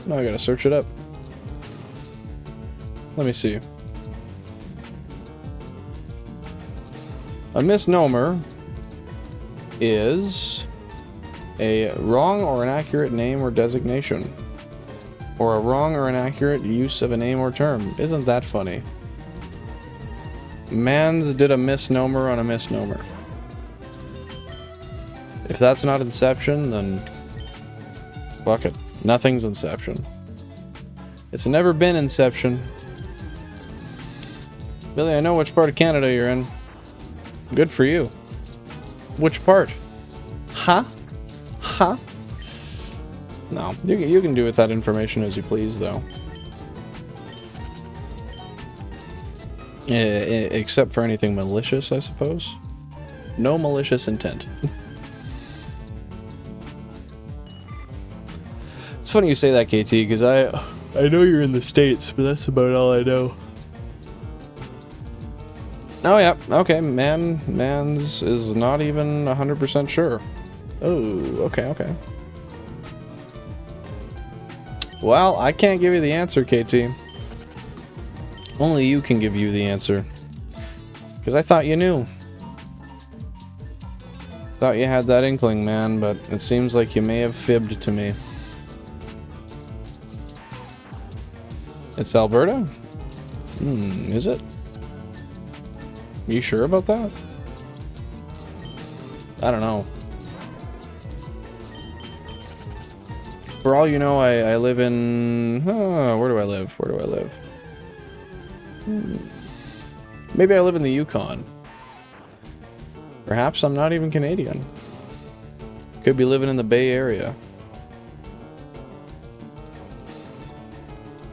Now I gotta search it up. Let me see. A misnomer is a wrong or inaccurate name or designation, or a wrong or inaccurate use of a name or term. Isn't that funny? Mans did a misnomer on a misnomer. If that's not Inception, then fuck it. Nothing's Inception. It's never been Inception. Billy, I know which part of Canada you're in. Good for you. Which part? Huh? Huh? No, you can do with that information as you please, though. Except for anything malicious, I suppose. No malicious intent. It's funny you say that, KT, because I know you're in the States, but that's about all I know. Oh, yeah. Okay, Mans is not even 100% sure. Oh, okay. Well, I can't give you the answer, KT. Only you can give you the answer. Because I thought you knew. Thought you had that inkling, man, but it seems like you may have fibbed to me. It's Alberta? Is it? You sure about that? I don't know. For all you know, I live in... where do I live? Maybe I live in the Yukon. Perhaps I'm not even Canadian. Could be living in the Bay Area.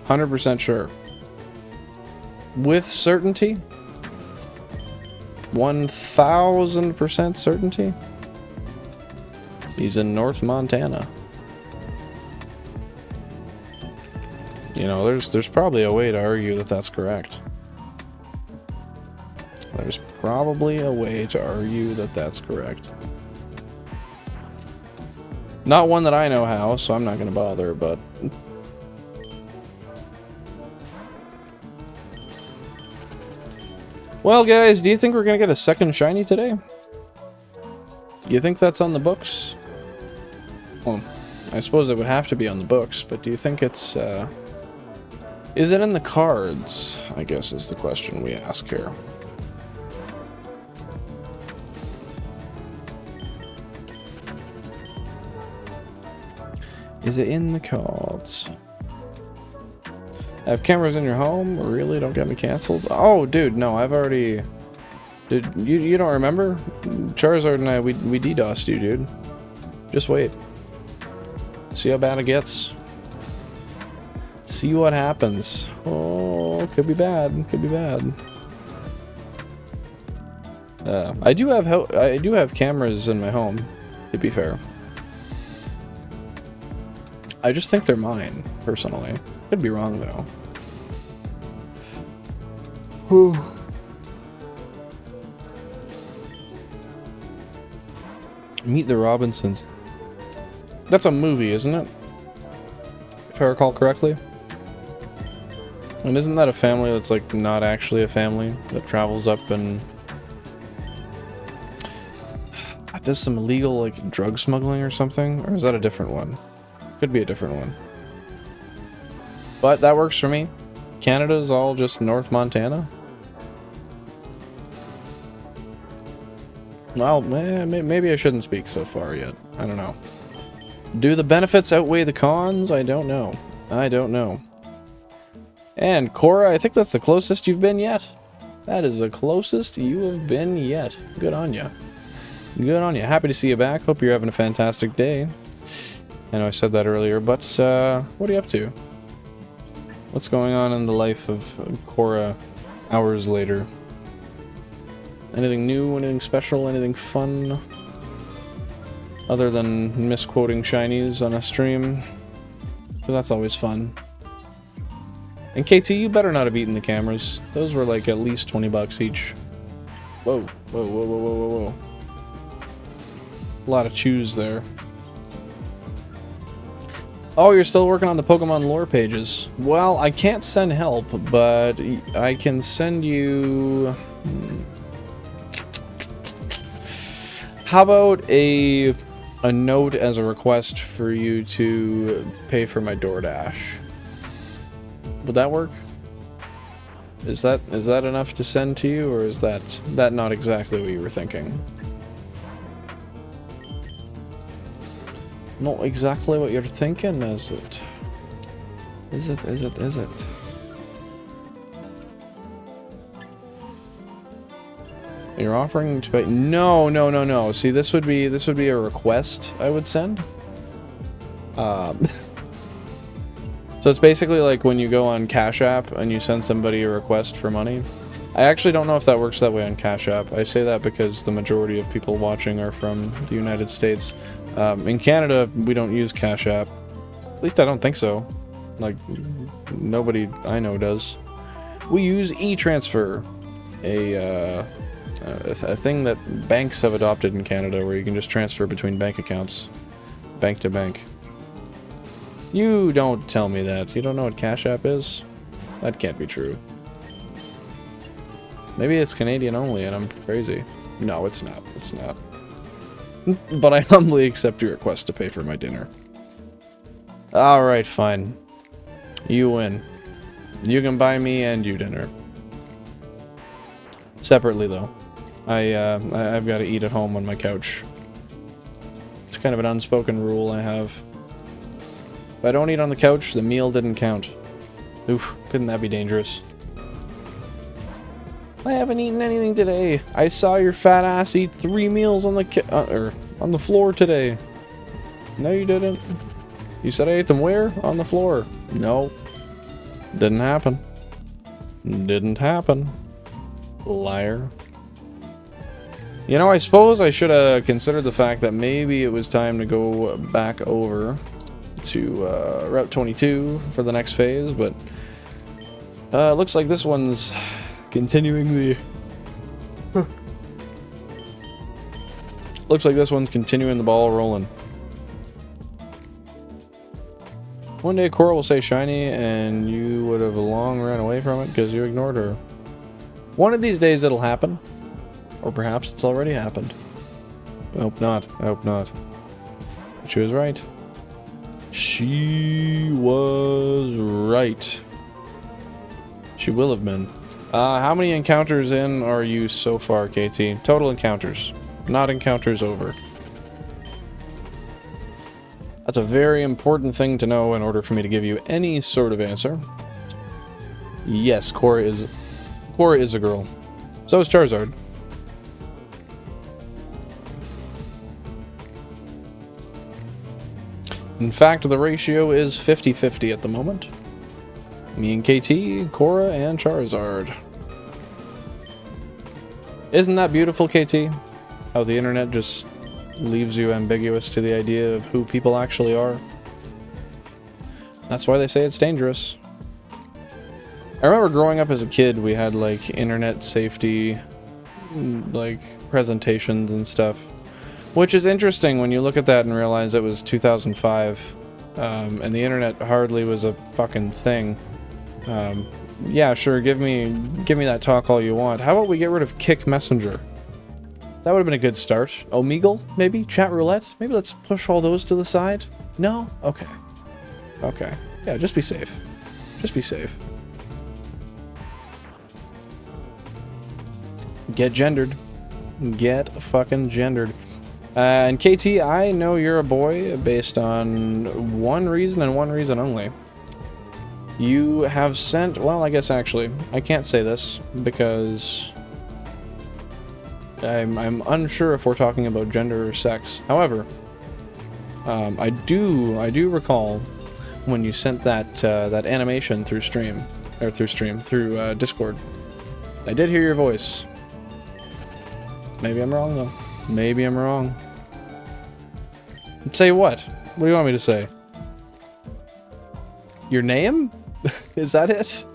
100% sure. With certainty? 1000% certainty? He's in North Montana. You know, there's probably a way to argue that that's correct. There's probably a way to argue that that's correct. Not one that I know how, so I'm not going to bother, but... Well, guys, do you think we're going to get a second shiny today? You think that's on the books? Well, I suppose it would have to be on the books, but do you think it's, is it in the cards? I guess is the question we ask here. Is it in the cards? Have cameras in your home? Really? Don't get me canceled? Oh, dude, no, I've already... Dude, you don't remember? Charizard and I, we DDoSed you, dude. Just wait. See how bad it gets. See what happens. Oh, could be bad. Could be bad. I do have cameras in my home, to be fair. I just think they're mine, personally. Could be wrong, though. Whew. Meet the Robinsons. That's a movie, isn't it? If I recall correctly. And isn't that a family that's, like, not actually a family? That travels up and... does some illegal, like, drug smuggling or something? Or is that a different one? Could be a different one. But that works for me. Canada's all just North Montana. Well, maybe I shouldn't speak so far yet. I don't know. Do the benefits outweigh the cons? I don't know. I don't know. And Cora, I think that's the closest you've been yet. That is the closest you have been yet. Good on you. Good on you. Happy to see you back. Hope you're having a fantastic day. I know I said that earlier, but what are you up to? What's going on in the life of Cora hours later? Anything new, anything special, anything fun? Other than misquoting shinies on a stream? But that's always fun. And KT, you better not have eaten the cameras. Those were like at least 20 bucks each. Whoa, whoa, whoa, whoa, whoa, whoa, whoa. A lot of chews there. Oh, you're still working on the Pokemon lore pages. Well, I can't send help, but I can send you... How about a note as a request for you to pay for my DoorDash? Would that work? Is that enough to send to you, or is that not exactly what you were thinking? Not exactly what you're thinking, is it? Is it? You're offering to pay... No. See, this would be a request I would send. So it's basically like when you go on Cash App and you send somebody a request for money. I actually don't know if that works that way on Cash App. I say that because the majority of people watching are from the United States. In Canada, we don't use Cash App. At least I don't think so. Like, nobody I know does. We use e-transfer, a thing that banks have adopted in Canada where you can just transfer between bank accounts, bank to bank. You don't tell me that. You don't know what Cash App is? That can't be true. Maybe it's Canadian only and I'm crazy. No, it's not. It's not. But I humbly accept your request to pay for my dinner. Alright, fine. You win. You can buy me and you dinner. Separately, though. I've got to eat at home on my couch. It's kind of an unspoken rule I have. If I don't eat on the couch, the meal didn't count. Oof, couldn't that be dangerous? I haven't eaten anything today. I saw your fat ass eat 3 meals on the on the floor today. No, you didn't. You said I ate them where? On the floor. No. Didn't happen. Didn't happen. Liar. You know, I suppose I should have considered the fact that maybe it was time to go back over to Route 22 for the next phase, but looks like this one's continuing the... Looks like this one's continuing the ball rolling. One day Cora will say shiny and you would have long ran away from it because you ignored her. One of these days it'll happen. Or perhaps it's already happened. I hope not. I hope not. But she was right. She was right. She will have been. How many encounters in are you so far, KT? Total encounters. Not encounters over. That's a very important thing to know in order for me to give you any sort of answer. Yes, Cora is a girl. So is Charizard. In fact, the ratio is 50-50 at the moment. Me and KT, Cora, and Charizard. Isn't that beautiful, KT? How the internet just leaves you ambiguous to the idea of who people actually are. That's why they say it's dangerous. I remember growing up as a kid, we had like internet safety, like presentations and stuff. Which is interesting when you look at that and realize it was 2005, and the internet hardly was a fucking thing. Yeah, sure, give me that talk all you want. How about we get rid of Kick Messenger? That would have been a good start. Omegle, maybe? Chat Roulette? Maybe let's push all those to the side? No? Okay. Okay. Yeah, just be safe. Just be safe. Get gendered. Get fucking gendered. And KT, I know you're a boy based on one reason and one reason only. You have sent... Well, I guess actually, I can't say this because I'm unsure if we're talking about gender or sex. However, I do recall when you sent that animation through through Discord. I did hear your voice. Maybe I'm wrong though. Maybe I'm wrong. Say what? What do you want me to say? Your name? Is that it?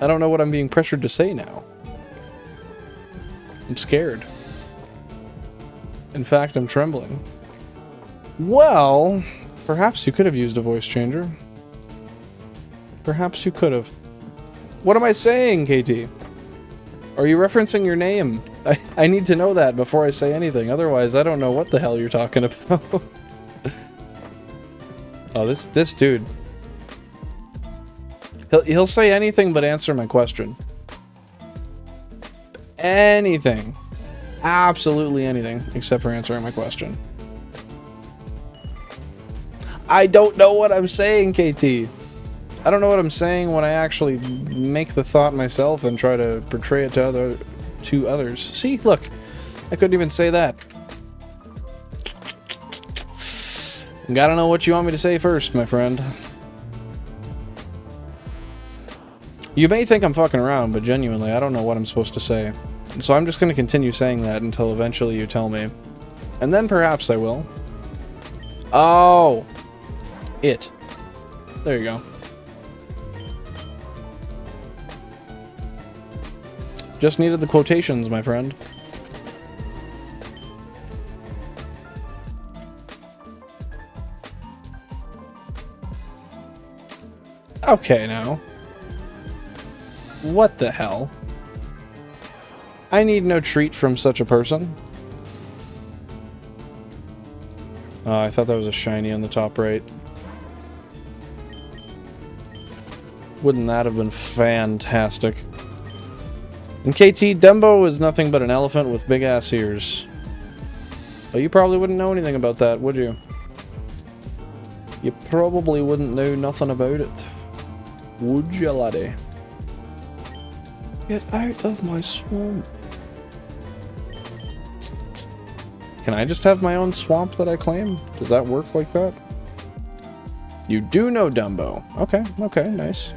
I don't know what I'm being pressured to say now. I'm scared. In fact, I'm trembling. Well, perhaps you could have used a voice changer. Perhaps you could have. What am I saying, KT? Are you referencing your name? I need to know that before I say anything. Otherwise, I don't know what the hell you're talking about. Oh, this dude. He'll say anything but answer my question. Anything. Absolutely anything except for answering my question. I don't know what I'm saying, KT. I don't know what I'm saying when I actually make the thought myself and try to portray it to others. See, look, I couldn't even say that. Gotta know what you want me to say first, my friend. You may think I'm fucking around, but genuinely, I don't know what I'm supposed to say. So I'm just gonna continue saying that until eventually you tell me. And then perhaps I will. Oh! It. There you go. Just needed the quotations, my friend. Okay, now. What the hell? I need no treat from such a person. I thought that was a shiny on the top right. Wouldn't that have been fantastic? In KT, Dumbo is nothing but an elephant with big-ass ears. But you probably wouldn't know anything about that, would you? You probably wouldn't know nothing about it. Would you, laddie? Get out of my swamp. Can I just have my own swamp that I claim? Does that work like that? You do know Dumbo. Okay, okay, nice.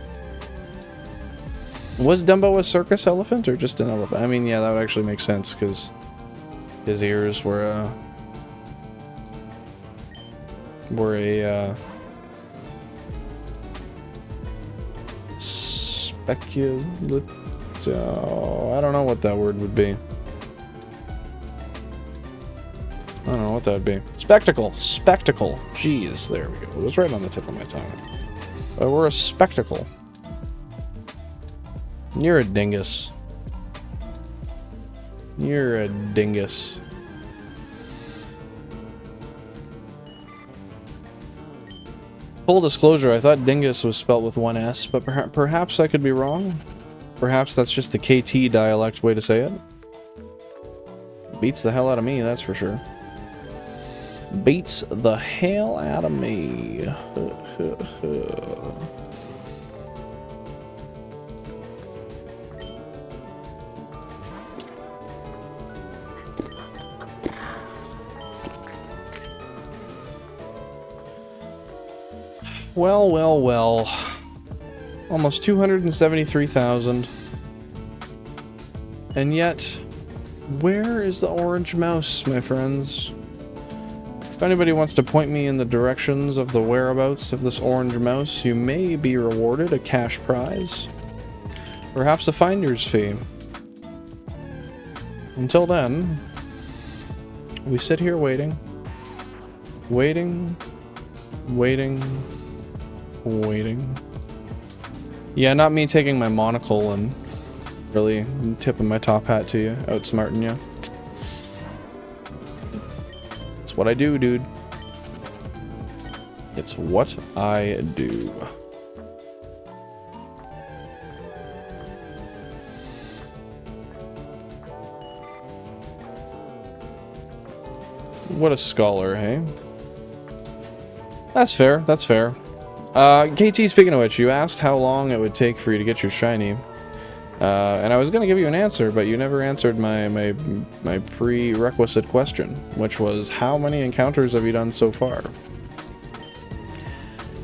Was Dumbo a circus elephant or just an elephant? I mean, yeah, that would actually make sense because his ears were a speculate. I don't know what that word would be. I don't know what that would be. Spectacle. Spectacle. Jeez, there we go. It was right on the tip of my tongue. But we're a spectacle. You're a dingus. You're a dingus. Full disclosure, I thought dingus was spelt with one S, but perhaps I could be wrong. Perhaps that's just the KT dialect way to say it. Beats the hell out of me, that's for sure. Beats the hell out of me. Well, well, well. Almost 273,000. And yet, where is the orange mouse, my friends? If anybody wants to point me in the directions of the whereabouts of this orange mouse, you may be rewarded a cash prize. Perhaps a finder's fee. Until then, we sit here waiting. Waiting. Waiting. Waiting. Yeah, not me taking my monocle and really tipping my top hat to you, outsmarting you. It's what I do, dude. It's what I do. What a scholar, hey? That's fair, that's fair. KT, speaking of which, you asked how long it would take for you to get your shiny. And I was going to give you an answer, but you never answered my prerequisite question, which was how many encounters have you done so far?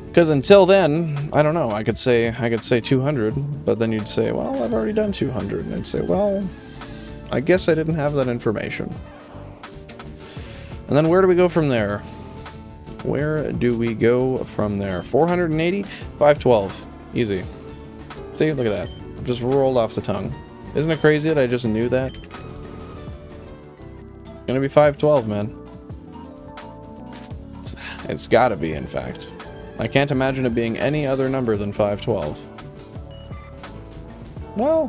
Because until then, I don't know, I could say 200, but then you'd say, well, I've already done 200, and I'd say, well, I guess I didn't have that information. And then where do we go from there? Where do we go from there? 480? 512. Easy. See, look at that. Just rolled off the tongue. Isn't it crazy that I just knew that? It's gonna be 512, man. It's gotta be, in fact. I can't imagine it being any other number than 512. Well,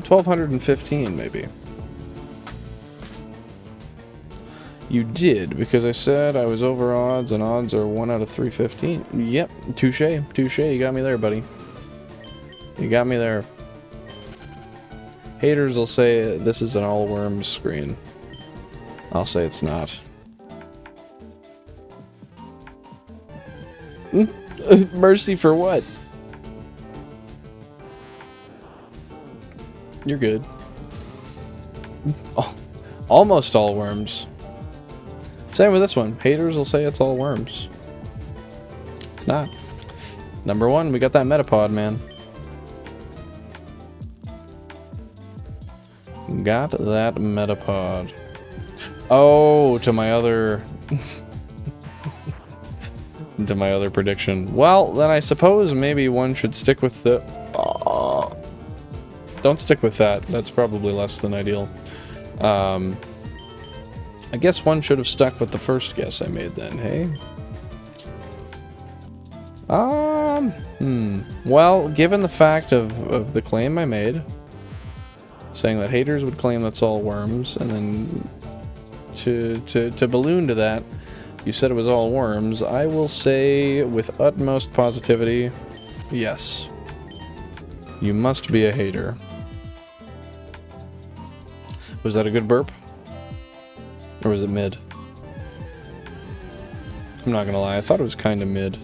1215, maybe. You did, because I said I was over odds, and odds are 1 out of 315. Yep, touche, touche, you got me there, buddy. You got me there. Haters will say this is an all-worms screen. I'll say it's not. Mercy for what? You're good. Oh, almost all worms. Same with this one. Haters will say it's all worms. It's not. Number one, we got that Metapod, man. Got that Metapod. Oh, to my other... into my other prediction. Well, then I suppose maybe one should stick with the... Don't stick with that. That's probably less than ideal. I guess one should have stuck with the first guess I made then, hey? Well, given the fact of the claim I made, saying that haters would claim that's all worms, and then to balloon to that, you said it was all worms, I will say with utmost positivity, yes. You must be a hater. Was that a good burp? Or was it mid? I'm not gonna lie, I thought it was kind of mid.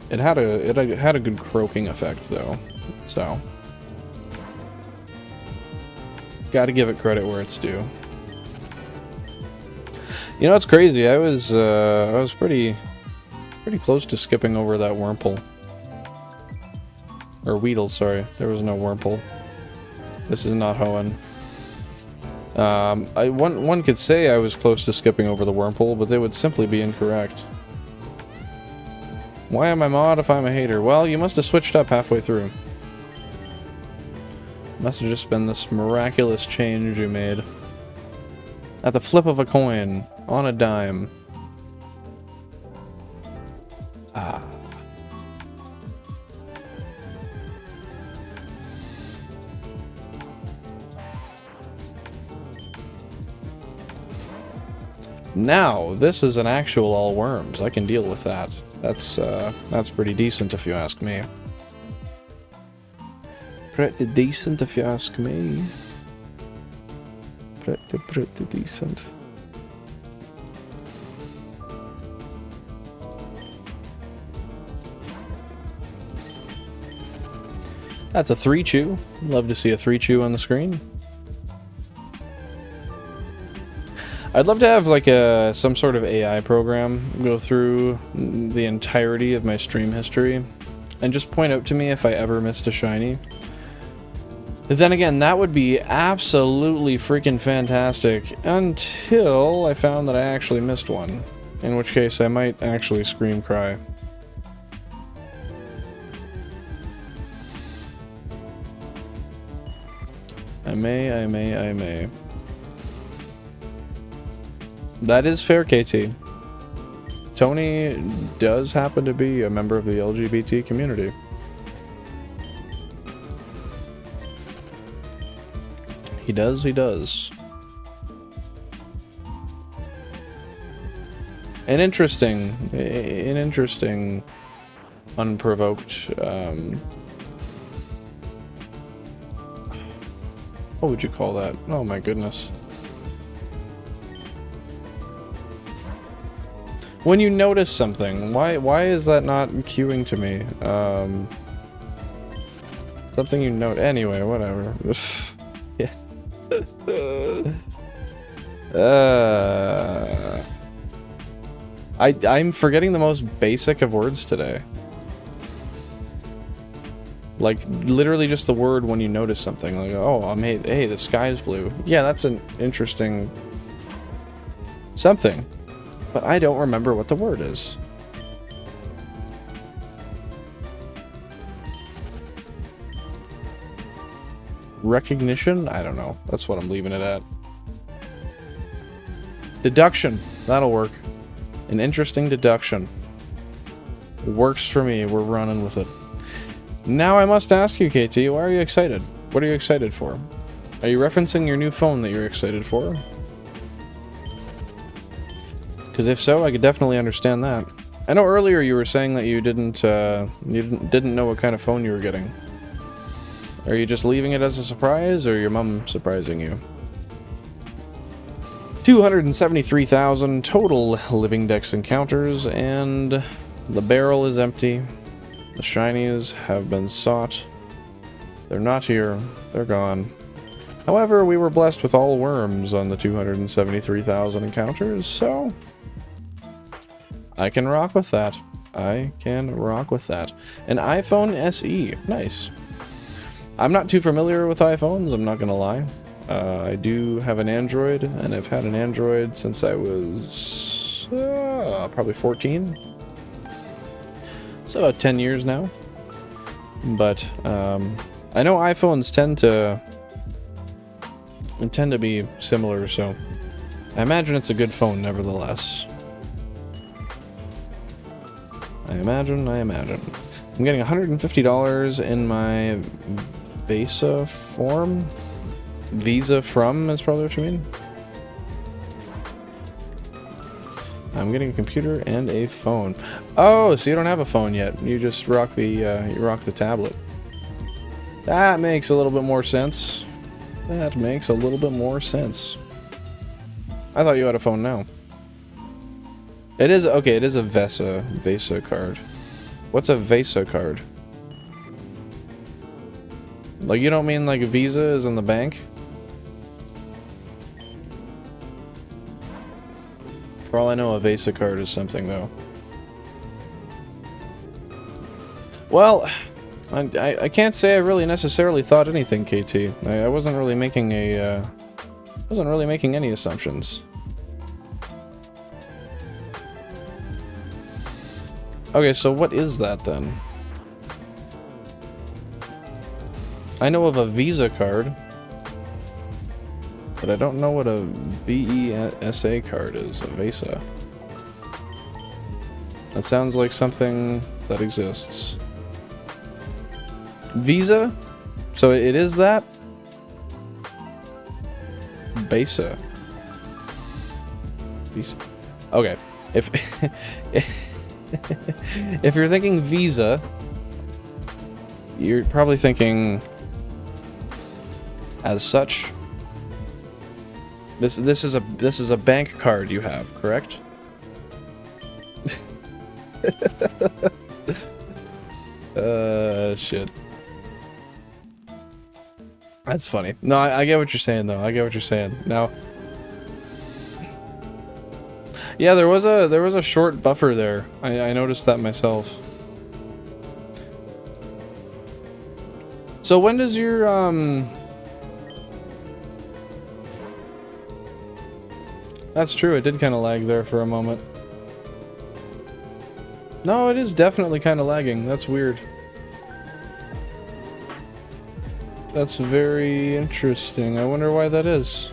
It had a good croaking effect though, so gotta give it credit where it's due. You know, it's crazy. I was pretty close to skipping over that Wurmple. Or Weedle, sorry. There was no Wurmple. This is not Hoenn. One could say I was close to skipping over the Wurmple, but they would simply be incorrect. Why am I mod if I'm a hater? Well, you must have switched up halfway through. Must have just been this miraculous change you made. At the flip of a coin. On a dime. Ah. Now, this is an actual all worms. I can deal with that. That's pretty decent if you ask me. Pretty decent if you ask me. Pretty decent. That's a 3-chew. Love to see a 3-chew on the screen. I'd love to have like some sort of AI program go through the entirety of my stream history and just point out to me if I ever missed a shiny. Then again, that would be absolutely freaking fantastic until I found that I actually missed one, in which case I might actually scream cry. I may. That is fair, KT. Tony does happen to be a member of the LGBT community. He does. An interesting, unprovoked, what would you call that? Oh my goodness. When you notice something, why is that not queuing to me? Something you note anyway, whatever. Yes. I'm forgetting the most basic of words today. Like, literally just the word when you notice something. Like, oh, hey, the sky's blue. Yeah, that's an interesting something. But I don't remember what the word is. Recognition? I don't know. That's what I'm leaving it at. Deduction. That'll work. An interesting deduction. Works for me. We're running with it. Now I must ask you, KT, why are you excited? What are you excited for? Are you referencing your new phone that you're excited for? Because if so, I could definitely understand that. I know earlier you were saying that you didn't know what kind of phone you were getting. Are you just leaving it as a surprise, or your mom surprising you? 273,000 total living dex encounters, and the barrel is empty. The shinies have been sought. They're not here. They're gone. However, we were blessed with all worms on the 273,000 encounters, so I can rock with that. I can rock with that. An iPhone SE. Nice. I'm not too familiar with iPhones, I'm not gonna lie. I do have an Android, and I've had an Android since I was probably 14. So about 10 years now. But I know iPhones tend to be similar, so I imagine it's a good phone nevertheless. I imagine. I'm getting $150 in my Visa form. Visa from is probably what you mean. I'm getting a computer and a phone. Oh, so you don't have a phone yet. You just rock the tablet. That makes a little bit more sense. That makes a little bit more sense. I thought you had a phone now. It is okay, it is a Visa card. What's a Visa card? Like, you don't mean like a Visa is in the bank? For all I know, a Visa card is something, though. Well, I can't say I really necessarily thought anything, KT. I wasn't really making any assumptions. Okay, so what is that then? I know of a Visa card, but I don't know what a VESA card is, a Visa. That sounds like something that exists. Visa? So it is that? Visa. Visa. Okay. If if you're thinking Visa, you're probably thinking as such. This is a bank card you have, correct? Shit. That's funny. No, I get what you're saying though. I get what you're saying. Now, yeah, there was a short buffer there. I noticed that myself. So when does your That's true, it did kind of lag there for a moment. No, it is definitely kind of lagging. That's weird. That's very interesting. I wonder why that is.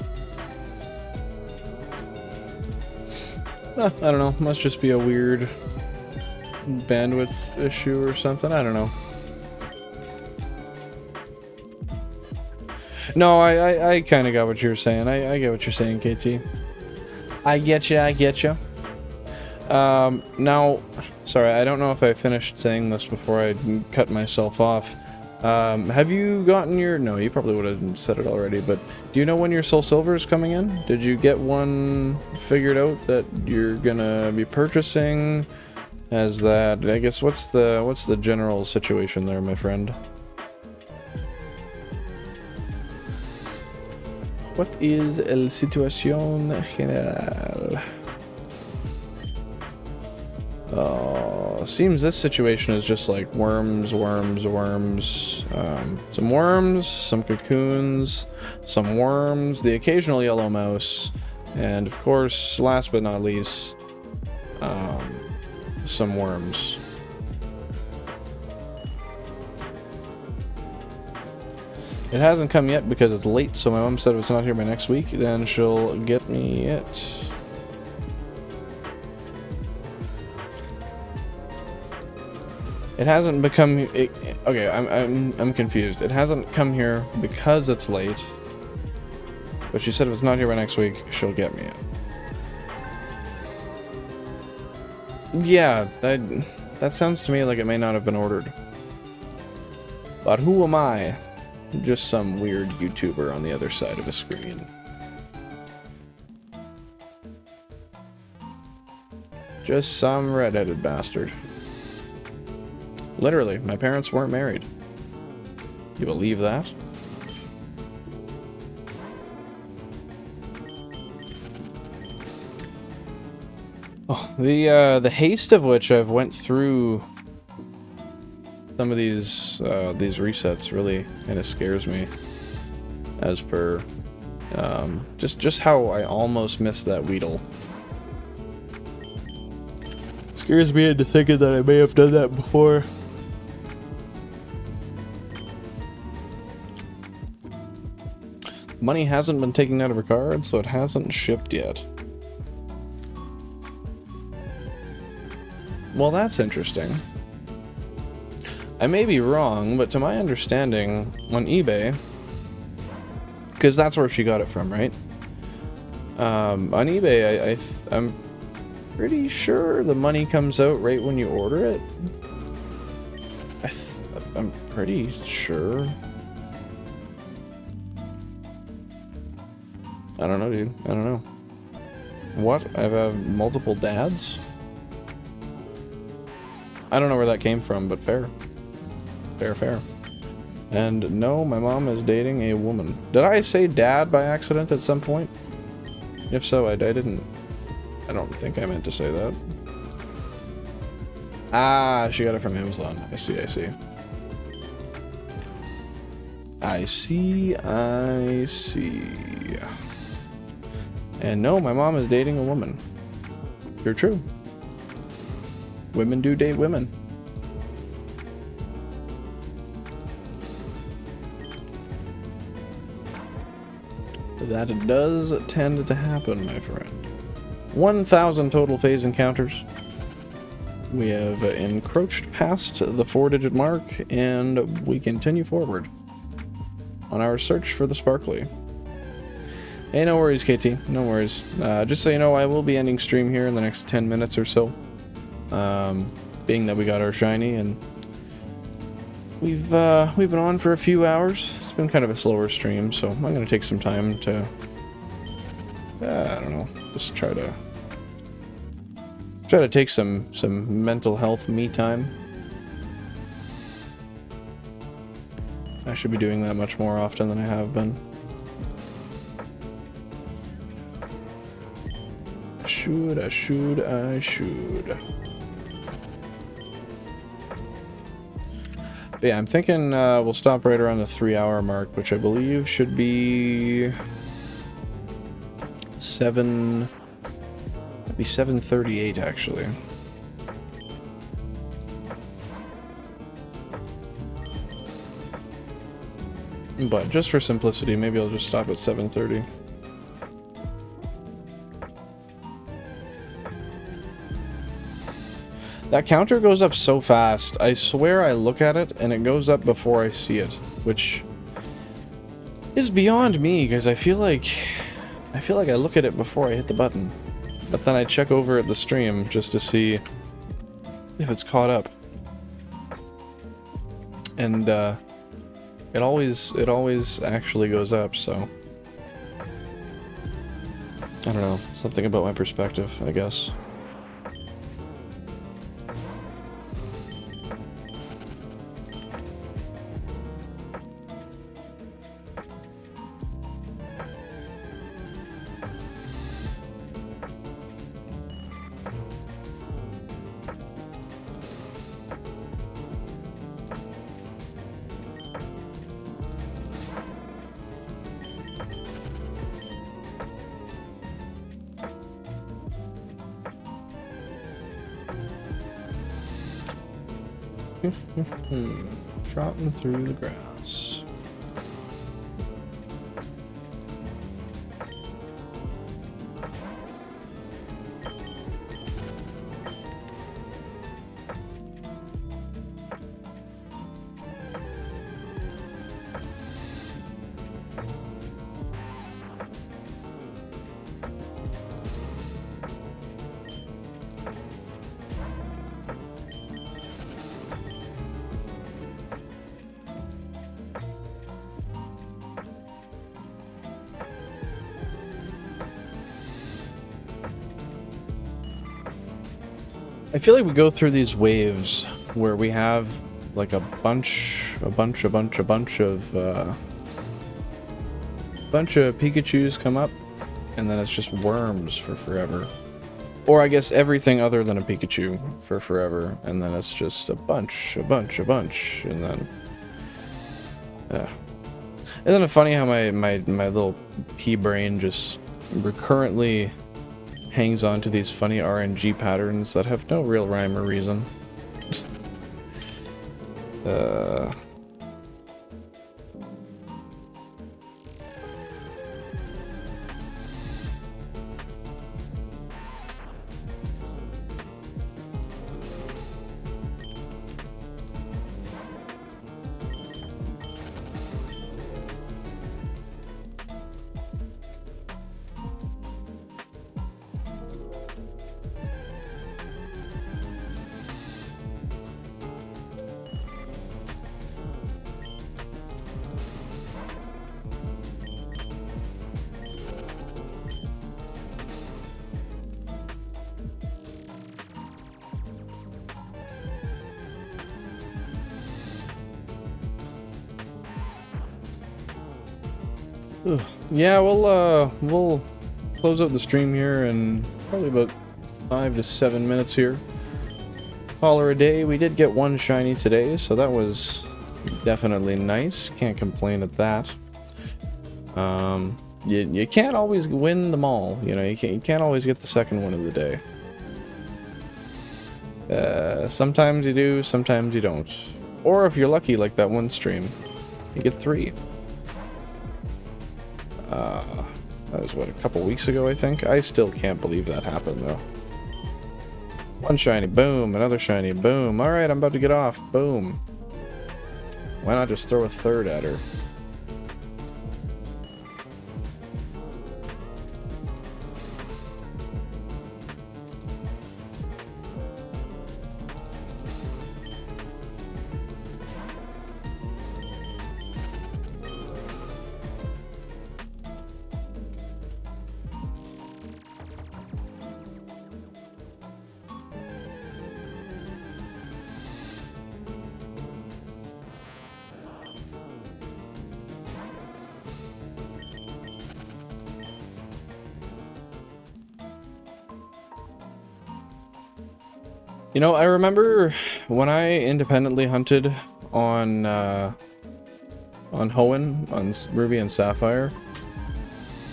I don't know. Must just be a weird bandwidth issue or something. I don't know. No, I kind of got what you were saying. I get what you're saying, KT. I get you. Now, sorry, I don't know if I finished saying this before I cut myself off. Have you gotten your... No, you probably would have said it already, but do you know when your Soul Silver is coming in? Did you get one figured out that you're gonna be purchasing? As that... I guess, what's the general situation there, my friend? What is el situación general? Seems this situation is just like worms. Some worms, some cocoons, some worms, the occasional yellow mouse, and of course, last but not least, some worms. It hasn't come yet because it's late, so my mom said if it's not here by next week, then she'll get me it. It hasn't become... okay, I'm confused. It hasn't come here because it's late, but she said if it's not here by next week, she'll get me it. Yeah, that sounds to me like it may not have been ordered. But who am I? Just some weird YouTuber on the other side of a screen. Just some redheaded bastard. Literally, my parents weren't married. You believe that? Oh, the haste of which I've went through some of these resets really kind of scares me. As per just how I almost missed that Weedle. Scares me into thinking that I may have done that before. Money hasn't been taken out of her card, so it hasn't shipped yet. Well, that's interesting. I may be wrong, but to my understanding, on eBay, because that's where she got it from, right? On eBay, I'm pretty sure the money comes out right when you order it. I'm pretty sure. I don't know, dude. I don't know. What? I have multiple dads? I don't know where that came from, but fair. Fair, fair. And no, my mom is dating a woman. Did I say dad by accident at some point? If so, I didn't. I don't think I meant to say that. Ah, she got it from Amazon. I see, I see. I see, I see. And no, my mom is dating a woman. You're true. Women do date women. That does tend to happen, my friend. 1,000 total phase encounters. We have encroached past the 4-digit mark, and we continue forward on our search for the sparkly. Hey, no worries, KT. No worries. Just so you know, I will be ending stream here in the next 10 minutes or so. Being that we got our shiny, and we've been on for a few hours. It's been kind of a slower stream, so I'm gonna take some time to I don't know, just try to take some mental health me time. I should be doing that much more often than I have been. I should. But yeah, I'm thinking we'll stop right around the 3-hour mark, which I believe should be 7:38 actually. But just for simplicity, maybe I'll just stop at 7:30. That counter goes up so fast. I swear I look at it and it goes up before I see it, which is beyond me because I feel like I look at it before I hit the button. But then I check over at the stream just to see if it's caught up. And it always actually goes up, so I don't know, something about my perspective, I guess. Trotting through the grass. I feel like we go through these waves where we have like a bunch of Pikachus come up, and then it's just worms for forever. Or I guess everything other than a Pikachu for forever, and then it's just a bunch, and then isn't it funny how my little pea brain just recurrently hangs on to these funny RNG patterns that have no real rhyme or reason. Yeah, we'll close out the stream here in probably about 5 to 7 minutes here. Call her a day. We did get one shiny today, so that was definitely nice. Can't complain at that. You can't always win them all. You know, you can't always get the second one of the day. Sometimes you do, sometimes you don't. Or if you're lucky, like that one stream, you get 3. That was, what, a couple weeks ago, I think? I still can't believe that happened, though. One shiny, boom. Another shiny, boom. Alright, I'm about to get off. Boom. Why not just throw a third at her? You know, I remember when I independently hunted on Hoenn, on Ruby and Sapphire,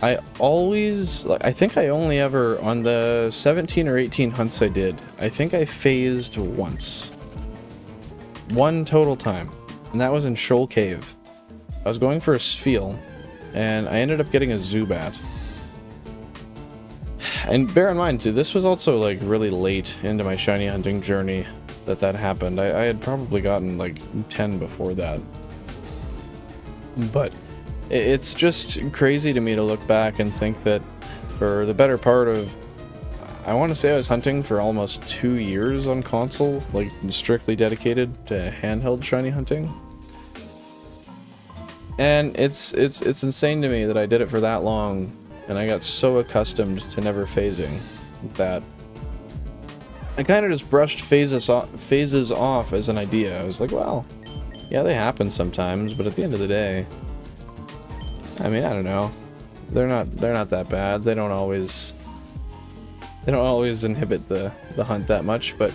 I always, like, I think I only ever, on the 17 or 18 hunts I did, I think I phased once. One total time, and that was in Shoal Cave. I was going for a Spheal, and I ended up getting a Zubat. And bear in mind, too, this was also, like, really late into my shiny hunting journey that happened. I had probably gotten, like, 10 before that. But it's just crazy to me to look back and think that for the better part of... I want to say I was hunting for almost 2 years on console, like, strictly dedicated to handheld shiny hunting. And it's insane to me that I did it for that long. And I got so accustomed to never phasing that I kind of just brushed phases off as an idea. I was like, well, yeah, they happen sometimes, but at the end of the day, I mean, I don't know. They're not that bad. They don't always inhibit the hunt that much, but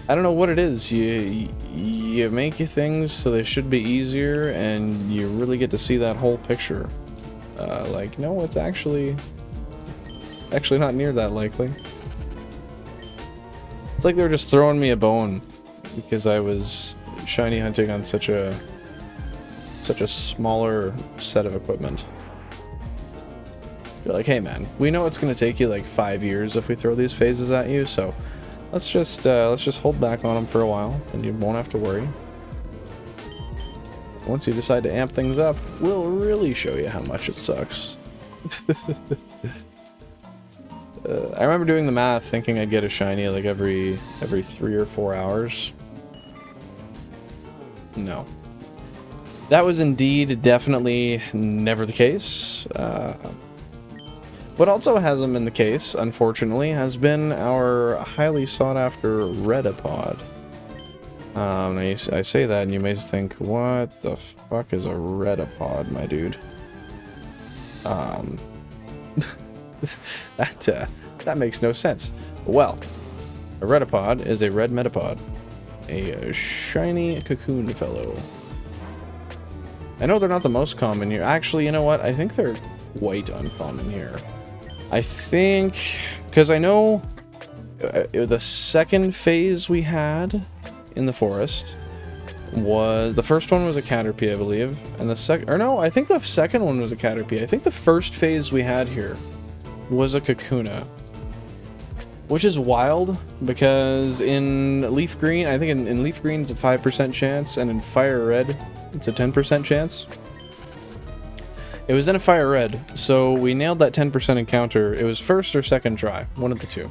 I don't know what it is. You make things so they should be easier, and you really get to see that whole picture. Like, no, it's actually not near that likely. It's like they were just throwing me a bone because I was shiny hunting on such a smaller set of equipment. You're like, hey man, we know it's gonna take you like 5 years if we throw these phases at you, so let's just hold back on them for a while, and you won't have to worry. Once you decide to amp things up, we'll really show you how much it sucks. I remember doing the math, thinking I'd get a shiny like every 3 or 4 hours. No. That was indeed definitely never the case. What also hasn't been the case, unfortunately, has been our highly sought after Redipod. I say that and you may think, what the fuck is a Redipod, my dude? That makes no sense. Well, a Redipod is a red metapod. A shiny cocoon fellow. I know they're not the most common here. Actually, you know what? I think they're quite uncommon here. I think, because I know the second phase we had in the forest was, the first one was a Caterpie, I believe, and the second, or no, I think the second one was a Caterpie. I think the first phase we had here was a Kakuna, which is wild because in LeafGreen, I think in LeafGreen it's a 5% chance, and in FireRed it's a 10% chance. It was in a FireRed, so we nailed that 10% encounter. It was first or second try, one of the two.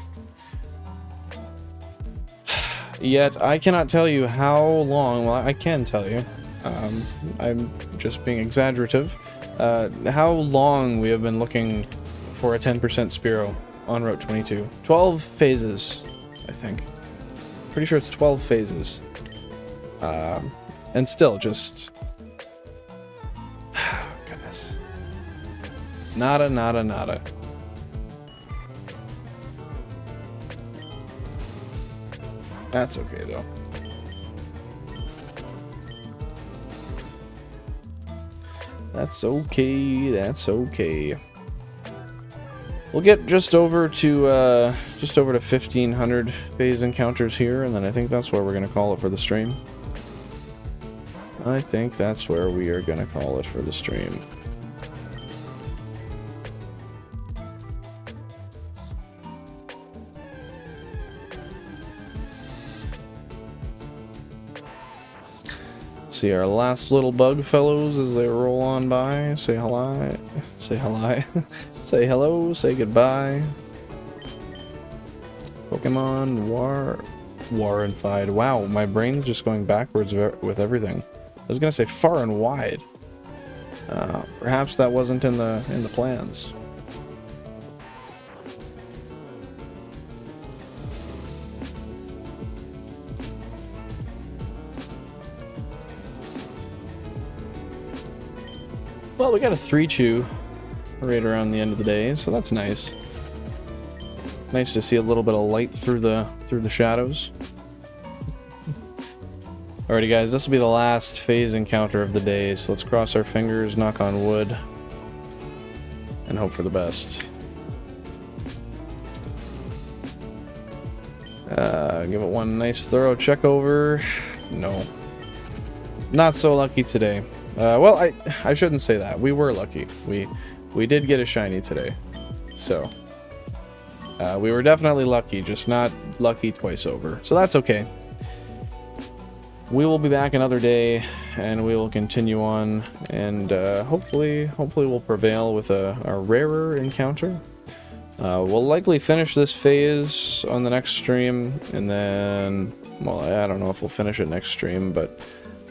Yet, I cannot tell you how long, well, I can tell you, I'm just being exaggerative, how long we have been looking for a 10% Spearow on Route 22. 12 phases, I think. Pretty sure it's 12 phases. And still, just... goodness. Nada, nada, nada. That's okay, though. That's okay, that's okay. We'll get just over to 1,500 phase encounters here, and then I think that's where we're gonna call it for the stream. I think that's where we are gonna call it for the stream. See our last little bug fellows as they roll on by. Say hello. Say hello. Say hello. Say goodbye. Pokemon Warrenfied. Wow, my brain's just going backwards with everything. I was gonna say far and wide. Perhaps that wasn't in the plans. Well, we got a 3-chew right around the end of the day, so that's nice. Nice to see a little bit of light through the shadows. Alrighty guys, this will be the last phase encounter of the day, so let's cross our fingers, knock on wood, and hope for the best. Give it one nice thorough check over. No. Not so lucky today. Well, I shouldn't say that. We were lucky. We did get a shiny today. So, we were definitely lucky, just not lucky twice over. So that's okay. We will be back another day, and we will continue on, and hopefully we'll prevail with a rarer encounter. We'll likely finish this phase on the next stream, and then, well, I don't know if we'll finish it next stream, but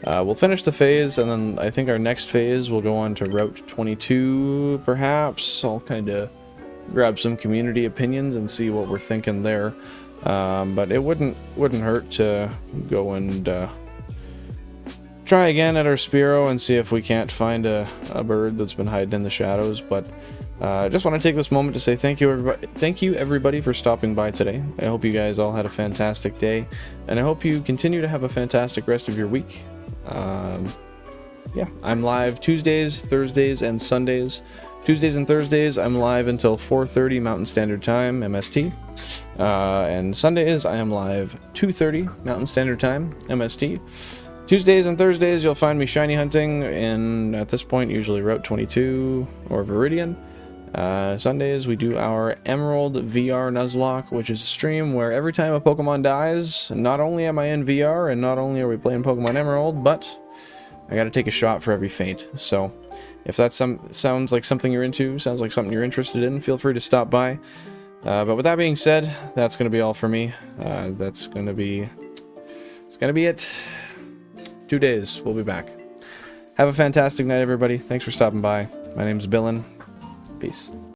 we'll finish the phase, and then I think our next phase will go on to Route 22, perhaps. I'll kind of grab some community opinions and see what we're thinking there. But it wouldn't hurt to go and try again at our Spearow and see if we can't find a bird that's been hiding in the shadows. But I just want to take this moment to say thank you everybody for stopping by today. I hope you guys all had a fantastic day, and I hope you continue to have a fantastic rest of your week. Yeah, I'm live Tuesdays, Thursdays, and Sundays. Tuesdays and Thursdays, I'm live until 4:30 Mountain Standard Time, MST. And Sundays, I am live 2:30 Mountain Standard Time, MST. Tuesdays and Thursdays, you'll find me shiny hunting, and at this point, usually Route 22 or Viridian. Sundays, we do our Emerald VR Nuzlocke, which is a stream where every time a Pokemon dies, not only am I in VR, and not only are we playing Pokemon Emerald, but I gotta take a shot for every faint. So, if that sounds like something you're into, sounds like something you're interested in, feel free to stop by. But with that being said, that's gonna be all for me. It's gonna be it. 2 days, we'll be back. Have a fantastic night, everybody. Thanks for stopping by. My name's Billen. Peace.